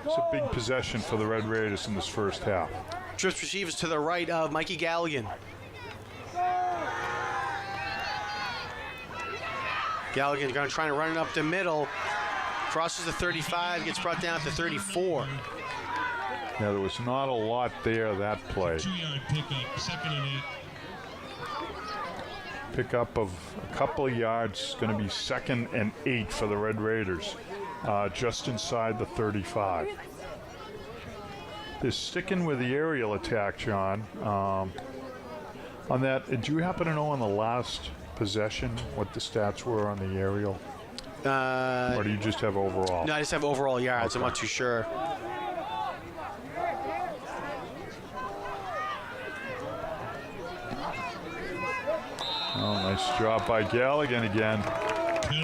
Speaker 8: it's a big possession for the Red Raiders in this first half.
Speaker 6: Trips receivers to the right of Mikey Galligan. Galligan's going to try to run it up the middle. Crosses the 35, gets brought down at the 34.
Speaker 8: Yeah, there was not a lot there that play.
Speaker 9: 2-yard pickup, 2nd and 8.
Speaker 8: Pickup of a couple of yards, going to be 2nd and 8 for the Red Raiders, just inside the 35. They're sticking with the aerial attack, John. On that, did you happen to know on the last possession what the stats were on the aerial? Or do you just have overall?
Speaker 6: No, I just have overall yards.
Speaker 8: Okay.
Speaker 6: I'm not too sure.
Speaker 8: Oh, nice job by Galligan again.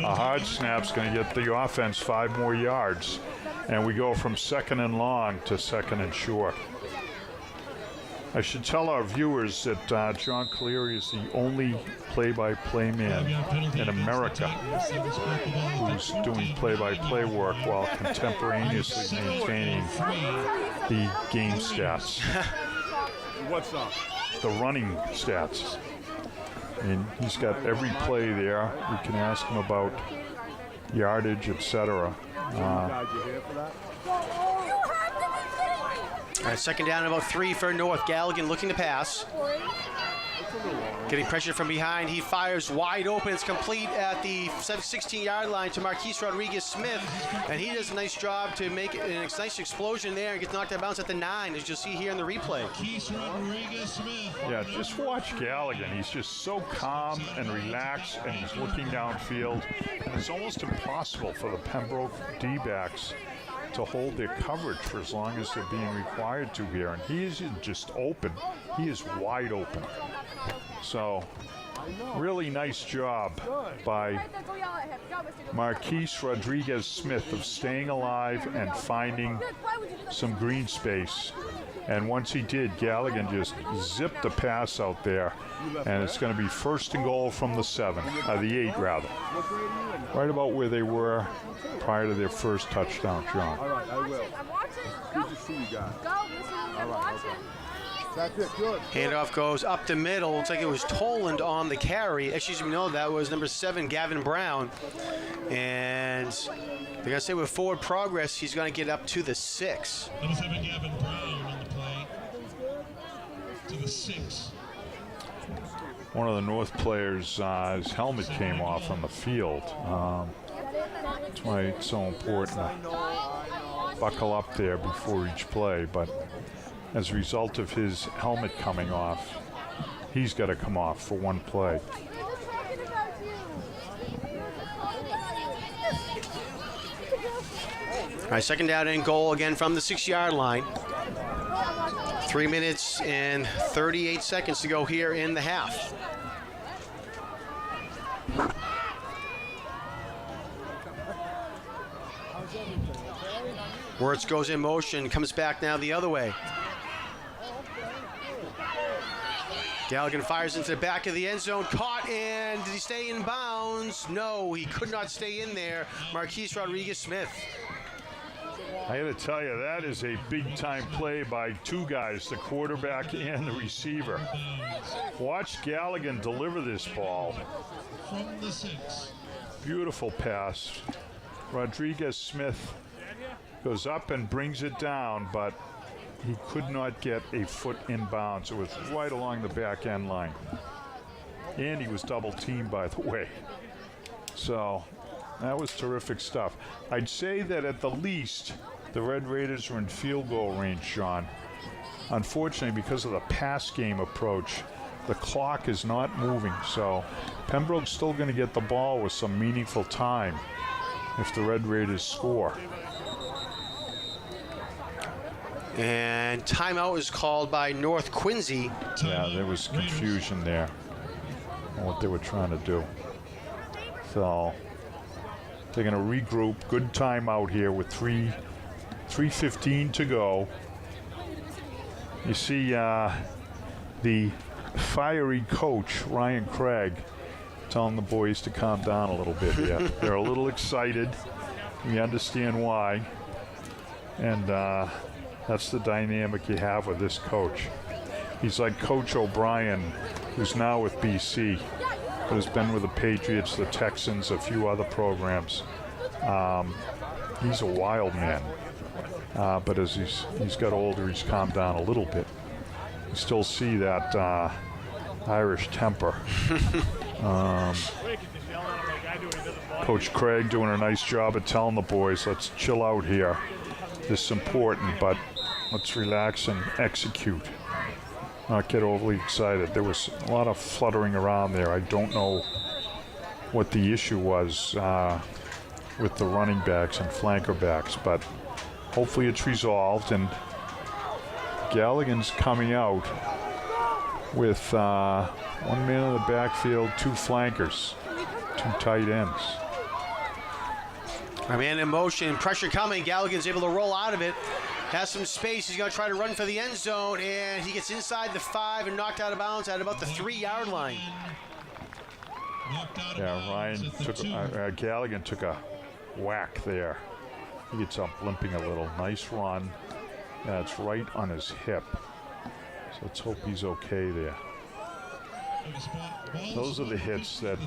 Speaker 8: A hard snap's going to get the offense 5 more yards. And we go from 2nd and long to 2nd and short. I should tell our viewers that John Cleary is the only play-by-play man in America who's doing play-by-play work while contemporaneously maintaining the game stats.
Speaker 5: What's up?
Speaker 8: The running stats. And he's got every play there. You can ask him about yardage, etc.
Speaker 6: All right, 2nd down and about 3 for North. Galligan looking to pass. Getting pressure from behind. He fires wide open. It's complete at the 16-yard line to Marquise Rodriguez-Smith. And he does a nice job to make a nice explosion there and gets knocked out of bounds at the 9, as you'll see here in the replay.
Speaker 9: Marquise Rodriguez-Smith.
Speaker 8: Yeah, just watch Galligan. He's just so calm and relaxed, and he's looking downfield. And it's almost impossible for the Pembroke D-backs to hold their coverage for as long as they're being required to here. And he isn't just open, he is wide open. So, really nice job by Marquise Rodriguez-Smith of staying alive and finding some green space. And once he did, Galligan just zipped the pass out there. And it's going to be 1st and goal from the 7, the 8 rather. Right about where they were prior to their first touchdown, John.
Speaker 5: All right, I will.
Speaker 10: I'm watching.
Speaker 5: Good to see you guys.
Speaker 10: Go, listen, I'm watching.
Speaker 5: That's it. Good.
Speaker 6: Handoff goes up the middle. Looks like it was Toland on the carry. Excuse me, no, that was number 7, Gavin Brown. And they're going to say with forward progress, he's going to get up to the 6.
Speaker 9: Number 7, Gavin Brown on the play. To the 6.
Speaker 8: One of the North players, his helmet came off on the field. That's why it's so important to buckle up there before each play. But as a result of his helmet coming off, he's got to come off for one play.
Speaker 6: All right, 2nd down and goal again from the 6-yard line. 3 minutes and 38 seconds to go here in the half. Wirtz goes in motion, comes back now the other way. Galligan fires into the back of the end zone, caught, and did he stay in bounds? No, he could not stay in there. Marquise Rodriguez-Smith.
Speaker 8: I got to tell you, that is a big-time play by two guys, the quarterback and the receiver. Watch Galligan deliver this ball.
Speaker 9: From the 6.
Speaker 8: Beautiful pass. Rodriguez-Smith goes up and brings it down, but he could not get a foot in bounds. It was right along the back end line. And he was double teamed, by the way. So that was terrific stuff. I'd say that at the least, the Red Raiders are in field goal range, Sean. Unfortunately, because of the pass game approach, the clock is not moving. So Pembroke's still going to get the ball with some meaningful time if the Red Raiders score.
Speaker 6: And timeout is called by North Quincy.
Speaker 8: Yeah, there was confusion there on what they were trying to do. So they're going to regroup. Good timeout here with 3:15 to go. You see the fiery coach, Ryan Craig, telling the boys to calm down a little bit here. They're a little excited. We understand why. And that's the dynamic you have with this coach. He's like Coach O'Brien, who's now with BC, but has been with the Patriots, the Texans, a few other programs. He's a wild man. But as he's got older, he's calmed down a little bit. You still see that Irish temper. Coach Craig doing a nice job of telling the boys, let's chill out here. This is important, but let's relax and execute. Not get overly excited. There was a lot of fluttering around there. I don't know what the issue was with the running backs and flanker backs, but hopefully it's resolved, and Galligan's coming out with one man in the backfield, two flankers, two tight ends.
Speaker 6: A man in motion, pressure coming. Galligan's able to roll out of it. Has some space. He's going to try to run for the end zone, and he gets inside the 5 and knocked out of bounds at about the 3-yard line.
Speaker 8: Yeah, Ryan took Galligan took a whack there. He gets up limping a little. Nice run. That's right on his hip. So let's hope he's okay there. Those are the hits that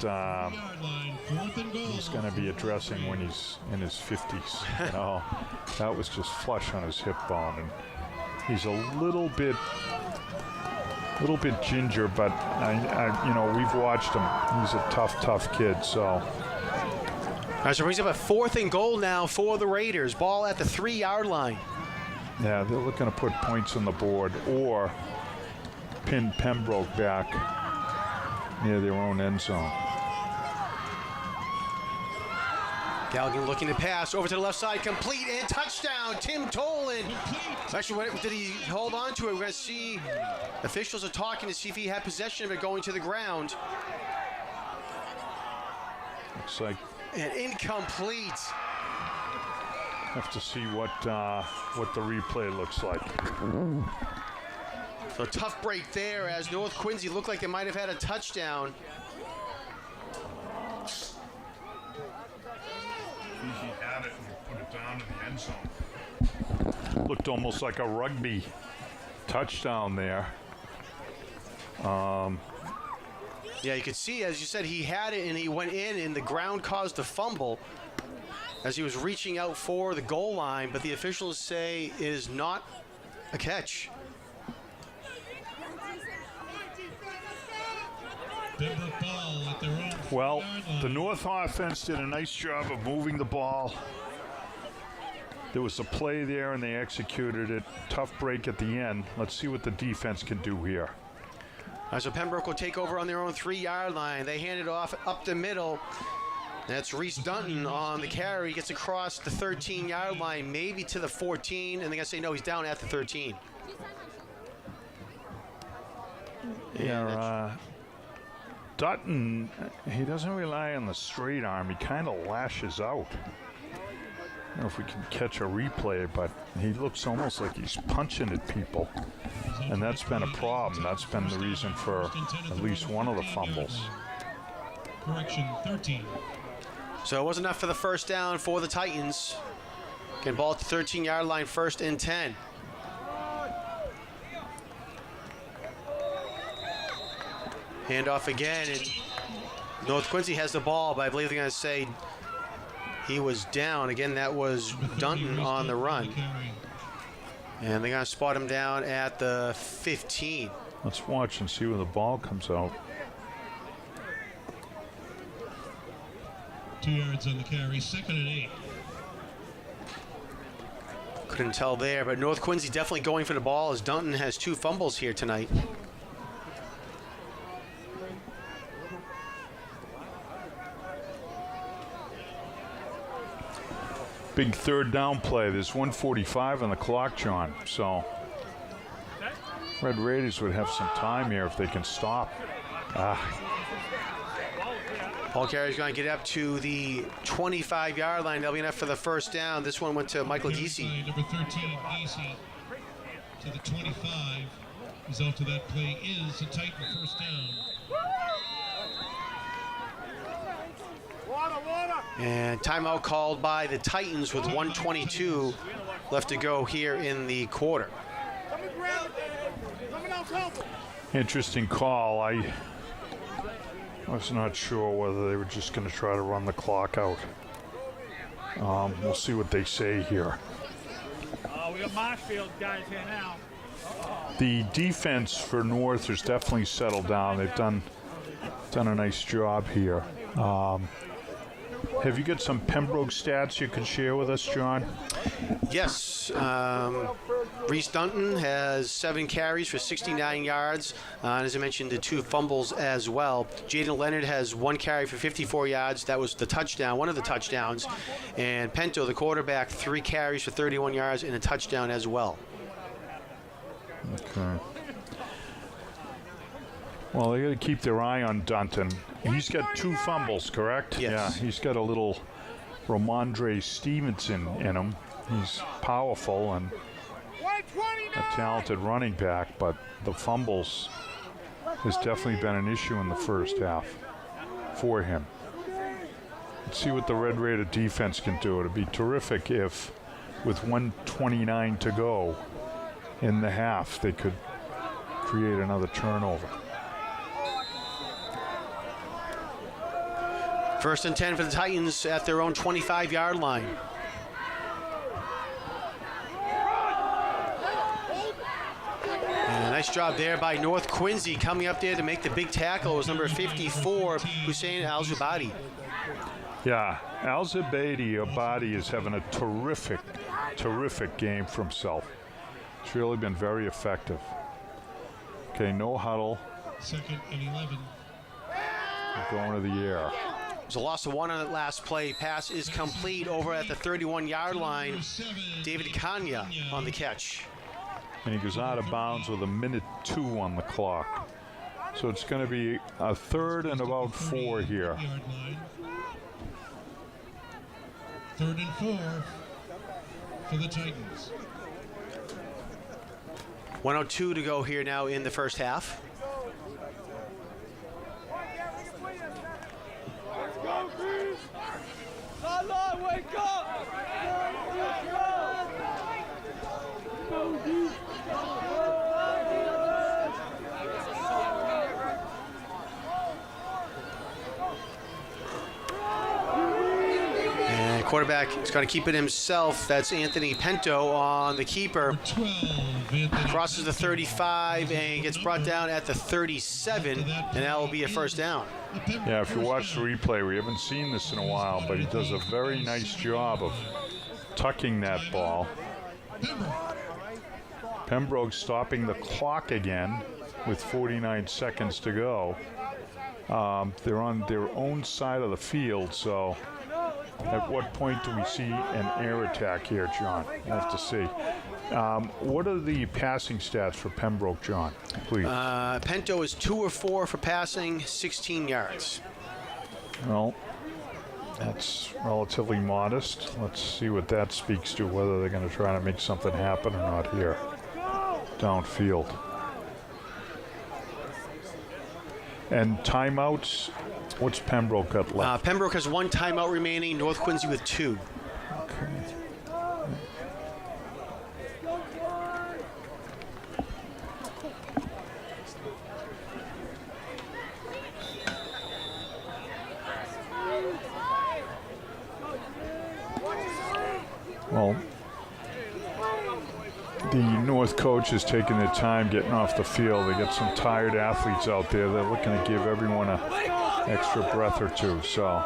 Speaker 8: he's going to be addressing when he's in his 50s. You know, that was just flush on his hip bone, and he's a little bit ginger, but you know, we've watched him. He's a tough kid. So.
Speaker 6: All right, so brings up a 4th and goal now for the Raiders. Ball at the 3-yard line.
Speaker 8: Yeah, they're looking to put points on the board or pin Pembroke back near their own end zone.
Speaker 6: Galligan looking to pass over to the left side, complete and touchdown. Tim Tolan. Actually, did he hold on to it? We're going to see. Officials are talking to see if he had possession of it going to the ground.
Speaker 8: Looks like.
Speaker 6: And incomplete.
Speaker 8: Have to see what the replay looks like.
Speaker 6: So tough break there as North Quincy looked like they might have had a touchdown.
Speaker 8: He had it and put it down in the end zone. Looked almost like a rugby touchdown there.
Speaker 6: Yeah, you could see, as you said, he had it and he went in and the ground caused a fumble as he was reaching out for the goal line, but the officials say it is not a catch.
Speaker 8: Well, the North offense did a nice job of moving the ball. There was a play there and they executed it. Tough break at the end. Let's see what the defense can do here.
Speaker 6: So Pembroke will take over on their own 3-yard line. They hand it off up the middle. That's Reese Dunton on the carry. Gets across the 13-yard line, maybe to the 14, and they're going to say no, he's down at the 13.
Speaker 8: Yeah, Dutton, he doesn't rely on the straight arm. He kind of lashes out. I don't know if we can catch a replay, but he looks almost like he's punching at people. And that's been a problem. That's been the reason for at least one of the fumbles.
Speaker 9: Correction, 13.
Speaker 6: So it wasn't enough for the first down for the Titans. Get ball at the 13-yard line, 1st and 10. Handoff again, and North Quincy has the ball, but I believe they're going to say he was down. Again, that was Dunton on the run. And they're going to spot him down at the 15.
Speaker 8: Let's watch and see where the ball comes out.
Speaker 9: 2 yards on the carry, 2nd and 8.
Speaker 6: Couldn't tell there, but North Quincy definitely going for the ball as Dunton has 2 fumbles here tonight.
Speaker 8: Big 3rd down play. There's 1:45 on the clock, John. So Red Raiders would have some time here if they can stop.
Speaker 6: Ball carrier's going to get up to the 25-yard line. That'll be enough for the first down. This one went to Michael Giese.
Speaker 9: Number 13, Giese to the 25. Result of that play is a Titan first down.
Speaker 6: And timeout called by the Titans with 1:22 left to go here in the quarter.
Speaker 8: Interesting call. I was not sure whether they were just going to try to run the clock out. We'll see what they say here.
Speaker 11: We got Marshfield guys here now.
Speaker 8: The defense for North has definitely settled down. They've done a nice job here. Have you got some Pembroke stats you can share with us, John?
Speaker 6: Yes. Reese Dunton has 7 carries for 69 yards. And as I mentioned, the 2 fumbles as well. Jaden Leonard has 1 carry for 54 yards. That was the touchdown, one of the touchdowns. And Pento, the quarterback, 3 carries for 31 yards and a touchdown as well.
Speaker 8: Okay. Well, they got to keep their eye on Dunton. He's got 2 fumbles, correct?
Speaker 6: Yes.
Speaker 8: Yeah, he's got a little Ramondre Stevenson in him. He's powerful and a talented running back, but the fumbles has definitely been an issue in the first half for him. Let's see what the Red Raider defense can do. It'd be terrific if, with 1:29 to go in the half, they could create another turnover.
Speaker 6: 1st and 10 for the Titans at their own 25-yard line. And a nice job there by North Quincy coming up there to make the big tackle. It was number 54, Hussein Al-Zubadi.
Speaker 8: Yeah, Al-Zubadi is having a terrific game for himself. It's really been very effective. Okay, no huddle.
Speaker 9: 2nd and 11.
Speaker 8: We're going to the air.
Speaker 6: There's a loss of 1 on that last play. Pass is complete over at the 31-yard line. David Kanya on the catch.
Speaker 8: And he goes out of bounds with 1:02 on the clock. So it's going to be a 3rd and about 4 here.
Speaker 9: 3rd and 4 for the Titans.
Speaker 6: 1:02 to go here now in the first half.
Speaker 11: Wake up!
Speaker 6: And quarterback is going to keep it himself. That's Anthony Pento on the keeper.
Speaker 9: 12.
Speaker 6: Crosses the 35 and gets brought down at the 37, and that will be a first down.
Speaker 8: Yeah, if you watch the replay, we haven't seen this in a while, but he does a very nice job of tucking that ball. Pembroke stopping the clock again with 49 seconds to go. They're on their own side of the field, so at what point do we see an air attack here, John? We'll have to see. What are the passing stats for Pembroke, John? Please.
Speaker 6: Pento is 2 or 4 for passing, 16 yards.
Speaker 8: Well, that's relatively modest. Let's see what that speaks to, whether they're going to try to make something happen or not here. Downfield. And timeouts, what's Pembroke got left?
Speaker 6: Pembroke has 1 timeout remaining, North Quincy with 2.
Speaker 8: Okay. Well, the North coach is taking their time getting off the field. They got some tired athletes out there. They're looking to give everyone an extra breath or two. So,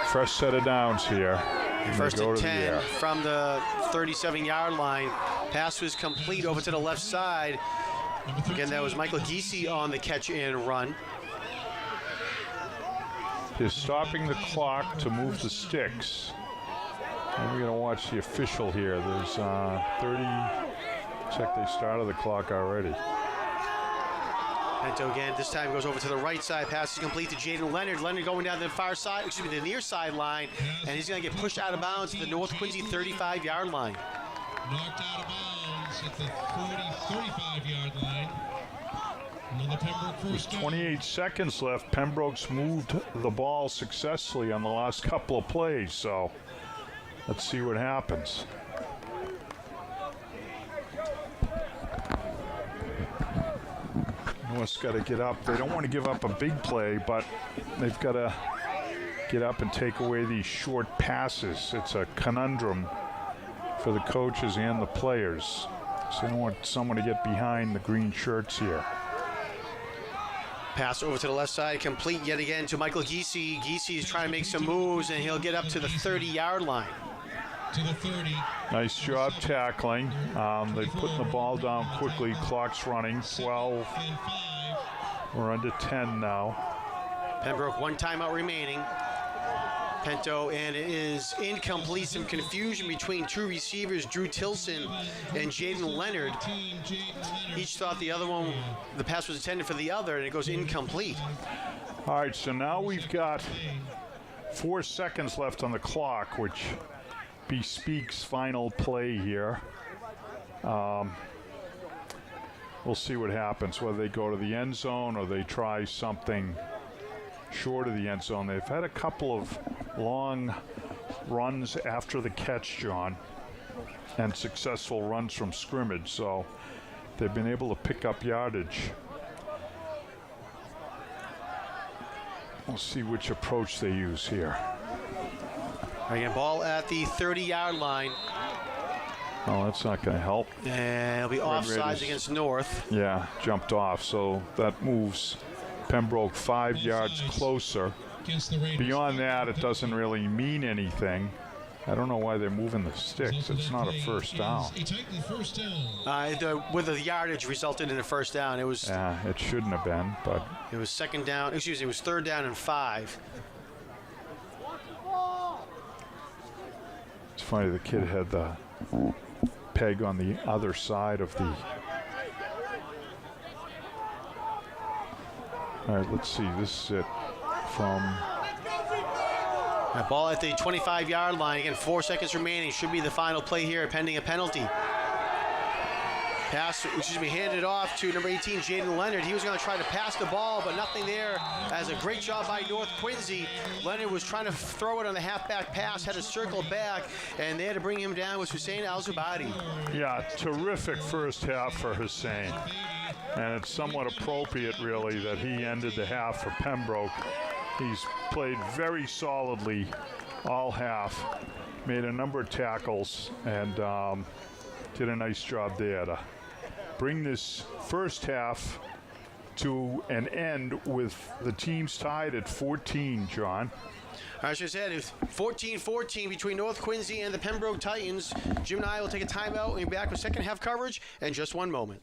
Speaker 8: fresh set of downs here. And
Speaker 6: First
Speaker 8: they go
Speaker 6: and
Speaker 8: to the
Speaker 6: 10
Speaker 8: air.
Speaker 6: from the 37-yard line. Pass was complete over to the left side. Again, that was Michael Giese on the catch and run.
Speaker 8: They're stopping the clock to move the sticks. And we're going to watch the official here. There's 30. Check, they started the clock already.
Speaker 6: Pento again, this time goes over to the right side. Pass is complete to Jaden Leonard. Leonard going down the far side, the near sideline, and he's going to get pushed out of bounds to the North Quincy 35-yard line.
Speaker 9: Knocked out of bounds at the 35-yard line. Another Pembroke first down.
Speaker 8: 28 seconds left. Pembroke's moved the ball successfully on the last couple of plays, so let's see what happens. North's got to get up. They don't want to give up a big play, but they've got to get up and take away these short passes. It's a conundrum for the coaches and the players. So they don't want someone to get behind the green shirts here.
Speaker 6: Pass over to the left side, complete yet again to Michael Giese. Giese is trying to make some moves, and he'll get up to the 30-yard line.
Speaker 9: To the 30.
Speaker 8: Nice job tackling. They're putting the ball down quickly. Clock's running. 12. We're under 10 now.
Speaker 6: Pembroke 1 timeout remaining. Pento, and it is incomplete. Some confusion between 2 receivers, Drew Tilson and Jaden Leonard. Each thought the other one, the pass was intended for the other, and it goes incomplete.
Speaker 8: All right, so now we've got 4 seconds left on the clock, which bespeaks final play here. We'll see what happens, whether they go to the end zone or they try something short of the end zone. They've had a couple of long runs after the catch, John, and successful runs from scrimmage, so they've been able to pick up yardage. We'll see which approach they use here.
Speaker 6: Again, ball at the 30-yard line.
Speaker 8: Oh, that's not going to help.
Speaker 6: And it'll be offsides against North.
Speaker 8: Yeah, jumped off, so that moves Pembroke 5 yards closer. Beyond that, it doesn't really mean anything. I don't know why they're moving the sticks. It's not a first down.
Speaker 6: With the yardage resulted in a first down. It was.
Speaker 8: Yeah, it shouldn't have been, but
Speaker 6: it was second down. Excuse me, it was 3rd down and 5.
Speaker 8: It's funny, the kid had the peg on the other side of the. All right, let's see. This is it from.
Speaker 6: That ball at the 25-yard line. Again, 4 seconds remaining. Should be the final play here, pending a penalty. Pass, handed off to number 18, Jaden Leonard. He was going to try to pass the ball, but nothing there. As a great job by North Quincy. Leonard was trying to throw it on the halfback pass, had to circle back, and they had to bring him down with Hussein Al-Zubadi.
Speaker 8: Yeah, terrific first half for Hussein. And it's somewhat appropriate, really, that he ended the half for Pembroke. He's played very solidly all half, made a number of tackles, and did a nice job there to bring this first half to an end with the teams tied at 14, John.
Speaker 6: As I said, it's 14-14 between North Quincy and the Pembroke Titans. Jim and I will take a timeout and be back with second half coverage in just one moment.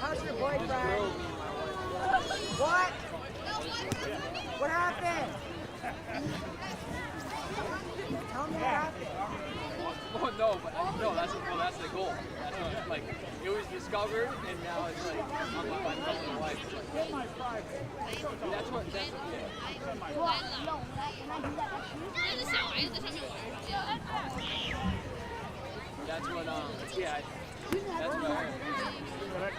Speaker 12: How's your boyfriend? What? What happened? Tell me what happened.
Speaker 13: Oh no, but that's the goal. That's what, like it was discovered, and now it's like I'm my life. That's what. That's what. Yeah. That's what I heard.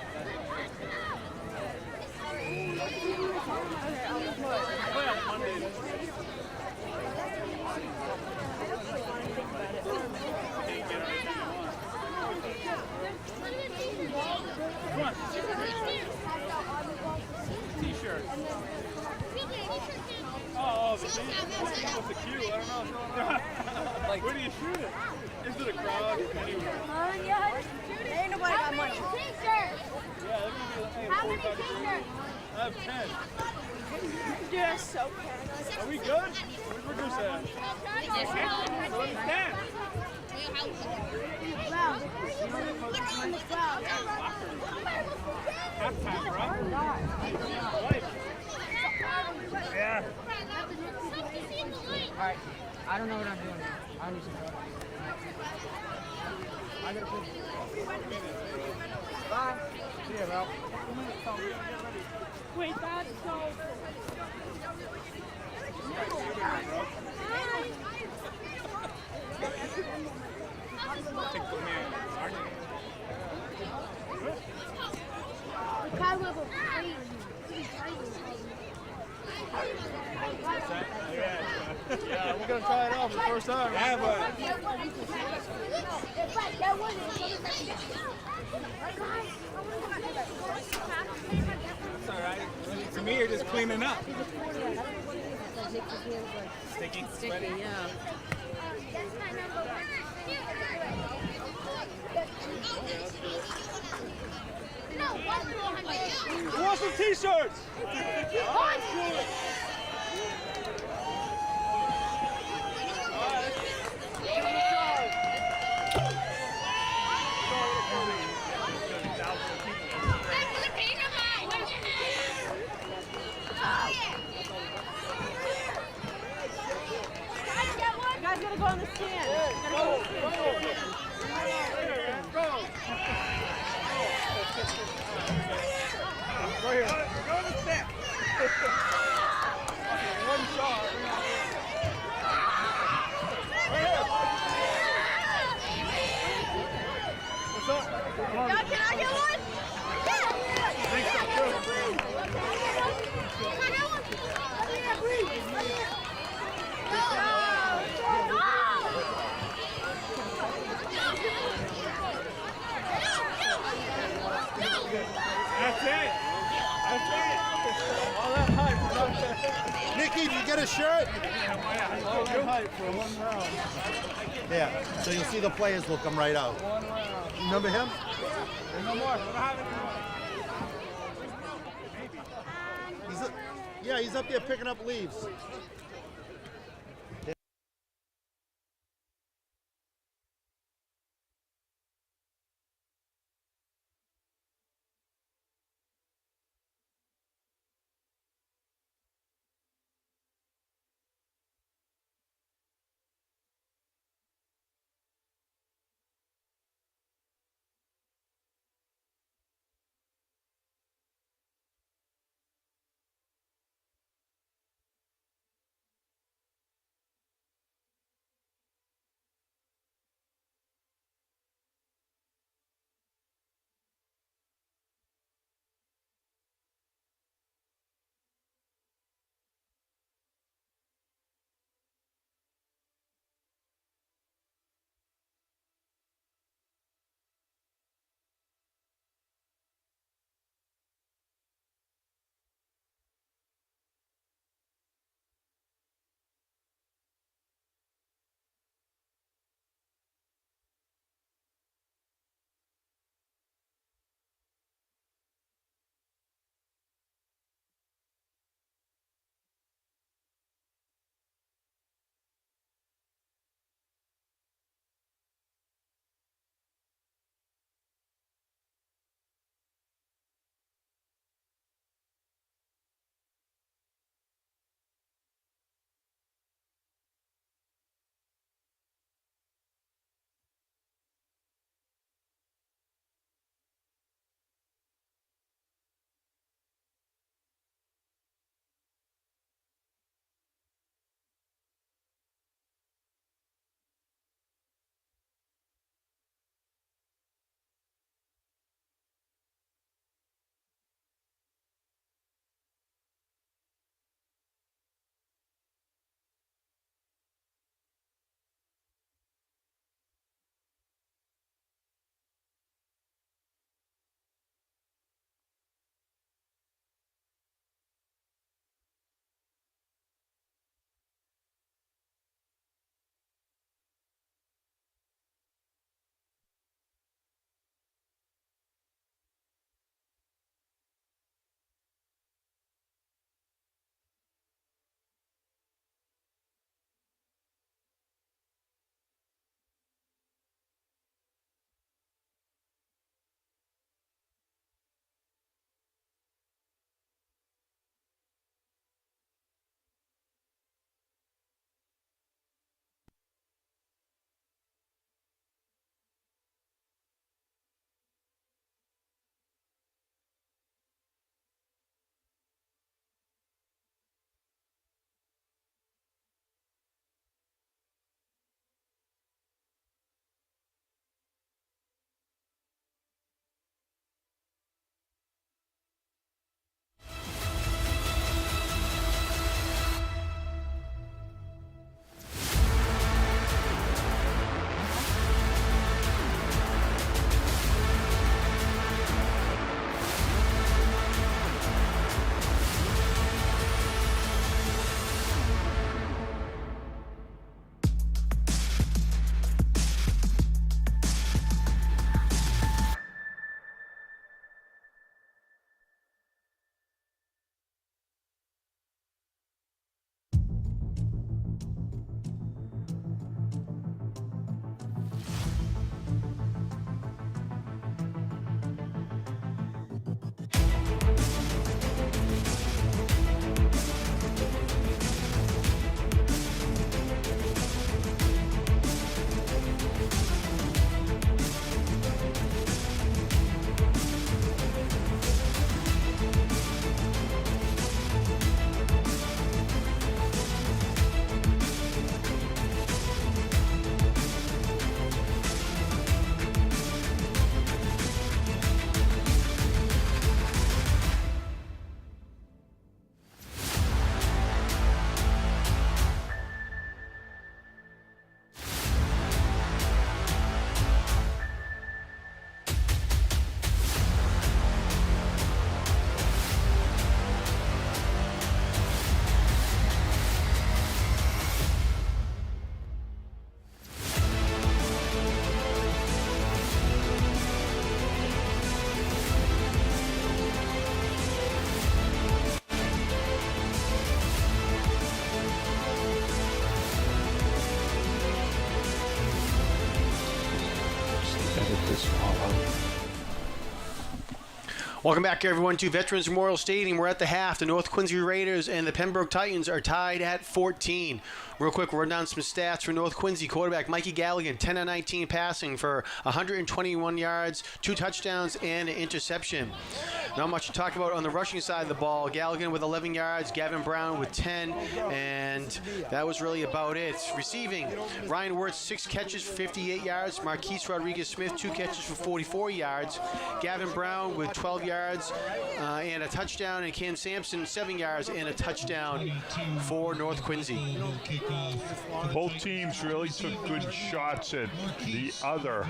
Speaker 13: Play on Monday. T-shirt. Oh, the T-shirt. What's the Q? I don't know what's going on. Like, where do you shoot it? Into the crowd, anywhere.
Speaker 12: Ain't nobody got money.
Speaker 13: Yeah,
Speaker 10: How many t-shirts?
Speaker 13: I have 10.
Speaker 12: You're so bad.
Speaker 13: Are we good? Where's Producer at? So let me stand. Halftime, right? Yeah.
Speaker 12: Alright, I don't know what I'm doing now. I need some. I gotta put.
Speaker 13: Bye. See you, Ralph.
Speaker 12: Wait, that's so. The guy will go crazy.
Speaker 13: Yeah, we're gonna try it out for the first time. Yeah, but
Speaker 11: That's all right. To me, you're just cleaning up. Sticky? Sticky,
Speaker 12: yeah.
Speaker 11: Who wants some t-shirts?
Speaker 12: You guys gotta go on the stand. You gotta go on the stand.
Speaker 11: Go here. Go on the step. One shot. What's up? Come on.
Speaker 10: Can I get one?
Speaker 11: I think so too.
Speaker 10: Can I get one? Let me have breathe. Let me have.
Speaker 11: That's it. That's it.
Speaker 13: all that hype.
Speaker 5: Nikki, did you get a shirt?
Speaker 13: All that hype for 1 round.
Speaker 5: Yeah. So you'll see the players will come right out.
Speaker 13: 1 round.
Speaker 5: Remember him?
Speaker 11: No more. We don't have any more.
Speaker 5: Yeah, he's up there picking up leaves.
Speaker 8: this all out.
Speaker 6: Welcome back, everyone, to Veterans Memorial Stadium. We're at the half. The North Quincy Raiders and the Pembroke Titans are tied at 14. Real quick, we'll run down some stats for North Quincy. Quarterback Mikey Galligan, 10 of 19 passing for 121 yards, 2 touchdowns, and an interception. Not much to talk about on the rushing side of the ball. Galligan with 11 yards, Gavin Brown with 10, and that was really about it. Receiving, Ryan Wirtz, 6 catches for 58 yards. Marquise Rodriguez-Smith, 2 catches for 44 yards. Gavin Brown with 12 yards and a touchdown, and Cam Sampson, 7 yards and a touchdown for North Quincy.
Speaker 8: Both teams really took good shots at the other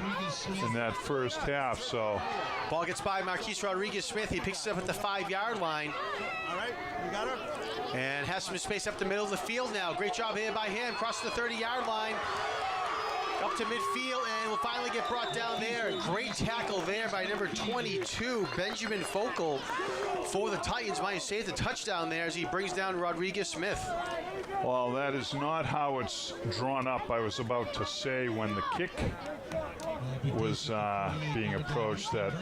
Speaker 8: in that first half. So,
Speaker 6: ball gets by Marquise Rodriguez-Smith. He picks it up at the 5-yard line.
Speaker 5: All right, you got her?
Speaker 6: And has some space up the middle of the field now. Great job here by him. Crosses the 30-yard line. Up to midfield, and will finally get brought down there. Great tackle there by number 22, Benjamin Focal, for the Titans. Might save the touchdown there as he brings down Rodriguez-Smith.
Speaker 8: well, that is not how it's drawn up. I was about to say when the kick was being approached that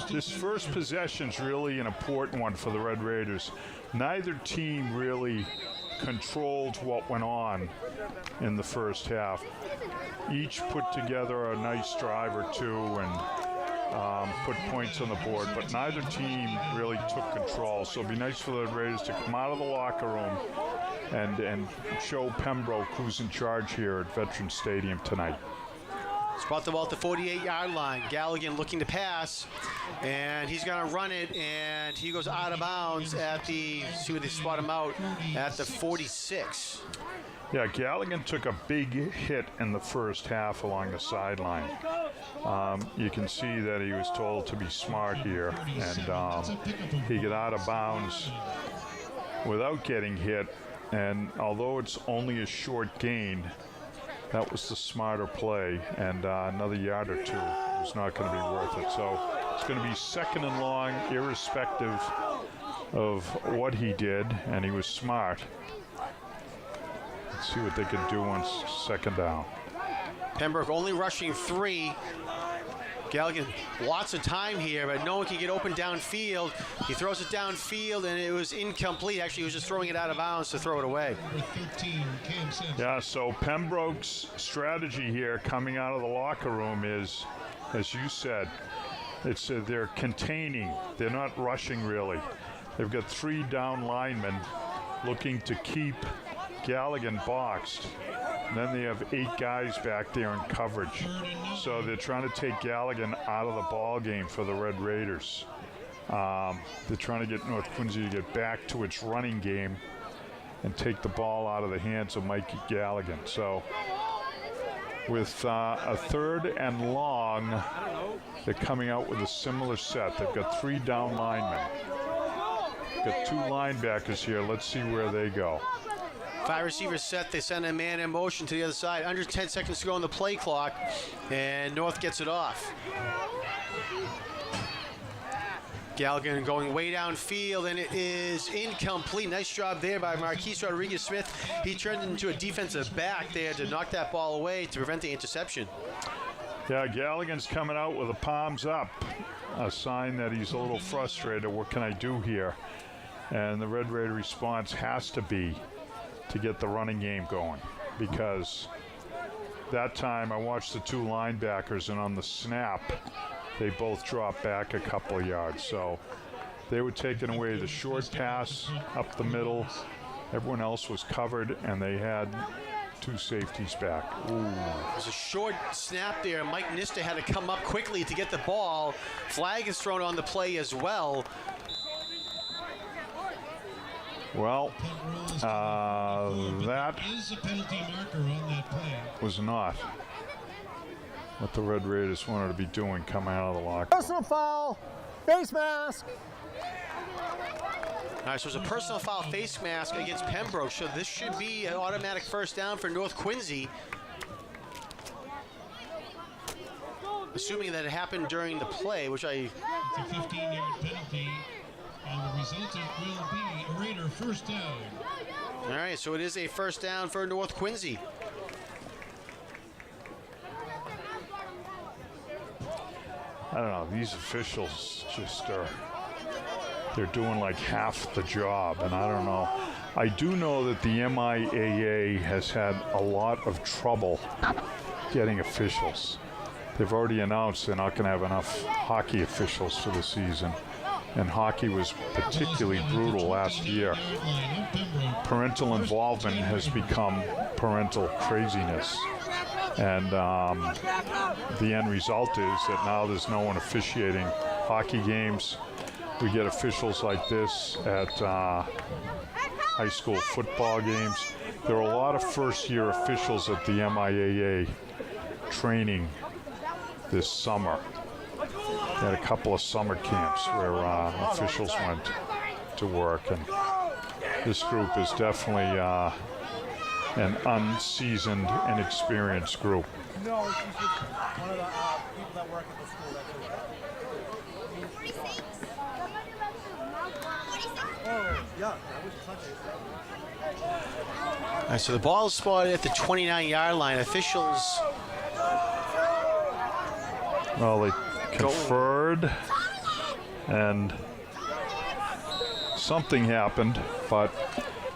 Speaker 8: this first possession is really an important one for the Red Raiders. Neither team really controlled what went on in the first half. Each put together a nice drive or two and put points on the board, but neither team really took control. So it'd be nice for the Raiders to come out of the locker room and show Pembroke who's in charge here at Veterans Stadium tonight.
Speaker 6: Spot the ball at the 48-yard line. Galligan looking to pass, and he's going to run it, and he goes out of bounds at the, see where they spot him out, at the 46.
Speaker 8: Yeah, Galligan took a big hit in the first half along the sideline. You can see that he was told to be smart here, and he got out of bounds without getting hit, and although it's only a short gain, that was the smarter play, and another yard or two was not going to be worth it. So it's going to be second and long, irrespective of what he did, and he was smart. Let's see what they can do on second down.
Speaker 6: Pembroke only rushing 3. Galligan, lots of time here, but no one can get open downfield. He throws it downfield, and it was incomplete. Actually, he was just throwing it out of bounds to throw it away.
Speaker 8: Yeah, so Pembroke's strategy here coming out of the locker room is, as you said, it's they're containing. They're not rushing, really. They've got 3 down linemen looking to keep Galligan boxed. And then they have 8 guys back there in coverage. So they're trying to take Galligan out of the ball game for the Red Raiders. They're trying to get North Quincy to get back to its running game and take the ball out of the hands of Mikey Galligan. So with a third and long, they're coming out with a similar set. They've got 3 down linemen. Got 2 linebackers here. Let's see where they go.
Speaker 6: 5 receivers set. They send a man in motion to the other side. Under 10 seconds to go on the play clock, and North gets it off. Galligan going way downfield, and it is incomplete. Nice job there by Marquise Rodriguez-Smith. He turned into a defensive back there to knock that ball away to prevent the interception.
Speaker 8: Yeah, Galligan's coming out with the palms up, a sign that he's a little frustrated. What can I do here? And the Red Raider response has to be to get the running game going, because that time I watched the 2 linebackers, and on the snap they both dropped back a couple of yards. So they were taking away the short pass up the middle. Everyone else was covered, and they had 2 safeties back. Ooh.
Speaker 6: It was a short snap there. Mike Nista had to come up quickly to get the ball. Flag is thrown on the play as well.
Speaker 8: Well, that
Speaker 9: is a penalty marker on that play.
Speaker 8: was not what the Red Raiders wanted to be doing coming out of the locker.
Speaker 7: Personal foul, face mask.
Speaker 6: All right, so it's a personal foul face mask against Pembroke, so this should be an automatic first down for North Quincy. Assuming that it happened during the play, which I...
Speaker 9: It's a 15-yard penalty, and the resultant will be a Raider first down.
Speaker 6: All right, so it is a first down for North
Speaker 8: I don't know, these officials just they're doing like half the job, and I don't know. I do know that the MIAA has had a lot of trouble getting officials. They've already announced they're not going to have enough hockey officials for the season, and hockey was particularly brutal last year. Parental involvement has become parental craziness, and the end result is that now there's no one officiating hockey games. We get officials like this at high school football games. There are a lot of first-year officials at the MIAA training this summer. They had a couple of summer camps where officials went to work, and this group is definitely an unseasoned, inexperienced group.
Speaker 5: No, she's just one of the people that work at the school. Oh, yeah, that was touching.
Speaker 6: All right, so the ball is spotted at the 29-yard line. Officials.
Speaker 8: Well, they conferred, and something happened, but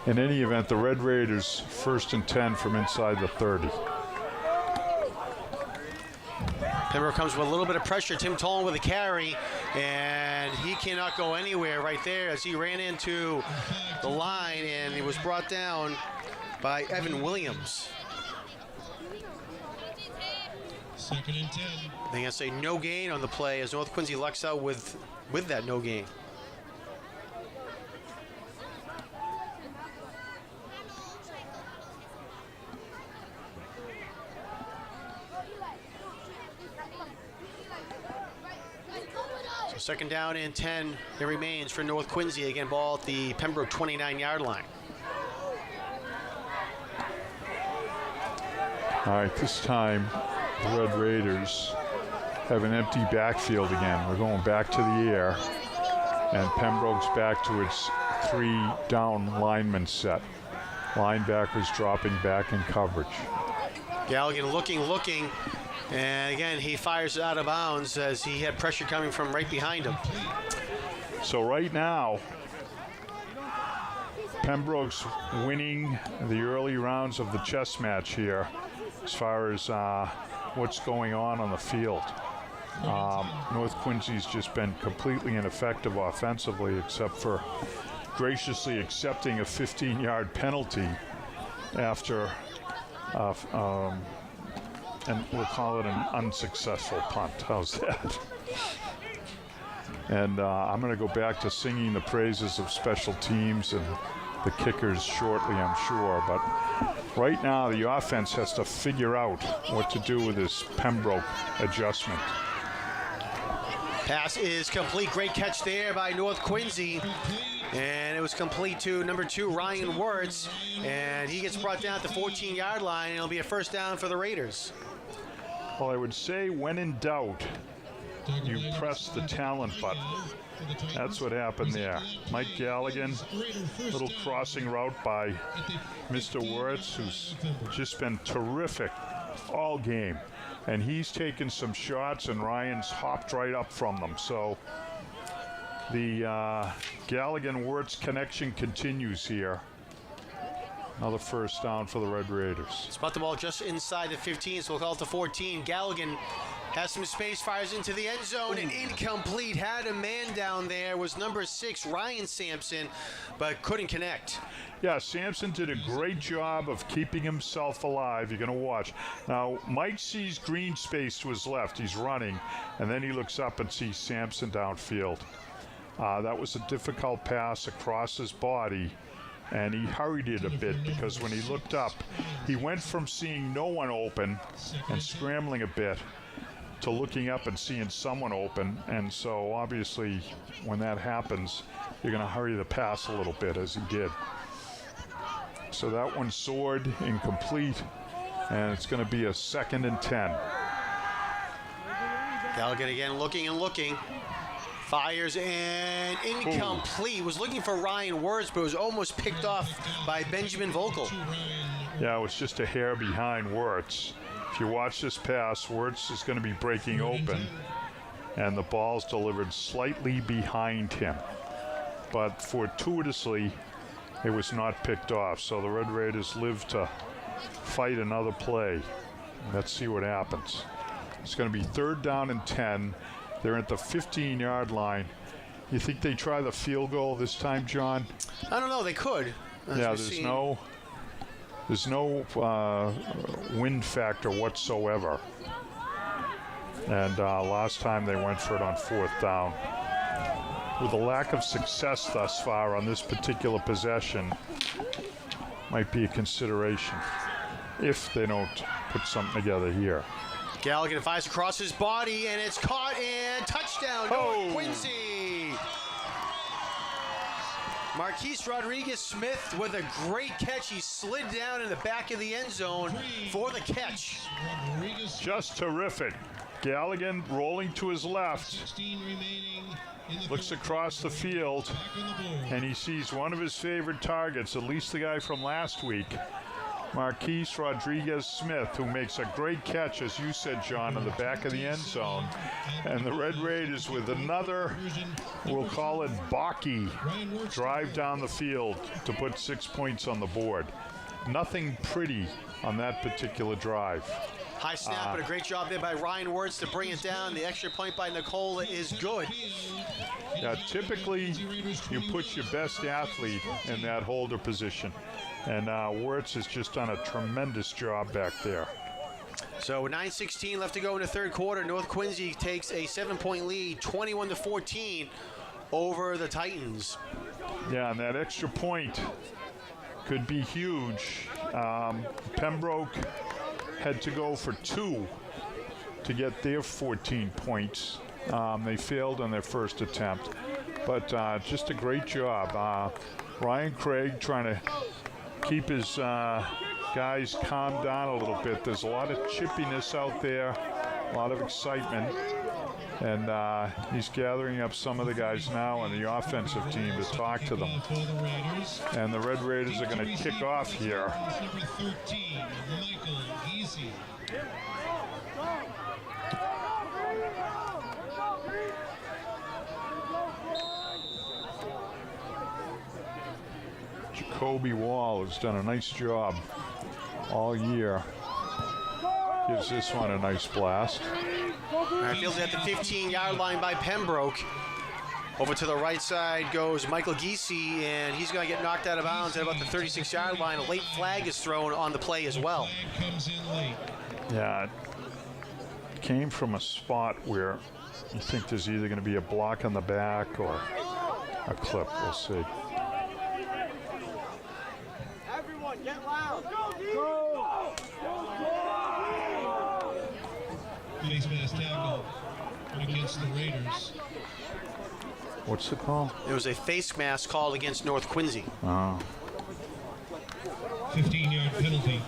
Speaker 8: in any event, the Red Raiders 1st and 10 from inside the 30.
Speaker 6: Pembroke comes with a little bit of pressure. Tim Tolan with a carry, and he cannot go anywhere right there as he ran into the line, and he was brought down by Evan Williams.
Speaker 9: 2nd and 10.
Speaker 6: They're going to say no gain on the play as North Quincy lucks out with that no gain. So 2nd down and 10 it remains for North Quincy. Again, ball at the Pembroke 29-yard line.
Speaker 8: All right, this time the Red Raiders have an empty backfield again. We're going back to the air, and Pembroke's back to its 3-down lineman set. Linebackers dropping back in coverage.
Speaker 6: Galligan looking, and again he fires it out of bounds as he had pressure coming from right behind him.
Speaker 8: So right now, Pembroke's winning the early rounds of the chess match here as far as what's going on the field. North Quincy's just been completely ineffective offensively, except for graciously accepting a 15-yard penalty after, and we'll call it an unsuccessful punt. How's that? And I'm going to go back to singing the praises of special teams and the kickers shortly, I'm sure. But right now, the offense has to figure out what to do with this Pembroke adjustment.
Speaker 6: Pass is complete. Great catch there by North Quincy. And it was complete to number 2, Ryan Wirtz. And he gets brought down at the 14-yard line, and it'll be a 1st down for the Raiders.
Speaker 8: Well, I would say when in doubt, you press the talent button. That's what happened there. Mike Galligan, little crossing route by Mr. Wirtz, who's just been terrific all game. And he's taken some shots, and Ryan's hopped right up from them. So the Galligan-Wirtz connection continues here. Another 1st down for the Red Raiders.
Speaker 6: Spot the ball just inside the 15, so we'll call it the 14. Galligan has some space, fires into the end zone, and incomplete. Had a man down there, was number 6, Ryan Sampson, but couldn't connect.
Speaker 8: Yeah, Sampson did a great job of keeping himself alive. You're going to watch. Now, Mike sees green space to his left. He's running, and then he looks up and sees Sampson downfield. That was a difficult pass across his body, and he hurried it a bit because when he looked up, he went from seeing no one open and scrambling a bit to looking up and seeing someone open. And so obviously when that happens, you're going to hurry the pass a little bit, as he did. So that one soared, incomplete, and it's going to be a 2nd and 10.
Speaker 6: Galligan again looking. Fires and incomplete. Was looking for Ryan Wirtz, but was almost picked off by Benjamin Vogel.
Speaker 8: Yeah, it was just a hair behind Wirtz. If you watch this pass, Wirtz is going to be breaking open, and the ball's delivered slightly behind him. But fortuitously, it was not picked off. So the Red Raiders live to fight another play. Let's see what happens. It's going to be 3rd down and 10. They're at the 15-yard line. You think they try the field goal this time, John?
Speaker 6: I don't know. They could.
Speaker 8: Yeah, there's no wind factor whatsoever. And last time they went for it on 4th down. With a lack of success thus far on this particular possession, might be a consideration if they don't put something together here.
Speaker 6: Galligan fires across his body, and it's caught, and touchdown, North Quincy. Marquise Rodriguez-Smith with a great catch. He slid down in the back of the end zone for the catch.
Speaker 8: Just terrific. Galligan rolling to his left, looks across the field, and he sees one of his favorite targets, at least the guy from last week, Marquise Rodriguez-Smith, who makes a great catch, as you said, John, in the back of the end zone. And the Red Raiders with another, we'll call it Baki, drive down the field to put 6 points on the board. Nothing pretty on that particular drive.
Speaker 6: High snap, but a great job there by Ryan Wirtz to bring it down. The extra point by Nicola is good.
Speaker 8: Yeah, typically you put your best athlete in that holder position. And Wirtz has just done a tremendous job back there.
Speaker 6: So 9:16 left to go in the 3rd quarter. North Quincy takes a 7-point lead, 21-14 over the Titans.
Speaker 8: Yeah, and that extra point could be huge. Pembroke had to go for 2 to get their 14 points. They failed on their first attempt, but just a great job. Ryan Craig trying to keep his guys calmed down a little bit. There's a lot of chippiness out there, a lot of excitement, and he's gathering up some of the guys now on the offensive team to talk to them. And the Red Raiders are going to kick off here.
Speaker 9: Number 13, Michael Easy.
Speaker 8: Jacoby Wall has done a nice job all year. Gives this one a nice blast.
Speaker 6: Fielded at the 15-yard line by Pembroke. Over to the right side goes Michael Giese, and he's going to get knocked out of bounds at about the 36-yard line. A late flag is thrown on the play as well.
Speaker 8: Yeah, it came from a spot where you think there's either going to be a block on the back or a clip. We'll see.
Speaker 10: Everyone, get loud.
Speaker 9: Face mask tackle against the Raiders.
Speaker 8: What's the call?
Speaker 6: There was a face mask called against North Quincy.
Speaker 8: Oh.
Speaker 9: 15-yard penalty.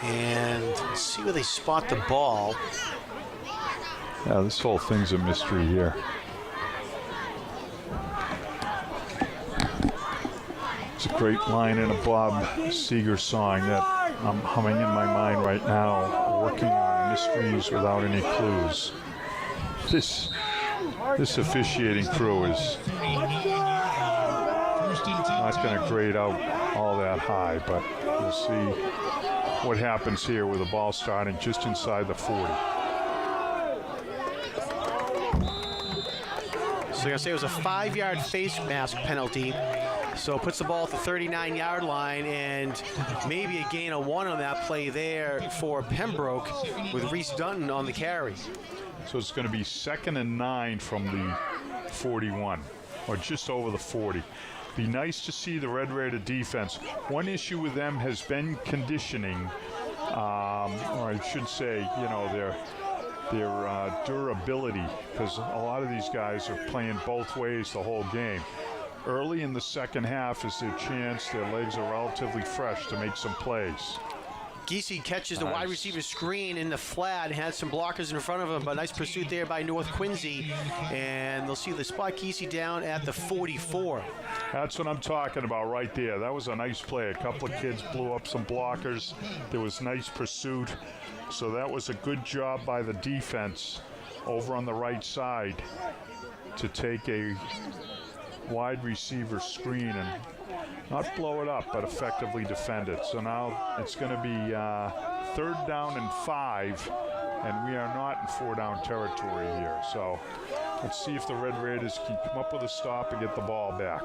Speaker 6: And let's see where they spot the ball.
Speaker 8: Yeah, this whole thing's a mystery here. It's a great line in a Bob Seger song that I'm humming in my mind right now, working on mysteries without any clues. This officiating crew is not going to grade out all that high, but we'll see what happens here with the ball starting just inside the 40.
Speaker 6: So they're going to say it was a 5-yard face mask penalty. So it puts the ball at the 39-yard line, and maybe a gain of 1 on that play there for Pembroke with Reese Dutton on the carry.
Speaker 8: So it's going to be 2nd and 9 from the 41, or just over the 40. Be nice to see the Red Raider defense. One issue with them has been conditioning, or I should say, you know, their durability, because a lot of these guys are playing both ways the whole game. Early in the second half is their chance. Their legs are relatively fresh to make some plays.
Speaker 6: Giese catches the
Speaker 8: Nice.
Speaker 6: wide receiver screen in the flat and had some blockers in front of him, but nice pursuit there by North Quincy. And they'll see the spot Giese down at the 44.
Speaker 8: That's what I'm talking about right there. That was a nice play. A couple of kids blew up some blockers. There was nice pursuit. So that was a good job by the defense over on the right side to take a wide receiver screen and not blow it up, but effectively defend it. So now it's going to be 3rd down and 5, and we are not in 4-down territory here. So let's see if the Red Raiders can come up with a stop and get the ball back.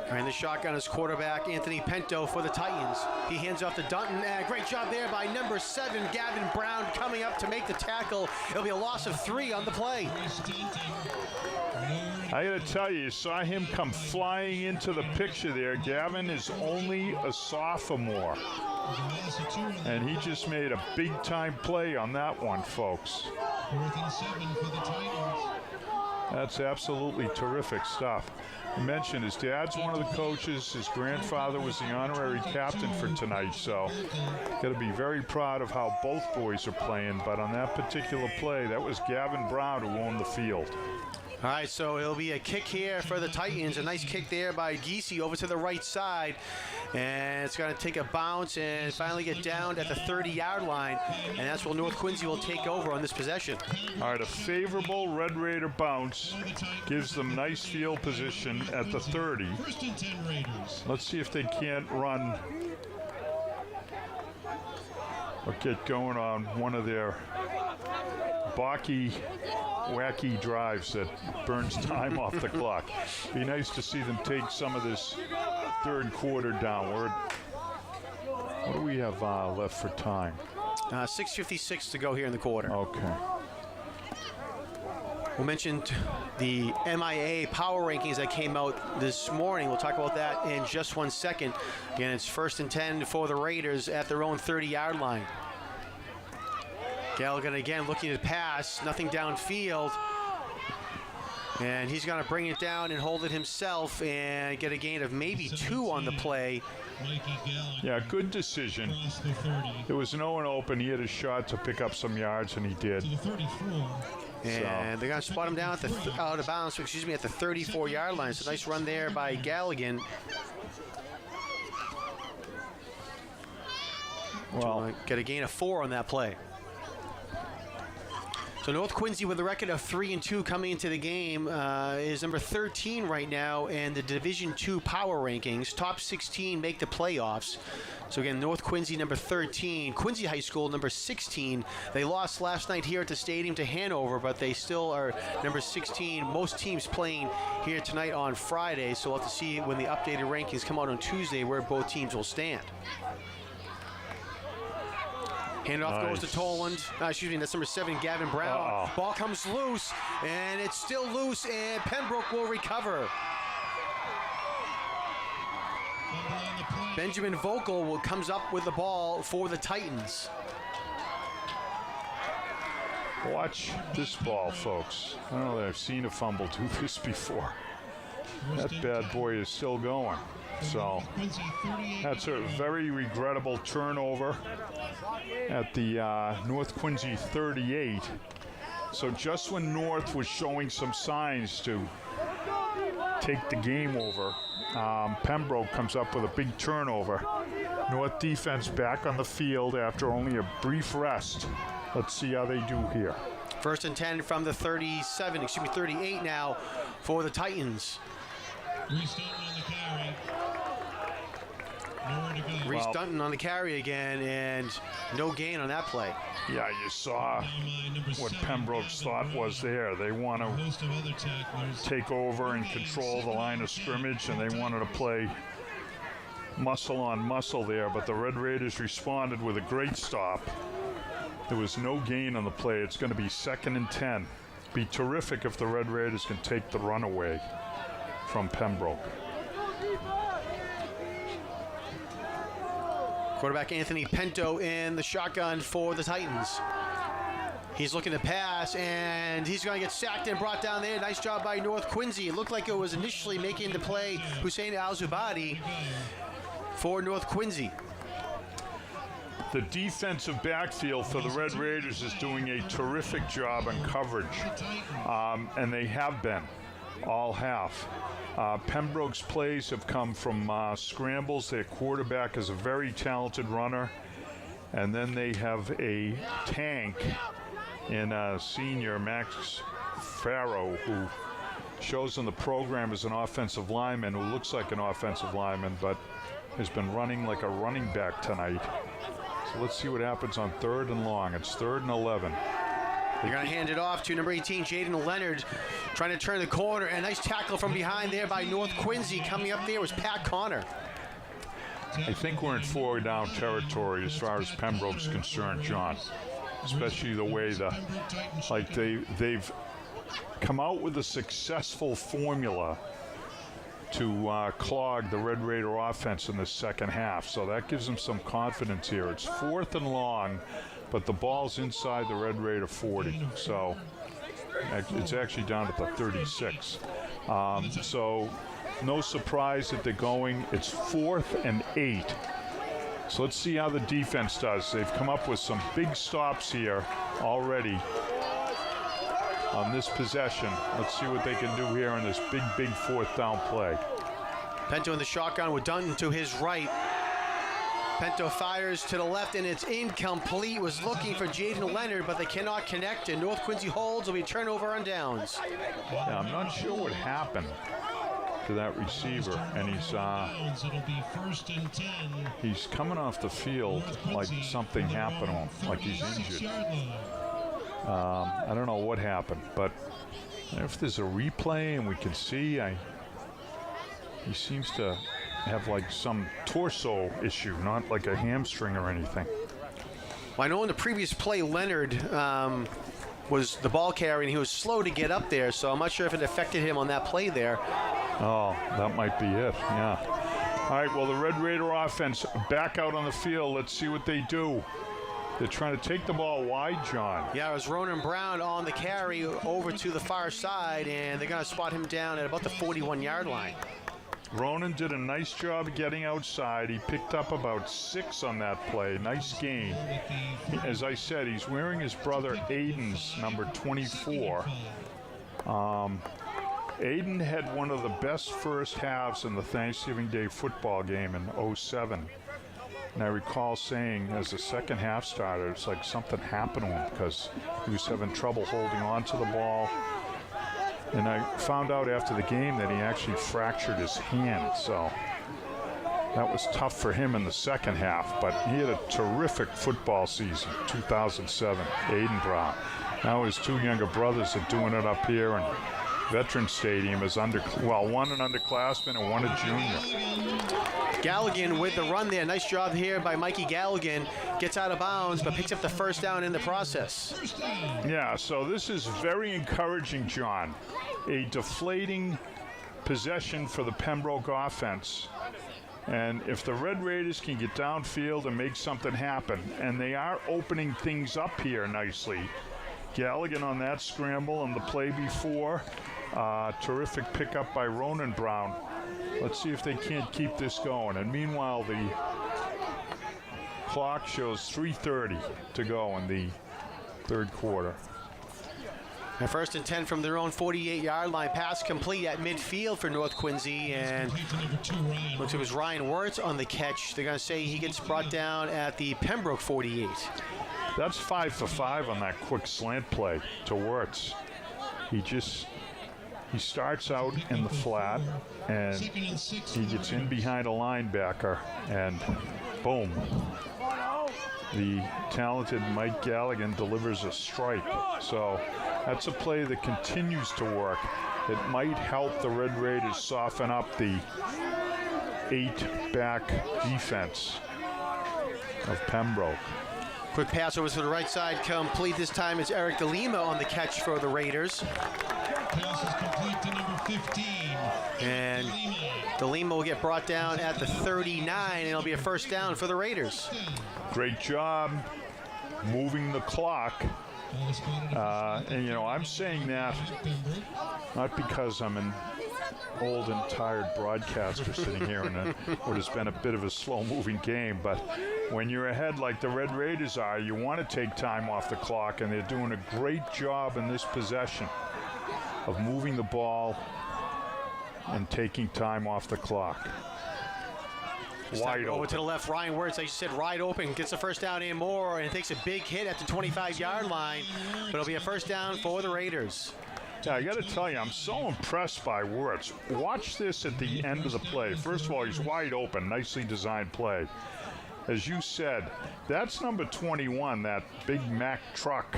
Speaker 6: And the shotgun is quarterback Anthony Pinto for the Titans. He hands off to Dunton, and great job there by number 7, Gavin Brown, coming up to make the tackle. It'll be a loss of 3 on the play.
Speaker 8: I gotta tell you saw him come flying into the picture there. Gavin is only a sophomore, and he just made a big-time play on that one, folks.
Speaker 9: 4th and 7 for the Titans.
Speaker 8: That's absolutely terrific stuff. I mentioned his dad's one of the coaches. His grandfather was the honorary captain for tonight, so got to be very proud of how both boys are playing. But on that particular play, that was Gavin Brown who owned the field.
Speaker 6: All right, so it'll be a kick here for the Titans. A nice kick there by Giese over to the right side. And it's going to take a bounce and finally get down at the 30-yard line. And that's where North Quincy will take over on this possession.
Speaker 8: All right, a favorable Red Raider bounce gives them nice field position at the 30.
Speaker 9: 1st and 10 Raiders.
Speaker 8: Let's see if they can't run or get going on one of their wacky drives that burns time off the clock. Be nice to see them take some of this 3rd quarter down. What do we have left for time?
Speaker 6: 6:56 to go here in the quarter.
Speaker 8: Okay.
Speaker 6: We mentioned the MIA power rankings that came out this morning. We'll talk about that in just 1 second. Again, it's 1st and 10 for the Raiders at their own 30-yard line. Gallagher again looking to pass, nothing downfield. And he's going to bring it down and hold it himself and get a gain of maybe 2 on the play.
Speaker 8: Yeah, good decision. There was no one open. He had a shot to pick up some yards, and he did.
Speaker 6: And they're going to spot him down at the out of bounds, at the 34-yard line. So nice run there by Galligan.
Speaker 8: Well,
Speaker 6: get a gain of 4 on that play. So North Quincy with a record of 3-2 coming into the game is number 13 right now in the Division II power rankings. Top 16 make the playoffs. So again, North Quincy number 13, Quincy High School number 16. They lost last night here at the stadium to Hanover, but they still are number 16. Most teams playing here tonight on Friday, so we'll have to see when the updated rankings come out on Tuesday where both teams will stand. Handoff goes to Toland. That's number 7, Gavin Brown. Ball comes loose, and it's still loose, and Pembroke will recover. Benjamin Vogel comes up with the ball for the Titans.
Speaker 8: watch this ball, folks. I don't know that I've seen a fumble do this before. That bad boy is still going. So that's a very regrettable turnover at the North Quincy 38. So just when North was showing some signs to take the game over, Pembroke comes up with a big turnover. North defense back on the field after only a brief rest. Let's see how they do here.
Speaker 6: 1st and 10 from the 38 now for the Titans.
Speaker 9: Reese Dunton on the carry. Nowhere to go.
Speaker 6: Reese Dunton on the carry again, and no gain on that play.
Speaker 8: Yeah, you saw what Pembroke's thought was there. They want to take over and control the line of scrimmage, and they wanted to play muscle on muscle there, but the Red Raiders responded with a great stop. There was no gain on the play. It's going to be 2nd and 10. Be terrific if the Red Raiders can take the run away from Pembroke.
Speaker 6: Quarterback Anthony Pinto in the shotgun for the Titans. He's looking to pass, and he's going to get sacked and brought down there. Nice job by North Quincy. It looked like it was initially making the play Hussein Al-Zubadi for North Quincy.
Speaker 8: The defensive backfield for the Red Raiders is doing a terrific job on coverage, and they have been all half. Pembroke's plays have come from scrambles. Their quarterback is a very talented runner, and then they have a tank in senior Max Farrow, who shows in the program as an offensive lineman, who looks like an offensive lineman, but has been running like a running back tonight. So let's see what happens on 3rd and long. It's 3rd and 11.
Speaker 6: They're going to hand it off to number 18, Jaden Leonard, trying to turn the corner. And a nice tackle from behind there by North Quincy. Coming up there was Pat Connor.
Speaker 8: I think we're in 4-down territory as far as Pembroke's concerned, John. Especially the way they've come out with a successful formula to clog the Red Raider offense in the second half. So that gives them some confidence here. It's 4th and long, but the ball's inside the Red Raider 40. So it's actually down at the 36. So no surprise that they're going. It's 4th and 8. So let's see how the defense does. They've come up with some big stops here already on this possession. Let's see what they can do here on this big 4th down play.
Speaker 6: Pento in the shotgun with Dunton to his right. Pento fires to the left, and it's incomplete. Was looking for Jaden Leonard, but they cannot connect, and North Quincy holds. Will be a turnover on downs.
Speaker 8: Yeah, I'm not sure what happened to that receiver, and he's coming off the field like something happened to him, like he's injured. I don't know what happened, but if there's a replay and we can see, he seems to have like some torso issue, not like a hamstring or anything.
Speaker 6: Well, I know in the previous play, Leonard was the ball carrier, and he was slow to get up there, so I'm not sure if it affected him on that play there.
Speaker 8: Oh, that might be it, yeah. All right, well, the Red Raider offense back out on the field. Let's see what they do. They're trying to take the ball wide, John.
Speaker 6: Yeah, it was Ronan Brown on the carry over to the far side, and they're going to spot him down at about the 41-yard line.
Speaker 8: Ronan did a nice job getting outside. He picked up about 6 on that play. Nice gain. As I said, he's wearing his brother Aiden's number 24. Aiden had one of the best first halves in the Thanksgiving Day football game in 07. And I recall saying, as the second half started, it's like something happened to him because he was having trouble holding on to the ball. And I found out after the game that he actually fractured his hand. So that was tough for him in the second half. But he had a terrific football season, 2007, Aiden Brown. Now his 2 younger brothers are doing it up here in Veterans Stadium as one an underclassman and one a junior.
Speaker 6: Galligan with the run there. Nice job here by Mikey Galligan. Gets out of bounds, but picks up the first down in the process.
Speaker 8: Yeah, so this is very encouraging, John. A deflating possession for the Pembroke offense. And if the Red Raiders can get downfield and make something happen, and they are opening things up here nicely. Galligan on that scramble and the play before. Terrific pickup by Ronan Brown. Let's see if they can't keep this going. And meanwhile, the clock shows 3:30 to go in the third quarter.
Speaker 6: And 1st and 10 from their own 48-yard line. Pass complete at midfield for North Quincy. And looks like it was Ryan Wirtz on the catch. They're going to say he gets brought down at the Pembroke 48.
Speaker 8: That's 5 for 5 on that quick slant play to Wirtz. He starts out in the flat, and he gets in behind a linebacker, and boom. The talented Mike Galligan delivers a strike. So that's a play that continues to work. It might help the Red Raiders soften up the 8-back defense of Pembroke.
Speaker 6: Quick pass over to the right side, complete. This time it's Eric DeLima on the catch for the Raiders.
Speaker 9: Pass is complete to number 15.
Speaker 6: And DeLima will get brought down at the 39, and it'll be a first down for the Raiders.
Speaker 8: Great job moving the clock. And, I'm saying that not because I'm old and tired broadcaster sitting here in what has been a bit of a slow-moving game. But when you're ahead like the Red Raiders are, you want to take time off the clock, and they're doing a great job in this possession of moving the ball and taking time off the clock. Wide
Speaker 6: Over
Speaker 8: open.
Speaker 6: to the left, Ryan Wirtz, like you said, wide open, gets the first down and more, and takes a big hit at the 25-yard line, but it'll be a first down for the Raiders.
Speaker 8: Yeah, I got to tell you, I'm so impressed by Wirtz. Watch this at the end of the play. First of all, he's wide open, nicely designed play. As you said, that's number 21, that big Mack truck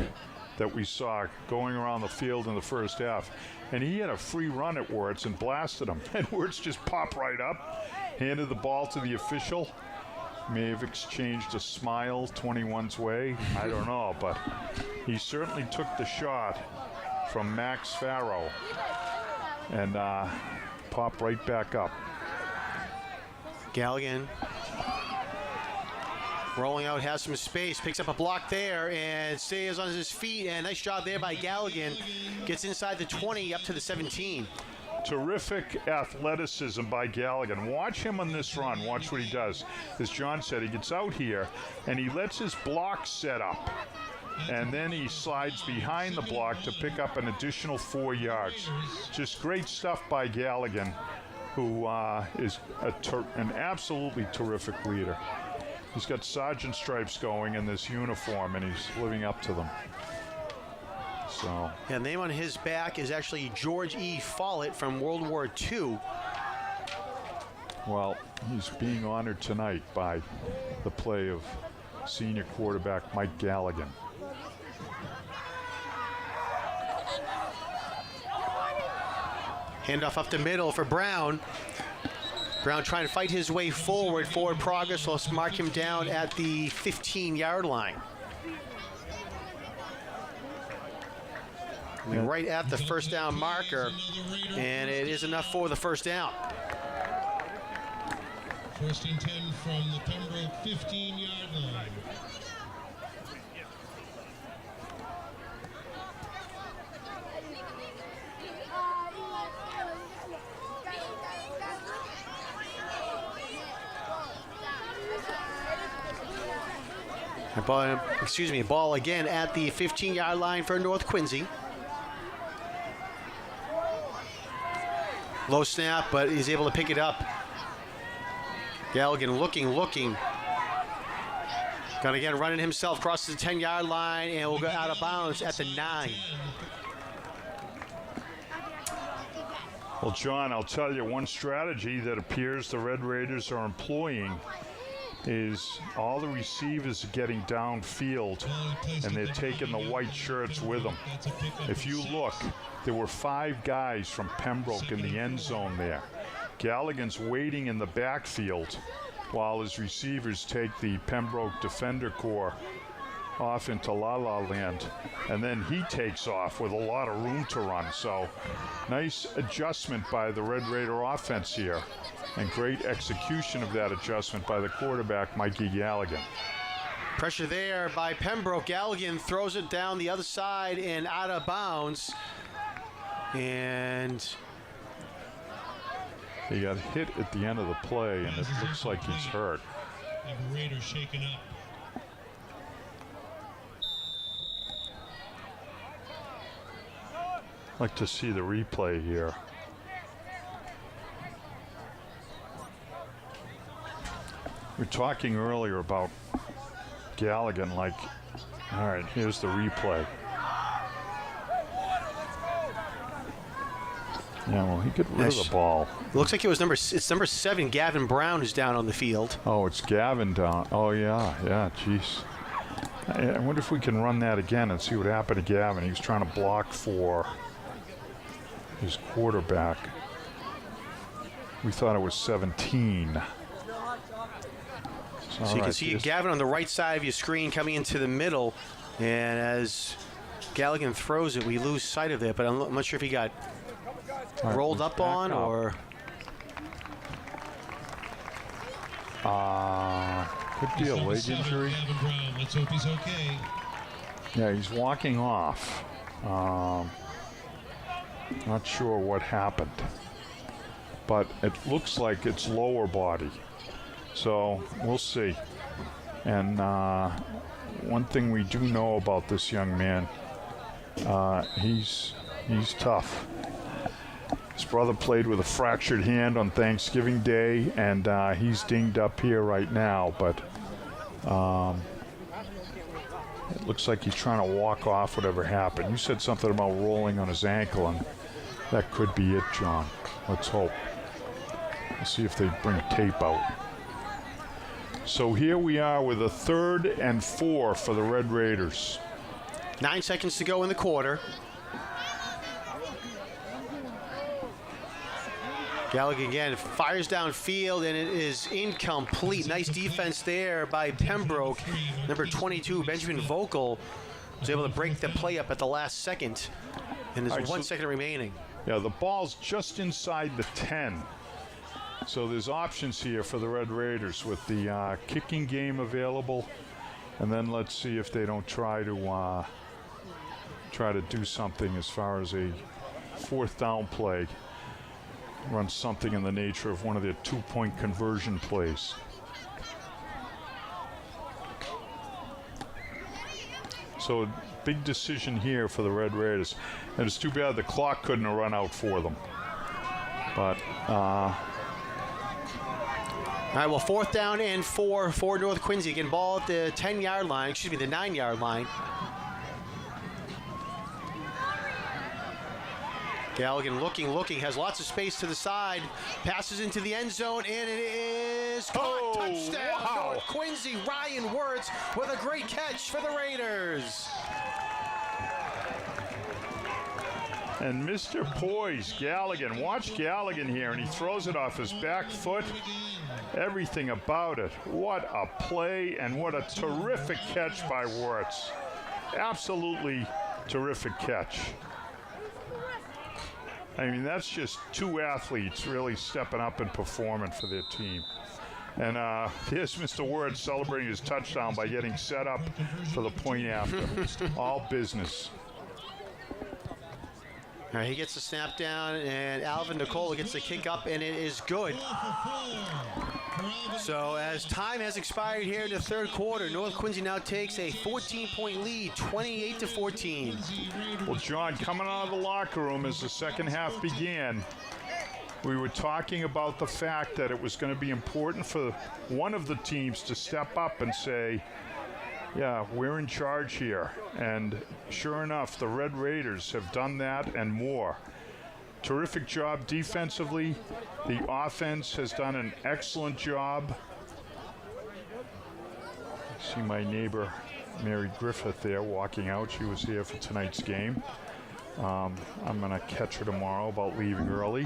Speaker 8: that we saw going around the field in the first half. And he had a free run at Wirtz and blasted him. And Wirtz just popped right up, handed the ball to the official. May have exchanged a smile 21's way. I don't know, but he certainly took the shot from Max Farrow and popped right back up.
Speaker 6: Galligan rolling out, has some space, picks up a block there, and stays on his feet. And nice job there by Galligan. Gets inside the 20, up to the 17.
Speaker 8: Terrific athleticism by Galligan. Watch him on this run. Watch what he does. As John said, he gets out here, and he lets his block set up. And then he slides behind the block to pick up an additional 4 yards. Just great stuff by Galligan, who is an absolutely terrific leader. He's got sergeant stripes going in this uniform, and he's living up to them. So.
Speaker 6: Yeah, the name on his back is actually George E. Follett from World War II.
Speaker 8: Well, he's being honored tonight by the play of senior quarterback Mike Galligan.
Speaker 6: Handoff up the middle for Brown. Brown trying to fight his way forward progress. Let's mark him down at the 15-yard line. Right at the first down marker, and it is enough for the first down.
Speaker 9: First and 10 from the Pembroke 15-yard line.
Speaker 6: Ball again at the 15-yard line for North Quincy. Low snap, but he's able to pick it up. Galligan looking. Gonna again running himself, crosses the 10-yard line, and will go out of bounds at the 9.
Speaker 8: Well, John, I'll tell you one strategy that appears the Red Raiders are employing is all the receivers are getting downfield, and they're taking the white shirts with them. If you look, there were 5 guys from Pembroke in the end zone there. Galligan's waiting in the backfield while his receivers take the Pembroke Defender Corps off into La La Land, and then he takes off with a lot of room to run. So nice adjustment by the Red Raider offense here, and great execution of that adjustment by the quarterback, Mikey Galligan.
Speaker 6: Pressure there by Pembroke. Galligan throws it down the other side and out of bounds. And
Speaker 8: he got hit at the end of the play, and it looks like he's hurt.
Speaker 9: The Raiders shaken up.
Speaker 8: I'd like to see the replay here. We were talking earlier about Galligan, like, all right, here's the replay. Yeah, well, he got rid of the ball.
Speaker 6: It looks like it's number 7, Gavin Brown, who's down on the field.
Speaker 8: Oh, it's Gavin down. Oh, yeah, jeez. I wonder if we can run that again and see what happened to Gavin. He was trying to block for his quarterback. We thought it was 17.
Speaker 6: So you can see Gavin on the right side of your screen coming into the middle, and as Galligan throws it, we lose sight of it, but I'm not sure if he got rolled up on or...
Speaker 8: Could be a leg injury.
Speaker 9: Let's hope he's okay.
Speaker 8: Yeah, he's walking off. Not sure what happened. but it looks like it's lower body. So we'll see. And one thing we do know about this young man, he's tough. His brother played with a fractured hand on Thanksgiving Day, and he's dinged up here right now, but it looks like he's trying to walk off whatever happened. You said something about rolling on his ankle, and that could be it, John. Let's hope. Let's see if they bring tape out. So here we are with a 3rd and 4 for the Red Raiders.
Speaker 6: 9 seconds to go in the quarter. Gallagher again fires downfield, and it is incomplete. Nice defense there by Pembroke. Number 22, Benjamin Vogel, was able to break the play up at the last second. And there's 1 second remaining.
Speaker 8: Yeah, the ball's just inside the 10. So there's options here for the Red Raiders with the kicking game available. And then let's see if they don't try to do something as far as a 4th down play. Run something in the nature of one of their 2-point conversion plays. So a big decision here for the Red Raiders. And it's too bad the clock couldn't have run out for them. But
Speaker 6: all right, well, 4th down and 4 for North Quincy. Again, ball at the 10-yard line, excuse me, the 9-yard line. Galligan looking, has lots of space to the side, passes into the end zone, and it is caught. Touchdown,
Speaker 8: wow.
Speaker 6: North Quincy. Ryan Wirtz with a great catch for the Raiders.
Speaker 8: And Mr. Poise, Galligan. Watch Galligan here, and he throws it off his back foot. Everything about it. What a play, and what a terrific catch by Wirtz. Absolutely terrific catch. I mean, that's just 2 athletes really stepping up and performing for their team. And here's Mr. Wirtz celebrating his touchdown by getting set up for the point after. All business.
Speaker 6: All right, he gets the snap down, and Alvin Nicola gets the kick up, and it is good. So as time has expired here in the 3rd quarter, North Quincy now takes a 14-point lead, 28-14.
Speaker 8: Well, John, coming out of the locker room as the second half began, we were talking about the fact that it was going to be important for one of the teams to step up and say, yeah, we're in charge here. And sure enough, the Red Raiders have done that and more. Terrific job defensively. The offense has done an excellent job. See my neighbor, Mary Griffith, there walking out. She was here for tonight's game. I'm going to catch her tomorrow about leaving early.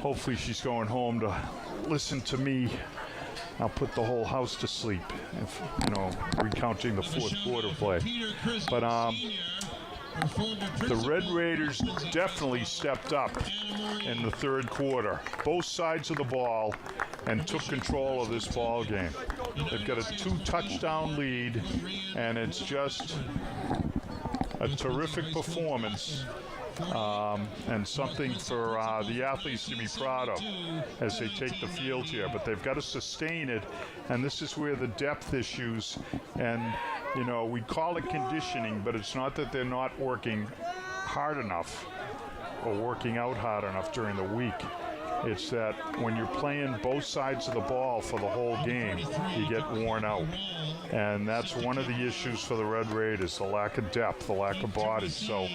Speaker 8: Hopefully she's going home to listen to me. I'll put the whole house to sleep, if, recounting the 4th quarter play. But the Red Raiders definitely stepped up in the 3rd quarter, both sides of the ball, and took control of this ball game. They've got a 2-touchdown lead, and it's just a terrific performance. And something for the athletes to be proud of as they take the field here. But they've got to sustain it, and this is where the depth issues, and we call it conditioning, but it's not that they're not working hard enough or working out hard enough during the week. It's that when you're playing both sides of the ball for the whole game, you get worn out. And that's one of the issues for the Red Raiders, the lack of depth, the lack of body. So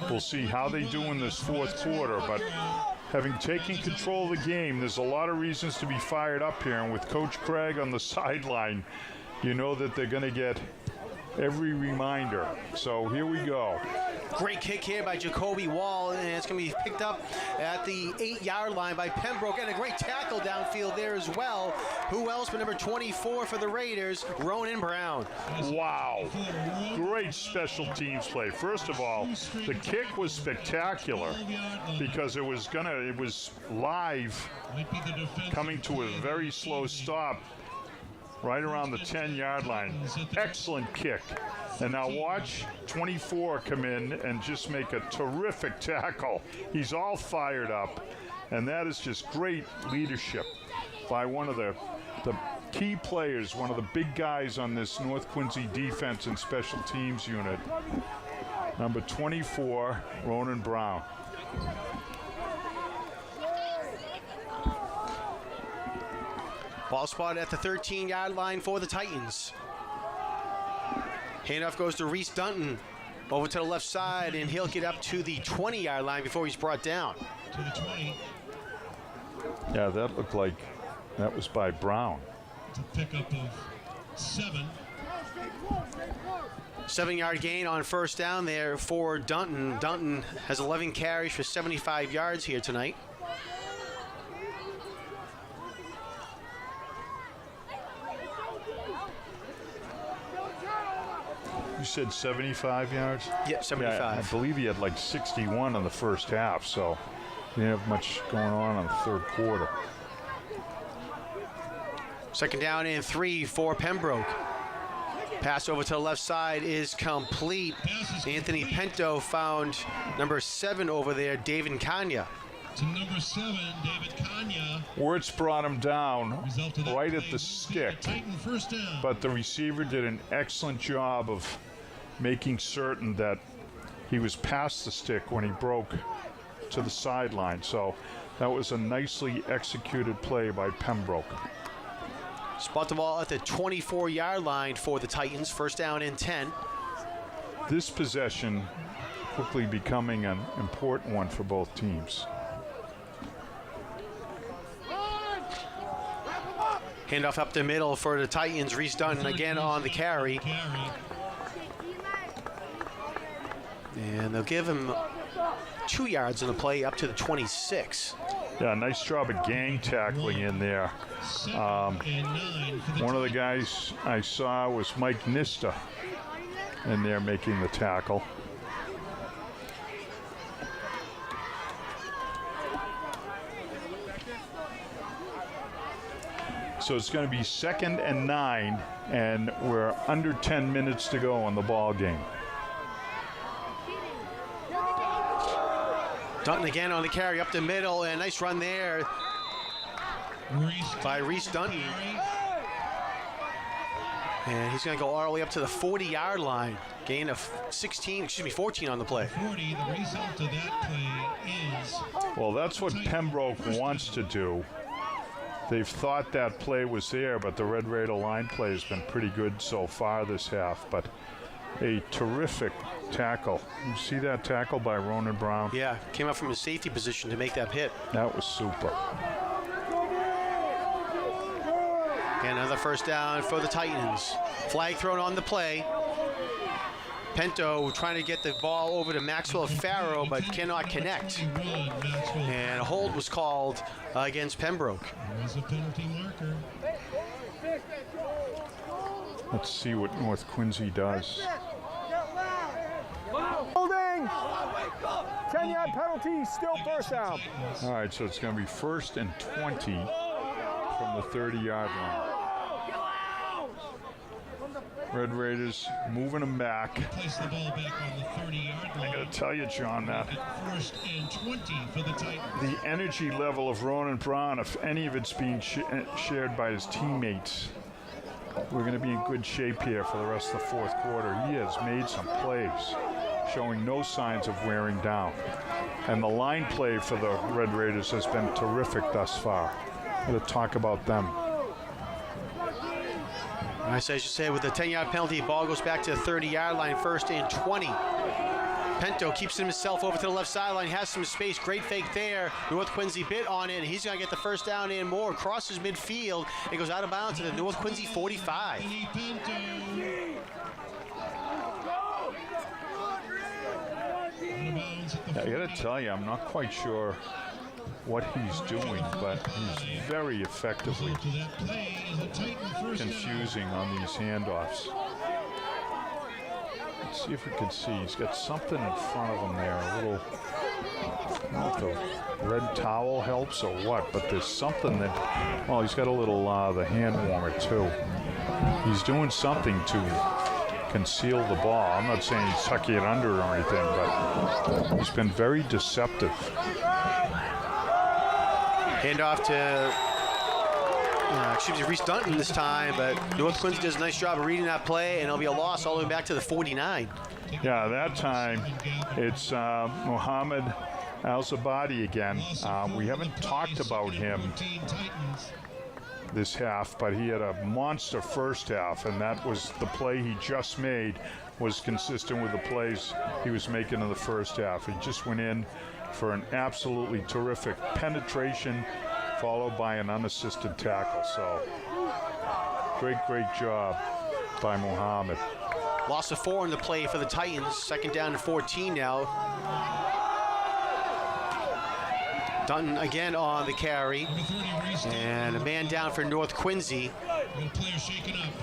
Speaker 8: we'll see how they do in this 4th quarter. But having taken control of the game, there's a lot of reasons to be fired up here. And with Coach Craig on the sideline, you know that they're going to get every reminder. So here we go.
Speaker 6: Great kick here by Jacoby Wall, and it's going to be picked up at the 8-yard line by Pembroke, and a great tackle downfield there as well. Who else but number 24 for the Raiders, Ronan Brown.
Speaker 8: Wow. Great special teams play. First of all, the kick was spectacular because it was live, coming to a very slow stop right around the 10-yard line. Excellent kick. And now watch 24 come in and just make a terrific tackle. He's all fired up. And that is just great leadership by one of the key players, one of the big guys on this North Quincy defense and special teams unit, number 24, Ronan Brown.
Speaker 6: Ball spot at the 13-yard line for the Titans. Handoff goes to Reese Dunton over to the left side, and he'll get up to the 20-yard line before he's brought down.
Speaker 9: To the 20.
Speaker 8: Yeah, that looked like that was by Brown.
Speaker 9: It's a pickup of 7.
Speaker 6: 7-yard gain on first down there for Dunton. Dunton has 11 carries for 75 yards here tonight.
Speaker 8: You said 75 yards?
Speaker 6: Yep, 75.
Speaker 8: Yeah, I believe he had like 61 in the first half, so he didn't have much going on in the third quarter.
Speaker 6: Second down and 3 for Pembroke. Pass over to the left side is complete. Anthony Pinto found number 7 over there, David Kanya.
Speaker 9: To number 7, David Kanya.
Speaker 8: Wirtz brought him down right at the stick,
Speaker 9: Titan first down.
Speaker 8: but the receiver did an excellent job of making certain that he was past the stick when he broke to the sideline. So that was a nicely executed play by Pembroke.
Speaker 6: Spot the ball at the 24-yard line for the Titans. First down and 10.
Speaker 8: This possession quickly becoming an important one for both teams.
Speaker 6: Handoff up the middle for the Titans. Reese Dunton again on the carry. And they'll give him 2 yards on the play up to the 26.
Speaker 8: Yeah, nice job of gang tackling in there. One of the guys I saw was Mike Nista in there making the tackle. So it's going to be 2nd and 9, and we're under 10 minutes to go in the ball game.
Speaker 6: Dunton again on the carry up the middle, and nice run there by Reese Dunton. And he's going to go all the way up to the 40-yard line. Gain of 14 on the play.
Speaker 9: 40, the result of that play is...
Speaker 8: Well, that's what Pembroke wants to do. They've thought that play was there, but the Red Raider line play has been pretty good so far this half. But a terrific tackle. You see that tackle by Ronan Brown?
Speaker 6: Yeah, came up from his safety position to make that hit.
Speaker 8: That was super.
Speaker 6: And another first down for the Titans. Flag thrown on the play. Pinto trying to get the ball over to Maxwell Farrow, but cannot connect. And a hold was called against Pembroke.
Speaker 9: There's a penalty marker.
Speaker 8: Let's see what North Quincy does.
Speaker 7: Holding! 10-yard penalty, still first down.
Speaker 8: All right, so it's going to be 1st and 20 from the 30-yard line. Red Raiders moving them back.
Speaker 9: Place the ball back on the 30-yard line.
Speaker 8: I got to tell you, John, that
Speaker 9: 1st and 20 for the Titans.
Speaker 8: the energy level of Ronan Brown, if any of it's being shared by his teammates, we're going to be in good shape here for the rest of the fourth quarter. He has made some plays, showing no signs of wearing down. And the line play for the Red Raiders has been terrific thus far. I'm going to talk about them.
Speaker 6: I should say with the 10-yard penalty, ball goes back to the 30-yard line, 1st and 20. Pinto keeps himself over to the left sideline, has some space, great fake there. North Quincy bit on it, and he's going to get the first down and more. Crosses midfield, it goes out of bounds to the North Quincy 45.
Speaker 8: I got to tell you, I'm not quite sure what he's doing, but he's very effectively confusing on these handoffs. Let's see if we can see. He's got something in front of him there, a little, I don't know if the red towel helps or what, but there's something that, well, he's got a little, the hand warmer too. He's doing something to conceal the ball. I'm not saying he's tucking it under or anything, but he's been very deceptive.
Speaker 6: Hand off to Reese Dunton this time, but North Quincy does a nice job of reading that play, and it'll be a loss all the way back to the 49.
Speaker 8: Yeah, that time it's Mohammed Al-Zabadi again. We haven't talked about him this half, but he had a monster first half, and that was the play he just made was consistent with the plays he was making in the first half. He just went in for an absolutely terrific penetration followed by an unassisted tackle. So great job by Mohammed.
Speaker 6: Loss of 4 in the play for the Titans. Second down and 14 now. Dunton again on the carry. And a man down for North Quincy.
Speaker 9: Player shaken up.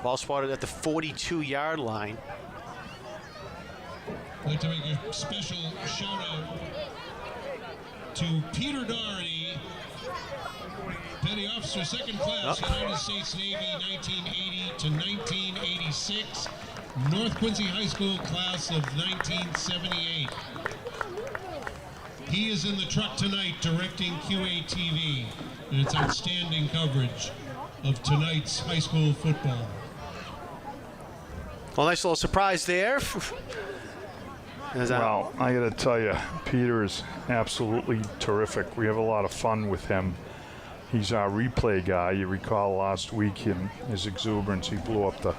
Speaker 6: Ball spotted at the 42-yard line.
Speaker 9: I'd like to make a special shout out to Peter Doherty, Petty Officer, second class, United States Navy, 1980 to 1986. North Quincy High School class of 1978. He is in the truck tonight directing QATV, and it's outstanding coverage of tonight's high school football.
Speaker 6: Well, nice little surprise there.
Speaker 8: Well, I got to tell you, Peter is absolutely terrific. We have a lot of fun with him. He's our replay guy. You recall last week in his exuberance, he blew up the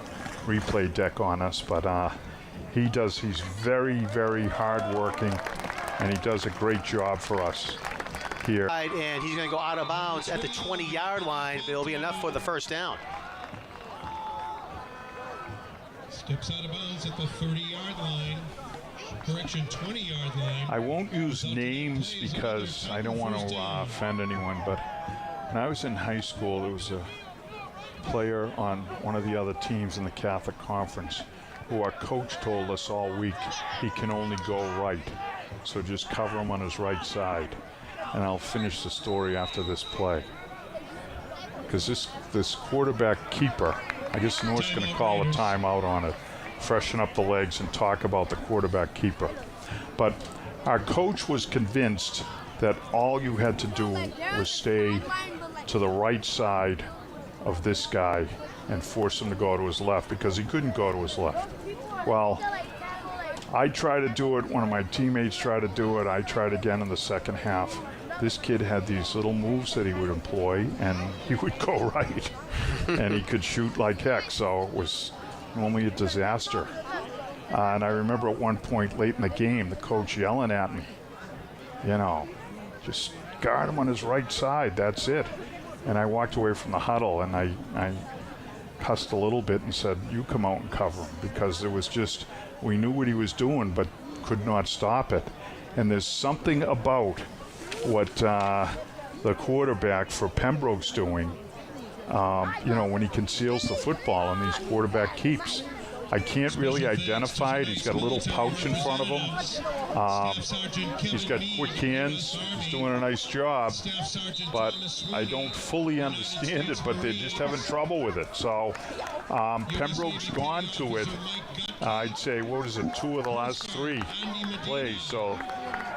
Speaker 8: replay deck on us. But he's very hardworking, and he does a great job for us here.
Speaker 6: And he's going to go out of bounds at the 20-yard line, but it'll be enough for the first down.
Speaker 9: Steps out of bounds at the 30-yard line. Correction, 20-yard line.
Speaker 8: I won't use names because I don't want to offend anyone, but when I was in high school, there was a player on one of the other teams in the Catholic Conference who our coach told us all week he can only go right. So just cover him on his right side. And I'll finish the story after this play. Because this quarterback keeper, I guess North's going to call a timeout on it, freshen up the legs and talk about the quarterback keeper. But our coach was convinced that all you had to do was stay to the right side of this guy and force him to go to his left because he couldn't go to his left. Well, I tried to do it. One of my teammates tried to do it. I tried again in the second half. This kid had these little moves that he would employ, and he would go right. And he could shoot like heck, so it was normally a disaster. And I remember at one point late in the game, the coach yelling at me, just guard him on his right side, that's it. And I walked away from the huddle, and I cussed a little bit and said, you come out and cover him, because it was just, we knew what he was doing, but could not stop it. And there's something about what the quarterback for Pembroke's doing, when he conceals the football in these quarterback keeps. I can't really identify it. He's got a little pouch in front of him. He's got quick hands. He's doing a nice job, but I don't fully understand it, but they're just having trouble with it. So Pembroke's gone to it. I'd say, 2 of the last 3 plays. So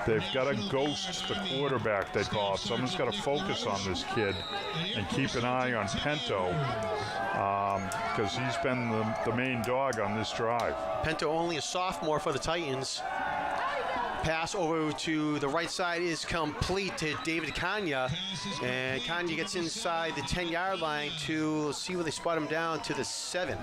Speaker 8: they've got to ghost the quarterback, they call it. Someone's got to focus on this kid and keep an eye on Pento, because he's been the main dog on this drive.
Speaker 6: Pento only a sophomore for the Titans. Pass over to the right side is complete to David Kanya, and Kanya gets inside the 10-yard line to, let's see where they spot him down, to the 7.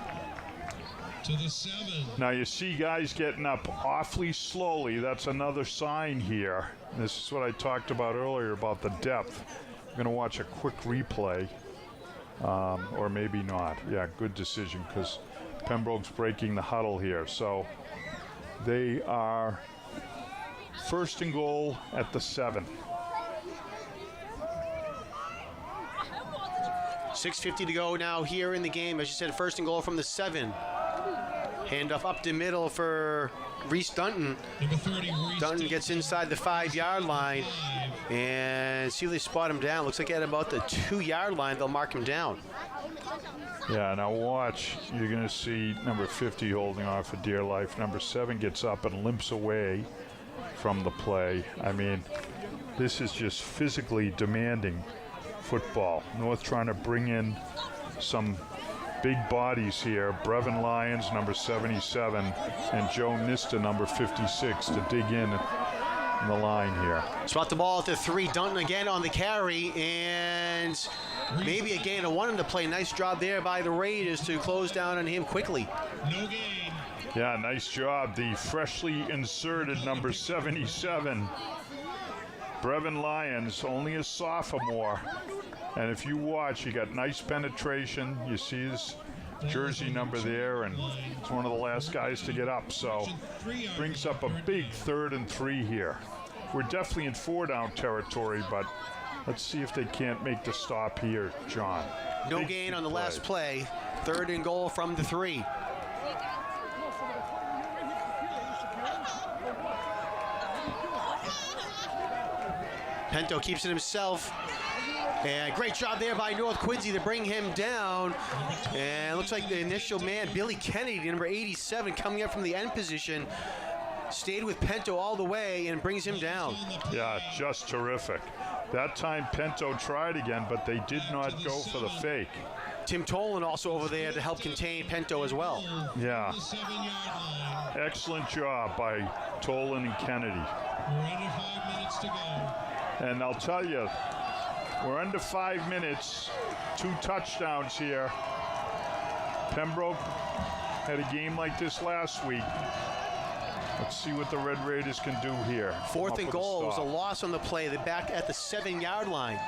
Speaker 9: To the 7.
Speaker 8: Now you see guys getting up awfully slowly. That's another sign here. This is what I talked about earlier about the depth. I'm going to watch a quick replay, or maybe not. Yeah, good decision, because Pembroke's breaking the huddle here. So they are first and goal at the 7.
Speaker 6: 6:50 to go now here in the game. As you said, first and goal from the 7. Handoff up the middle for Reese Dunton.
Speaker 9: Number 30, Reese
Speaker 6: Dunton gets inside the 5-yard line. And see if they spot him down. Looks like at about the 2-yard line, they'll mark him down.
Speaker 8: Yeah, now watch. You're going to see number 50 holding on for dear life. Number 7 gets up and limps away from the play. I mean, this is just physically demanding football. North trying to bring in some big bodies here. Brevin Lyons, number 77, and Joe Nista, number 56, to dig in the line here.
Speaker 6: Spot the ball at the 3. Dunton again on the carry, and maybe a gain of 1 in the play. Nice job there by the Raiders to close down on him quickly.
Speaker 9: No gain.
Speaker 8: Yeah, nice job. The freshly inserted number 77, Brevin Lyons, only a sophomore. And if you watch, you got nice penetration. You see his jersey number there, and he's one of the last guys to get up. So brings up a big 3rd and 3 here. We're definitely in 4-down territory, but let's see if they can't make the stop here, John.
Speaker 6: No
Speaker 8: Big
Speaker 6: gain on the last play. 3rd and goal from the 3. Pento keeps it himself. And great job there by North Quincy to bring him down. And it looks like the initial man, Billy Kennedy, number 87, coming up from the end position, stayed with Pento all the way and brings him down.
Speaker 8: Yeah, just terrific. That time Pento tried again, but they did not go for the fake.
Speaker 6: Tim Tolan also over there to help contain Pento as well.
Speaker 8: Yeah. Excellent job by Tolan and Kennedy.
Speaker 9: We're under 5 minutes to go.
Speaker 8: And I'll tell you, we're under 5 minutes, 2 touchdowns here. Pembroke had a game like this last week. Let's see what the Red Raiders can do here.
Speaker 6: 4th and goal was a loss on the play. They're back at the 7-yard line.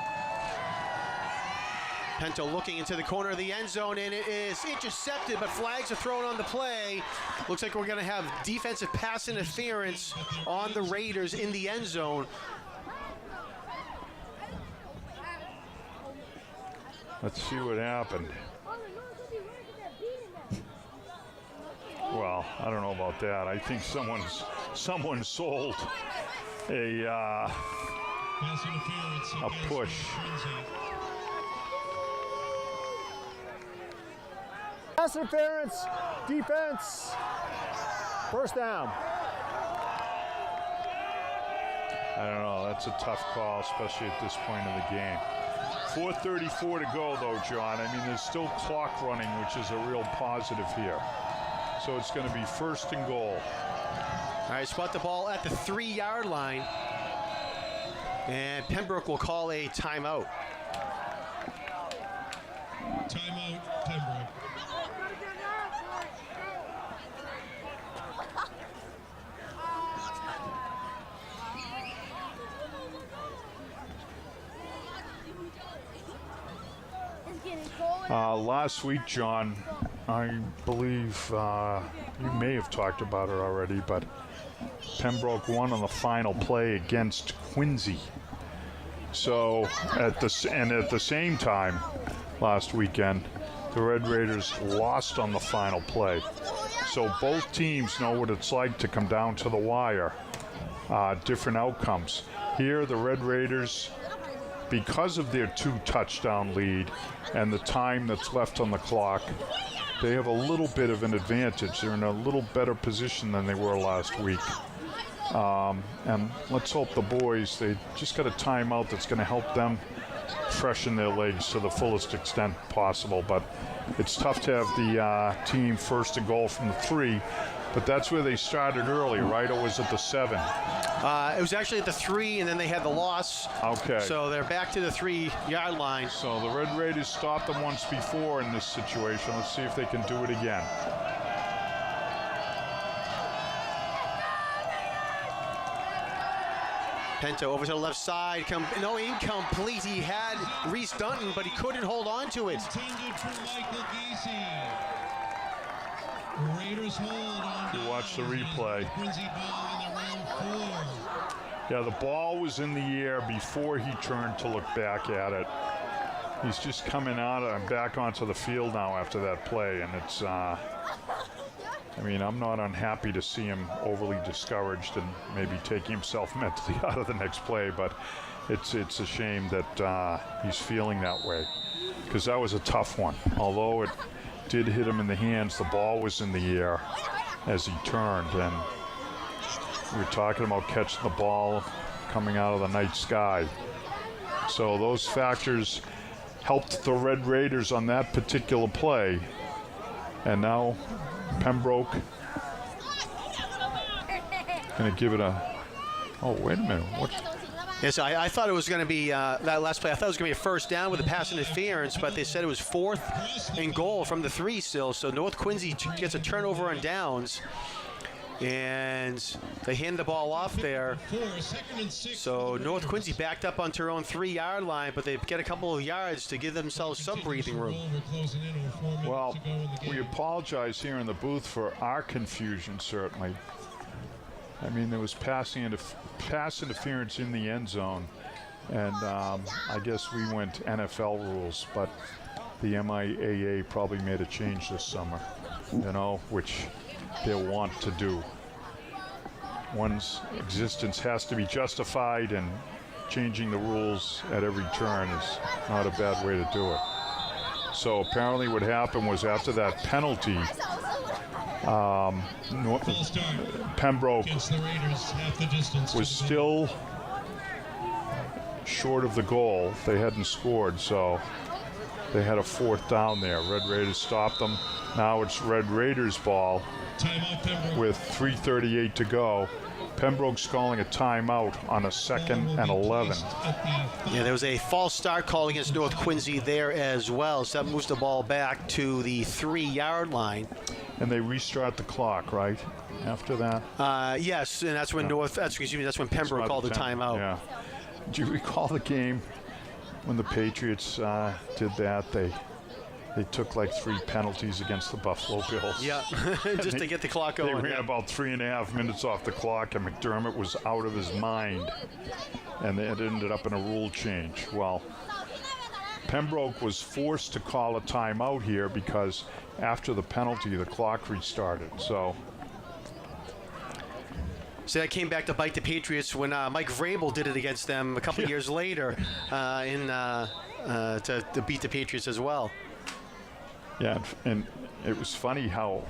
Speaker 6: Pento looking into the corner of the end zone, and it is intercepted, but flags are thrown on the play. Looks like we're going to have defensive pass interference on the Raiders in the end zone.
Speaker 8: Let's see what happened. Well, I don't know about that. I think someone sold a push.
Speaker 7: Pass interference, defense, 1st down.
Speaker 8: I don't know. That's a tough call, especially at this point in the game. 4:34 to go, though, John. I mean, there's still clock running, which is a real positive here. So it's going to be 1st and goal.
Speaker 6: All right, spot the ball at the 3-yard line. And Pembroke will call a timeout.
Speaker 9: Timeout, Pembroke.
Speaker 8: Last week, John, I believe you may have talked about it already, but Pembroke won on the final play against Quincy. So at the same time last weekend, the Red Raiders lost on the final play. So both teams know what it's like to come down to the wire. Different outcomes. Here, the Red Raiders, because of their 2-touchdown lead and the time that's left on the clock, they have a little bit of an advantage. They're in a little better position than they were last week. And let's hope the boys, they just got a timeout that's going to help them freshen their legs to the fullest extent possible. But it's tough to have the team 1st and goal from the 3, but that's where they started early, right? Or was it the 7?
Speaker 6: It was actually at the 3, and then they had the loss.
Speaker 8: Okay.
Speaker 6: So they're back to the 3-yard line.
Speaker 8: So the Red Raiders stopped them once before in this situation. Let's see if they can do it again.
Speaker 6: Pento over to the left side. No, incomplete. He had Reese Dunton, but he couldn't hold on to it.
Speaker 9: Intended for Michael Gacy. Raiders hold on.
Speaker 8: You watch the replay.
Speaker 9: Quincy ball in the round 4.
Speaker 8: Yeah, the ball was in the air before he turned to look back at it. He's just coming out and back onto the field now after that play, and it's, I mean, I'm not unhappy to see him overly discouraged and maybe taking himself mentally out of the next play, but it's a shame that he's feeling that way, because that was a tough one. Although it did hit him in the hands, the ball was in the air as he turned, and we were talking about catching the ball coming out of the night sky. So those factors helped the Red Raiders on that particular play. And now Pembroke going to give it a, oh, wait a minute. What?
Speaker 6: Yes, I thought it was going to be, that last play, I thought it was going to be a first down with a pass interference, but they said it was 4th and goal from the 3 still. So North Quincy gets a turnover on downs. And they hand the ball off there. So North Quincy backed up onto their own 3-yard line, but they get a couple of yards to give themselves some breathing room.
Speaker 8: Well, we apologize here in the booth for our confusion, certainly. I mean, there was pass interference in the end zone, and I guess we went NFL rules, but the MIAA probably made a change this summer, you know, which they'll want to do. One's existence has to be justified, and changing the rules at every turn is not a bad way to do it. So apparently what happened was, after that penalty, Pembroke was still short of the goal. They hadn't scored, so they had a 4th down there. Red Raiders stopped them. Now it's Red Raiders ball with 3:38 to go. Pembroke's calling a timeout on a 2nd and 11.
Speaker 6: Yeah, there was a false start call against North Quincy there as well. So that moves the ball back to the 3-yard line.
Speaker 8: And they restart the clock, right? After that?
Speaker 6: Yes, and that's when that's when Pembroke called the timeout.
Speaker 8: Yeah. Do you recall the game when the Patriots did that? They took like 3 penalties against the Buffalo Bills.
Speaker 6: Yeah, just to get the clock going.
Speaker 8: They ran about 3.5 minutes off the clock, and McDermott was out of his mind. And it ended up in a rule change. Well, Pembroke was forced to call a timeout here because after the penalty, the clock restarted. So
Speaker 6: that came back to bite the Patriots when Mike Vrabel did it against them a couple years later to beat the Patriots as well.
Speaker 8: Yeah, and it was funny how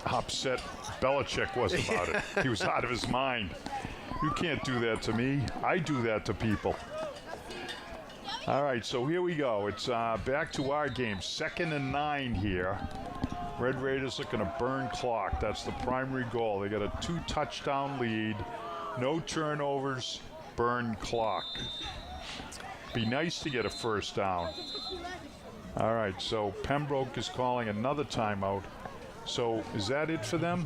Speaker 8: upset Belichick was about it. He was out of his mind. You can't do that to me. I do that to people. All right, so here we go. It's back to our game. 2nd and 9 here. Red Raiders looking to burn clock. That's the primary goal. They got a 2-touchdown lead. No turnovers, burn clock. Be nice to get a first down. All right, so Pembroke is calling another timeout. So is that it for them?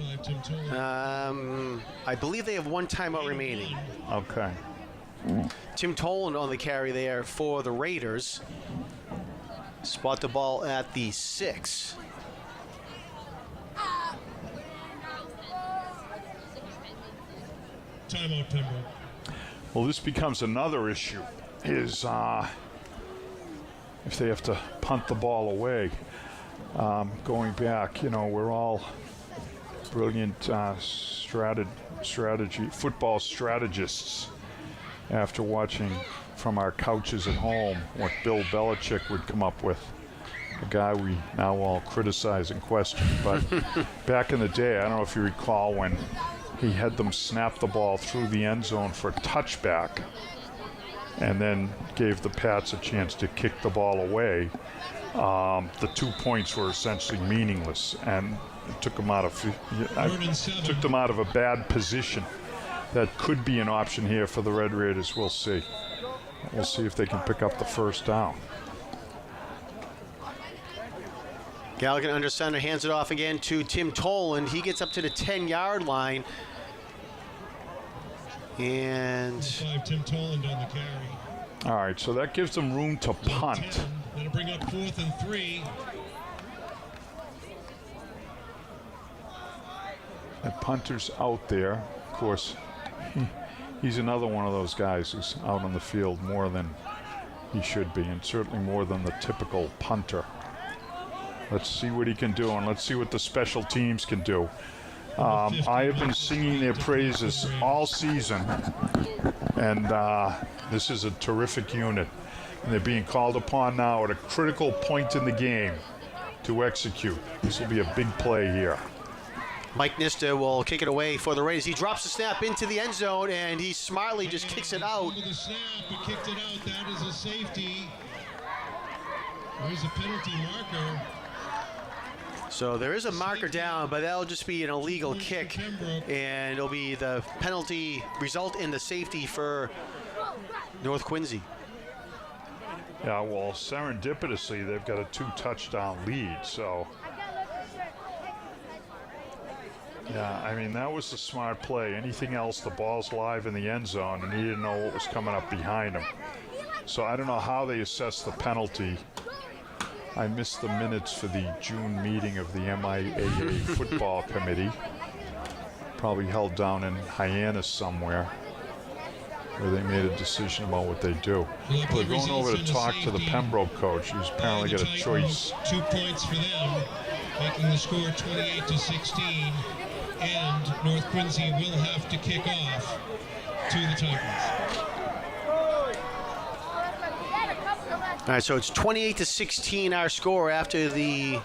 Speaker 6: I believe they have 1 timeout remaining.
Speaker 8: Okay.
Speaker 6: Tim Toland on the carry there for the Raiders. Spot the ball at the 6.
Speaker 9: Timeout, Pembroke.
Speaker 8: Well, this becomes another issue, is if they have to punt the ball away. Going back, you know, we're all brilliant football strategists after watching from our couches at home what Bill Belichick would come up with, a guy we now all criticize and question. But back in the day, I don't know if you recall when he had them snap the ball through the end zone for a touchback and then gave the Pats a chance to kick the ball away. The 2 points were essentially meaningless, and it took them out of a bad position. That could be an option here for the Red Raiders. We'll see. We'll see if they can pick up the first down.
Speaker 6: Gallagher under center, hands it off again to Tim Toland. He gets up to the 10-yard line. And
Speaker 9: Tim Toland on the carry.
Speaker 8: All right, so that gives them room to punt.
Speaker 9: That'll bring up 4th and 3.
Speaker 8: That punter's out there. Of course, he's another one of those guys who's out on the field more than he should be, and certainly more than the typical punter. Let's see what he can do, and let's see what the special teams can do. I have been singing their praises all season, and this is a terrific unit. And they're being called upon now at a critical point in the game to execute. This will be a big play here.
Speaker 6: Mike Nista will kick it away for the Raiders. He drops the snap into the end zone, and he smartly just kicks it out.
Speaker 9: With the snap, he kicked it out. That is a safety. There's a penalty marker.
Speaker 6: So there is a marker down, but that'll just be an illegal kick, and it'll be the penalty result in the safety for North Quincy.
Speaker 8: Yeah, well, serendipitously, they've got a 2-touchdown lead, so. Yeah, I mean, that was a smart play. Anything else, the ball's live in the end zone, and he didn't know what was coming up behind him. So I don't know how they assessed the penalty. I missed the minutes for the June meeting of the MIAA football committee. Probably held down in Hyannis somewhere, where they made a decision about what they do. We're going over to talk to the Pembroke coach, who's apparently got a choice.
Speaker 9: 2 points for them, making the score 28-16. And North Quincy will have to kick off to the Titans.
Speaker 6: All right, so it's 28-16 our score after the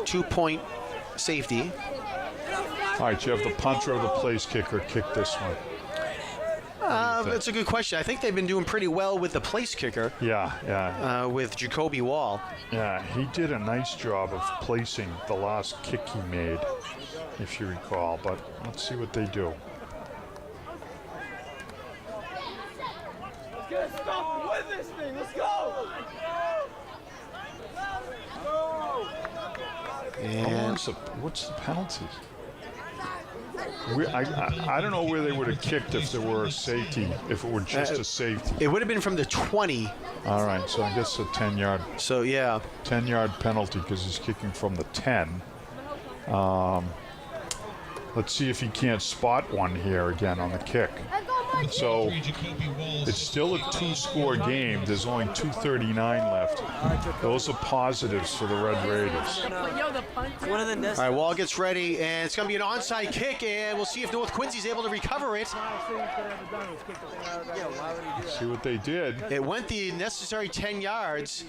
Speaker 6: 2-point safety.
Speaker 8: All right, you have the punter or the place kicker kick this one.
Speaker 6: That's a good question. I think they've been doing pretty well with the place kicker.
Speaker 8: Yeah.
Speaker 6: With Jacoby Wall.
Speaker 8: Yeah, he did a nice job of placing the last kick he made, if you recall. But let's see what they do.
Speaker 10: Let's get stuck with this thing. Let's go.
Speaker 6: And
Speaker 8: what's the penalty? I don't know where they would have kicked if there were a safety, if it were just a safety.
Speaker 6: It would have been from the 20.
Speaker 8: All right, so I guess a 10-yard.
Speaker 6: So, yeah.
Speaker 8: 10-yard penalty because he's kicking from the 10. Let's see if he can't spot one here again on the kick. So it's still a 2-score game. There's only 2:39 left. Those are positives for the Red Raiders.
Speaker 6: All right, Wall gets ready, and it's going to be an onside kick, and we'll see if North Quincy's able to recover it.
Speaker 8: See what they did.
Speaker 6: It went the necessary 10 yards.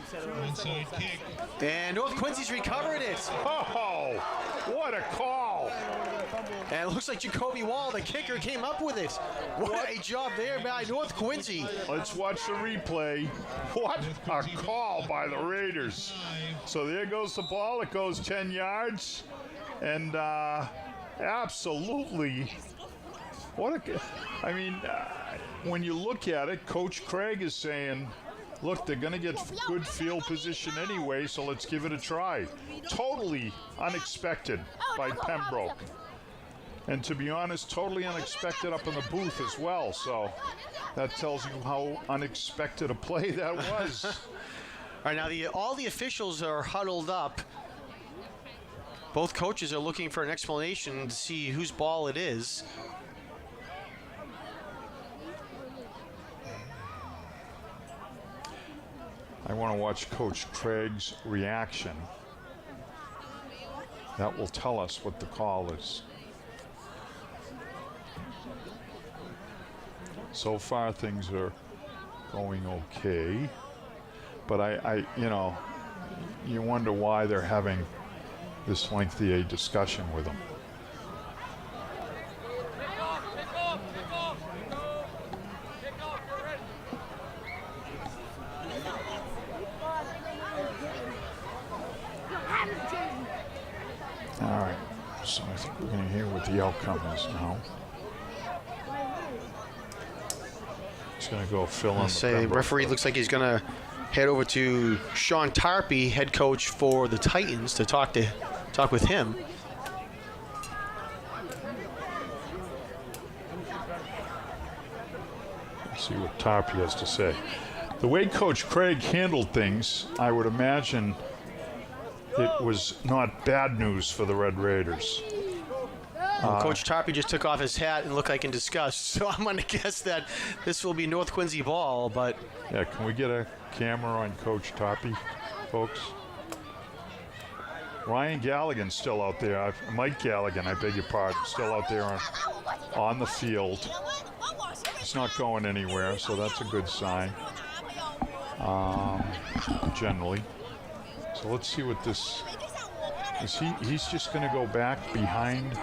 Speaker 6: And North Quincy's recovered it.
Speaker 8: Oh, what a call.
Speaker 6: And it looks like Jacoby Wall, the kicker, came up with it. What a job there by North Quincy.
Speaker 8: Let's watch the replay. What a call by the Raiders. So there goes the ball. It goes 10 yards. And absolutely, when you look at it, Coach Craig is saying, look, they're going to get good field position anyway, so let's give it a try. Totally unexpected by Pembroke. And to be honest, totally unexpected up in the booth as well. So that tells you how unexpected a play that was.
Speaker 6: All right, now all the officials are huddled up. Both coaches are looking for an explanation to see whose ball it is.
Speaker 8: I want to watch Coach Craig's reaction. That will tell us what the call is. So far, things are going okay, but you wonder why they're having this lengthy a discussion with him. All right, so I think we're going to hear what the outcome is now. He's going to go fill in.
Speaker 6: The referee looks like he's going to head over to Sean Tarpey, head coach for the Titans, to talk with him.
Speaker 8: Let's see what Tarpey has to say. The way Coach Craig handled things, I would imagine it was not bad news for the Red Raiders.
Speaker 6: Coach Tarpey just took off his hat and looked like in disgust, so I'm going to guess that this will be North Quincy ball, but...
Speaker 8: Yeah, can we get a camera on Coach Tarpey, folks? Ryan Galligan's still out there. Mike Galligan, I beg your pardon, still out there on the field. He's not going anywhere, so that's a good sign, generally. So let's see what this is. He's just going to go back behind.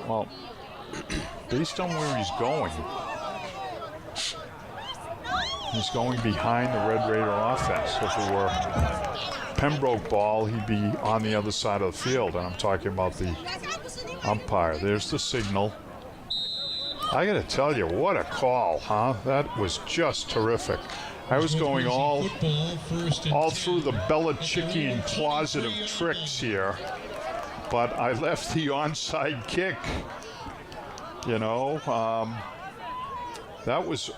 Speaker 8: Well, based on where he's going, he's going behind the Red Raider offense. If it were Pembroke ball, he'd be on the other side of the field, and I'm talking about the umpire. There's the signal. I got to tell you, what a call, huh? That was just terrific. I was going all through the Belichickian closet of tricks here, but I left the onside kick. You know, that was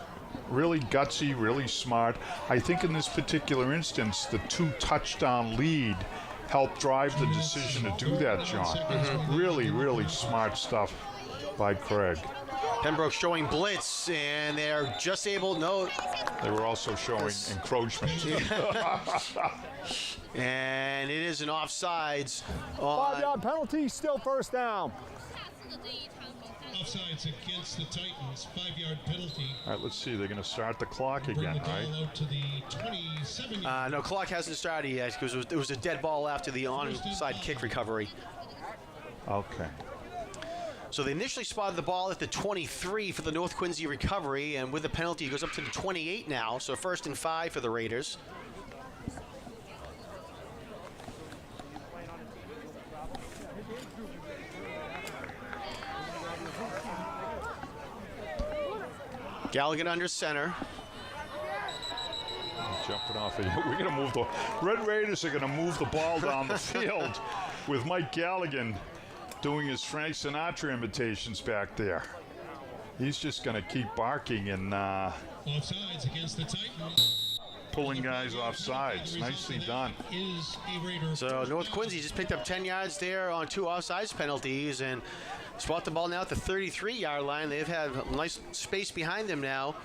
Speaker 8: really gutsy, really smart. I think in this particular instance, the 2 touchdown lead helped drive the decision to do that, John. Really, really smart stuff by Craig.
Speaker 6: Pembroke showing blitz, and they're just able, no.
Speaker 8: They were also showing encroachment.
Speaker 6: And it is an offsides.
Speaker 7: 5-yard penalty, still first down.
Speaker 9: Offsides against the Titans, 5-yard penalty.
Speaker 8: All right, let's see. They're going to start the clock again, right?
Speaker 9: Out to the 27.
Speaker 6: No, clock hasn't started yet because it was a dead ball after the onside kick recovery.
Speaker 8: Okay.
Speaker 6: So they initially spotted the ball at the 23 for the North Quincy recovery, and with the penalty, it goes up to the 28 now. So 1st and 5 for the Raiders. Galligan under center.
Speaker 8: Jumping off of you. We're going to move the Red Raiders are going to move the ball down the field with Mike Galligan doing his Frank Sinatra imitations back there. He's just going to keep barking and
Speaker 9: offsides against the Titans.
Speaker 8: Pulling guys off sides. Nicely done.
Speaker 6: So North Quincy just picked up 10 yards there on 2 offsides penalties and spot the ball now at the 33-yard line. They've had a nice space behind them now.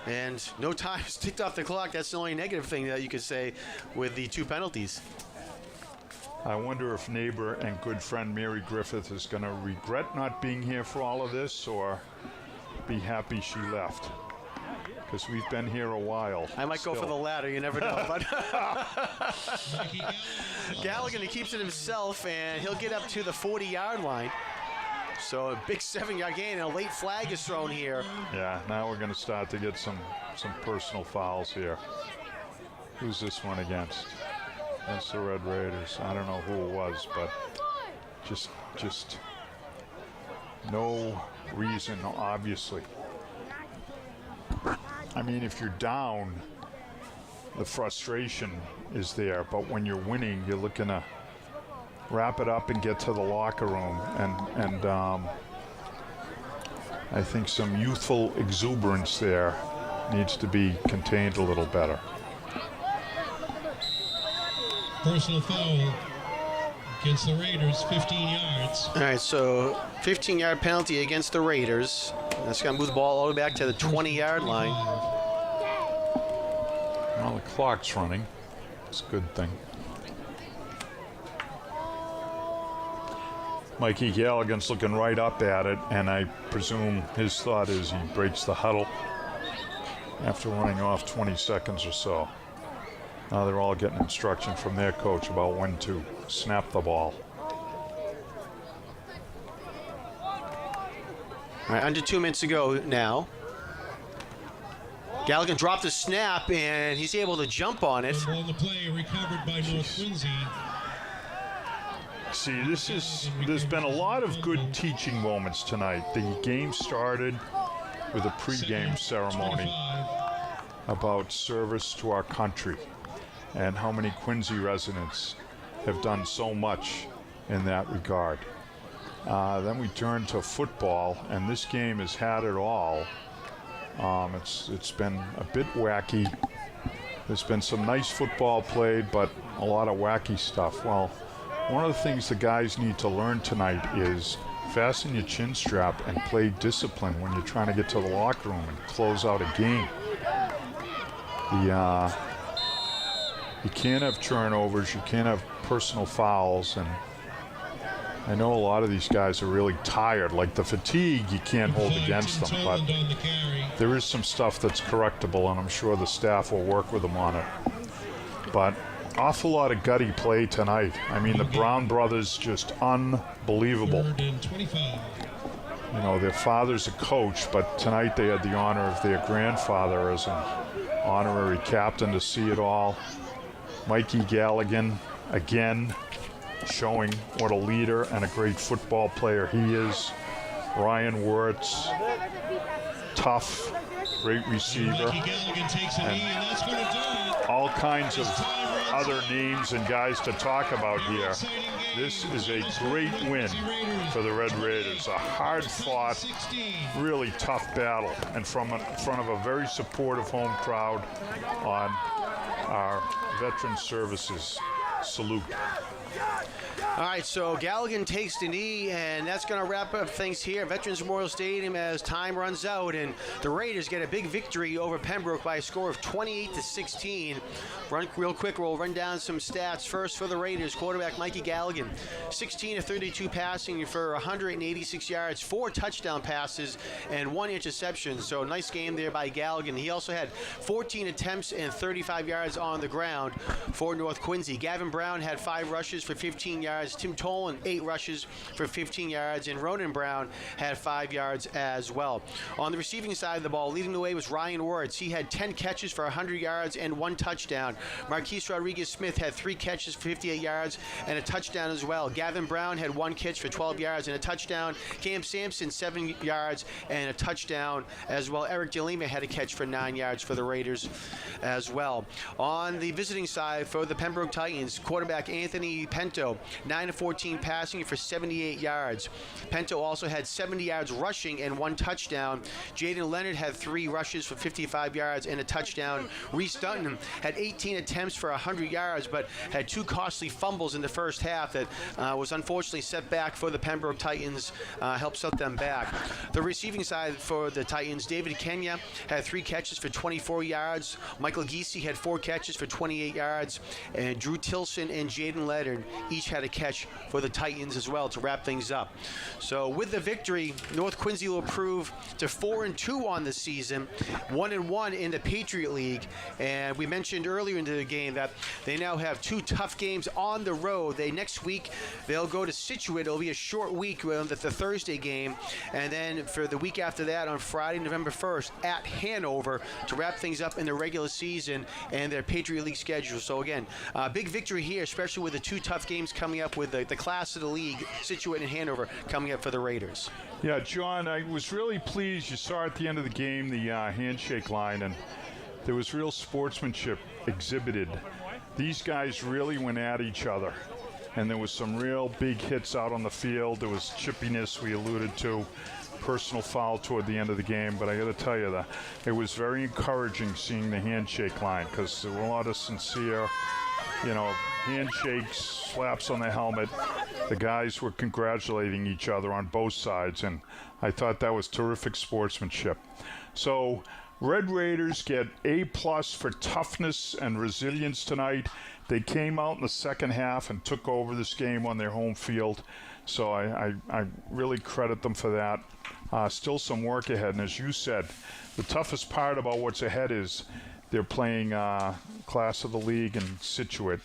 Speaker 6: And no time ticked off the clock. That's the only negative thing that you could say with the 2 penalties.
Speaker 8: I wonder if neighbor and good friend Mary Griffith is going to regret not being here for all of this or be happy she left. Because we've been here a while.
Speaker 6: I might go for the latter. You never know. But Galligan, he keeps it himself, and he'll get up to the 40-yard line. So a big 7-yard gain, and a late flag is thrown here.
Speaker 8: Yeah, now we're going to start to get some personal fouls here. Who's this one against? That's the Red Raiders. I don't know who it was, but just no reason, obviously. I mean, if you're down, the frustration is there, but when you're winning, you're looking to wrap it up and get to the locker room, and I think some youthful exuberance there needs to be contained a little better.
Speaker 9: Personal foul against the Raiders, 15 yards.
Speaker 6: All right, so 15-yard penalty against the Raiders. That's going to move the ball all the way back to the 20-yard line.
Speaker 8: Well, the clock's running. It's a good thing. Mikey Galligan's looking right up at it, and I presume his thought is he breaks the huddle after running off 20 seconds or so. Now they're all getting instruction from their coach about when to snap the ball.
Speaker 6: All right, under 2 minutes to go now. Galligan dropped the snap, and he's able to jump on it.
Speaker 9: On the play, recovered by North Quincy.
Speaker 8: See, there's been a lot of good teaching moments tonight. The game started with a pregame ceremony about service to our country and how many Quincy residents have done so much in that regard. Then we turned to football, and this game has had it all. It's been a bit wacky. There's been some nice football played, but a lot of wacky stuff. Well, one of the things the guys need to learn tonight is fasten your chin strap and play discipline when you're trying to get to the locker room and close out a game. you can't have turnovers, you can't have personal fouls, and I know a lot of these guys are really tired. Like the fatigue, you can't hold against them, but there is some stuff that's correctable, and I'm sure the staff will work with them on it. But awful lot of gutty play tonight. I mean, the Brown brothers, just unbelievable. You know, their father's a coach, but tonight they had the honor of their grandfather as an honorary captain to see it all. Mikey Galligan, again, showing what a leader and a great football player he is. Ryan Wirtz, tough, great receiver. And all kinds of other names and guys to talk about here. This is a great win for the Red Raiders. A hard-fought, really tough battle, and from in front of a very supportive home crowd on our Veteran Services salute.
Speaker 6: All right, so Galligan takes the knee, and that's going to wrap up things here at Veterans Memorial Stadium as time runs out, and the Raiders get a big victory over Pembroke by a score of 28-16. Real quick, we'll run down some stats. First for the Raiders, quarterback Mikey Galligan, 16 of 32 passing for 186 yards, 4 touchdown passes, and 1 interception. So nice game there by Galligan. He also had 14 attempts and 35 yards on the ground for North Quincy. Gavin Brown had 5 rushes for 15 yards. Tim Tolan, 8 rushes for 15 yards, and Ronan Brown had 5 yards as well. On the receiving side of the ball, leading the way was Ryan Wirtz. He had 10 catches for 100 yards and 1 touchdown. Marquise Rodriguez-Smith had 3 catches for 58 yards and a touchdown as well. Gavin Brown had 1 catch for 12 yards and a touchdown. Cam Sampson, 7 yards and a touchdown as well. Eric DeLima had a catch for 9 yards for the Raiders as well. On the visiting side for the Pembroke Titans, quarterback Anthony Pento, 9 of 14 passing for 78 yards. Pento also had 70 yards rushing and 1 touchdown. Jaden Leonard had 3 rushes for 55 yards and a touchdown. Reese Dutton had 18 attempts for 100 yards, but had 2 costly fumbles in the first half that was unfortunately set back for the Pembroke Titans, helped set them back. The receiving side for the Titans, David Kenya had 3 catches for 24 yards. Michael Giese had 4 catches for 28 yards, and Drew Tilson and Jaden Leonard each had a catch for the Titans as well to wrap things up. So with the victory, North Quincy will improve to 4-2 on the season, 1-1 in the Patriot League, and we mentioned earlier in the game that they now have 2 tough games on the road. Next week they'll go to Scituate. It'll be a short week with the Thursday game, and then for the week after that on Friday, November 1st at Hanover to wrap things up in the regular season and their Patriot League schedule. So again, big victory here, especially with the 2 tough games coming up with the class of the league, Scituate and Hanover, coming up for the Raiders.
Speaker 8: Yeah, John, I was really pleased. You saw at the end of the game the handshake line, and there was real sportsmanship exhibited. These guys really went at each other, and there was some real big hits out on the field. There was chippiness we alluded to, personal foul toward the end of the game, but I got to tell you that it was very encouraging seeing the handshake line, because there were a lot of sincere, handshakes, slaps on the helmet. The guys were congratulating each other on both sides, and I thought that was terrific sportsmanship. So Red Raiders get A+ for toughness and resilience tonight. They came out in the second half and took over this game on their home field. So I really credit them for that. Still some work ahead, and as you said, the toughest part about what's ahead is they're playing class of the league in Scituate,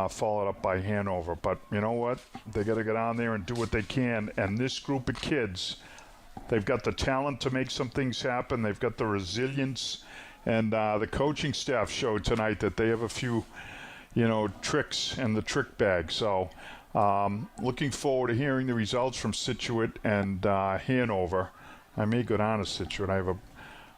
Speaker 8: followed up by Hanover. But you know what? They got to get on there and do what they can. And this group of kids, they've got the talent to make some things happen. They've got the resilience. And the coaching staff showed tonight that they have a few, tricks in the trick bag. So looking forward to hearing the results from Scituate and Hanover. I may go down to Scituate. I have a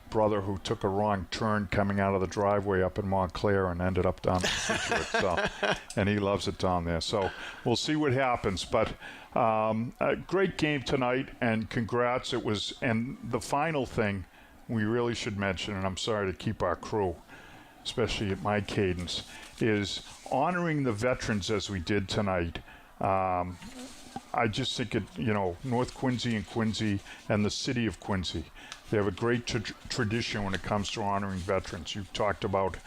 Speaker 8: brother who took a wrong turn coming out of the driveway up in Montclair and ended up down in Scituate. And he loves it down there. So we'll see what happens. But a great game tonight, and congrats. And the final thing we really should mention, and I'm sorry to keep our crew, especially at my cadence, is honoring the veterans as we did tonight. I just think North Quincy and Quincy and the city of Quincy, they have a great tradition when it comes to honoring veterans. You've talked about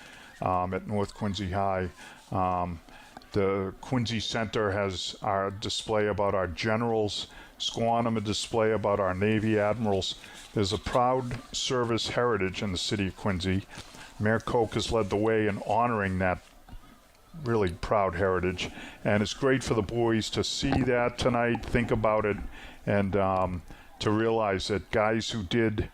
Speaker 8: at North Quincy High. The Quincy Center has our display about our generals, Squantum a display about our Navy admirals. There's a proud service heritage in the city of Quincy. Mayor Koch has led the way in honoring that really proud heritage, and it's great for the boys to see that tonight, think about it, and to realize that guys who did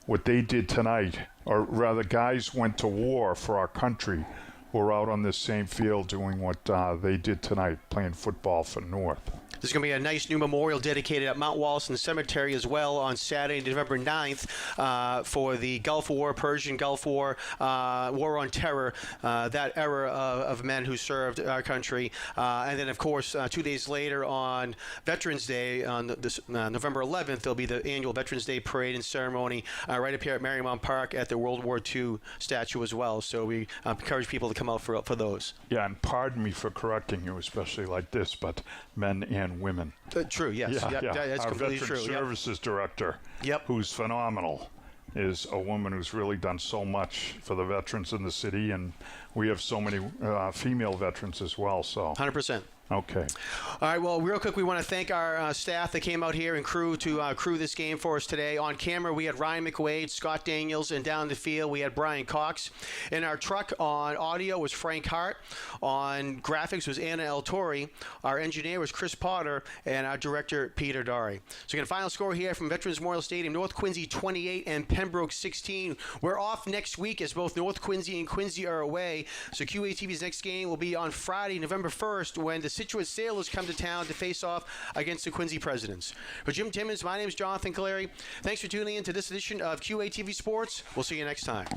Speaker 8: what they did tonight, or rather guys went to war for our country, were out on this same field doing what they did tonight, playing football for North.
Speaker 6: There's going to be a nice new memorial dedicated at Mount Wollaston Cemetery as well on Saturday, November 9th, for the Gulf War, Persian Gulf War, War on Terror, that era of men who served our country. And then, of course, 2 days later on Veterans Day, on this, November 11th, there'll be the annual Veterans Day Parade and Ceremony right up here at Marymount Park at the World War II statue as well. So we encourage people to come out for those.
Speaker 8: Yeah, and pardon me for correcting you, especially like this, but men and women.
Speaker 6: True, yes. That's
Speaker 8: Our
Speaker 6: completely
Speaker 8: Veteran
Speaker 6: true.
Speaker 8: Services Director, who's phenomenal, is a woman who's really done so much for the veterans in the city, and we have so many female veterans as well. So
Speaker 6: 100%.
Speaker 8: Okay.
Speaker 6: All right, well, real quick, we want to thank our staff that came out here and crew to crew this game for us today. On camera, we had Ryan McWade, Scott Daniels, and down the field, we had Brian Cox. In our truck on audio was Frank Hart. On graphics was Anna El Tori. Our engineer was Chris Potter, and our director, Peter Dari. So again, final score here from Veterans Memorial Stadium, North Quincy 28 and Pembroke 16. We're off next week as both North Quincy and Quincy are away. So QATV's next game will be on Friday, November 1st, when the Situate Sailors come to town to face off against the Quincy Presidents. For Jim Timmons, my name is Jonathan Caleri. Thanks for tuning in to this edition of QATV Sports. We'll see you next time.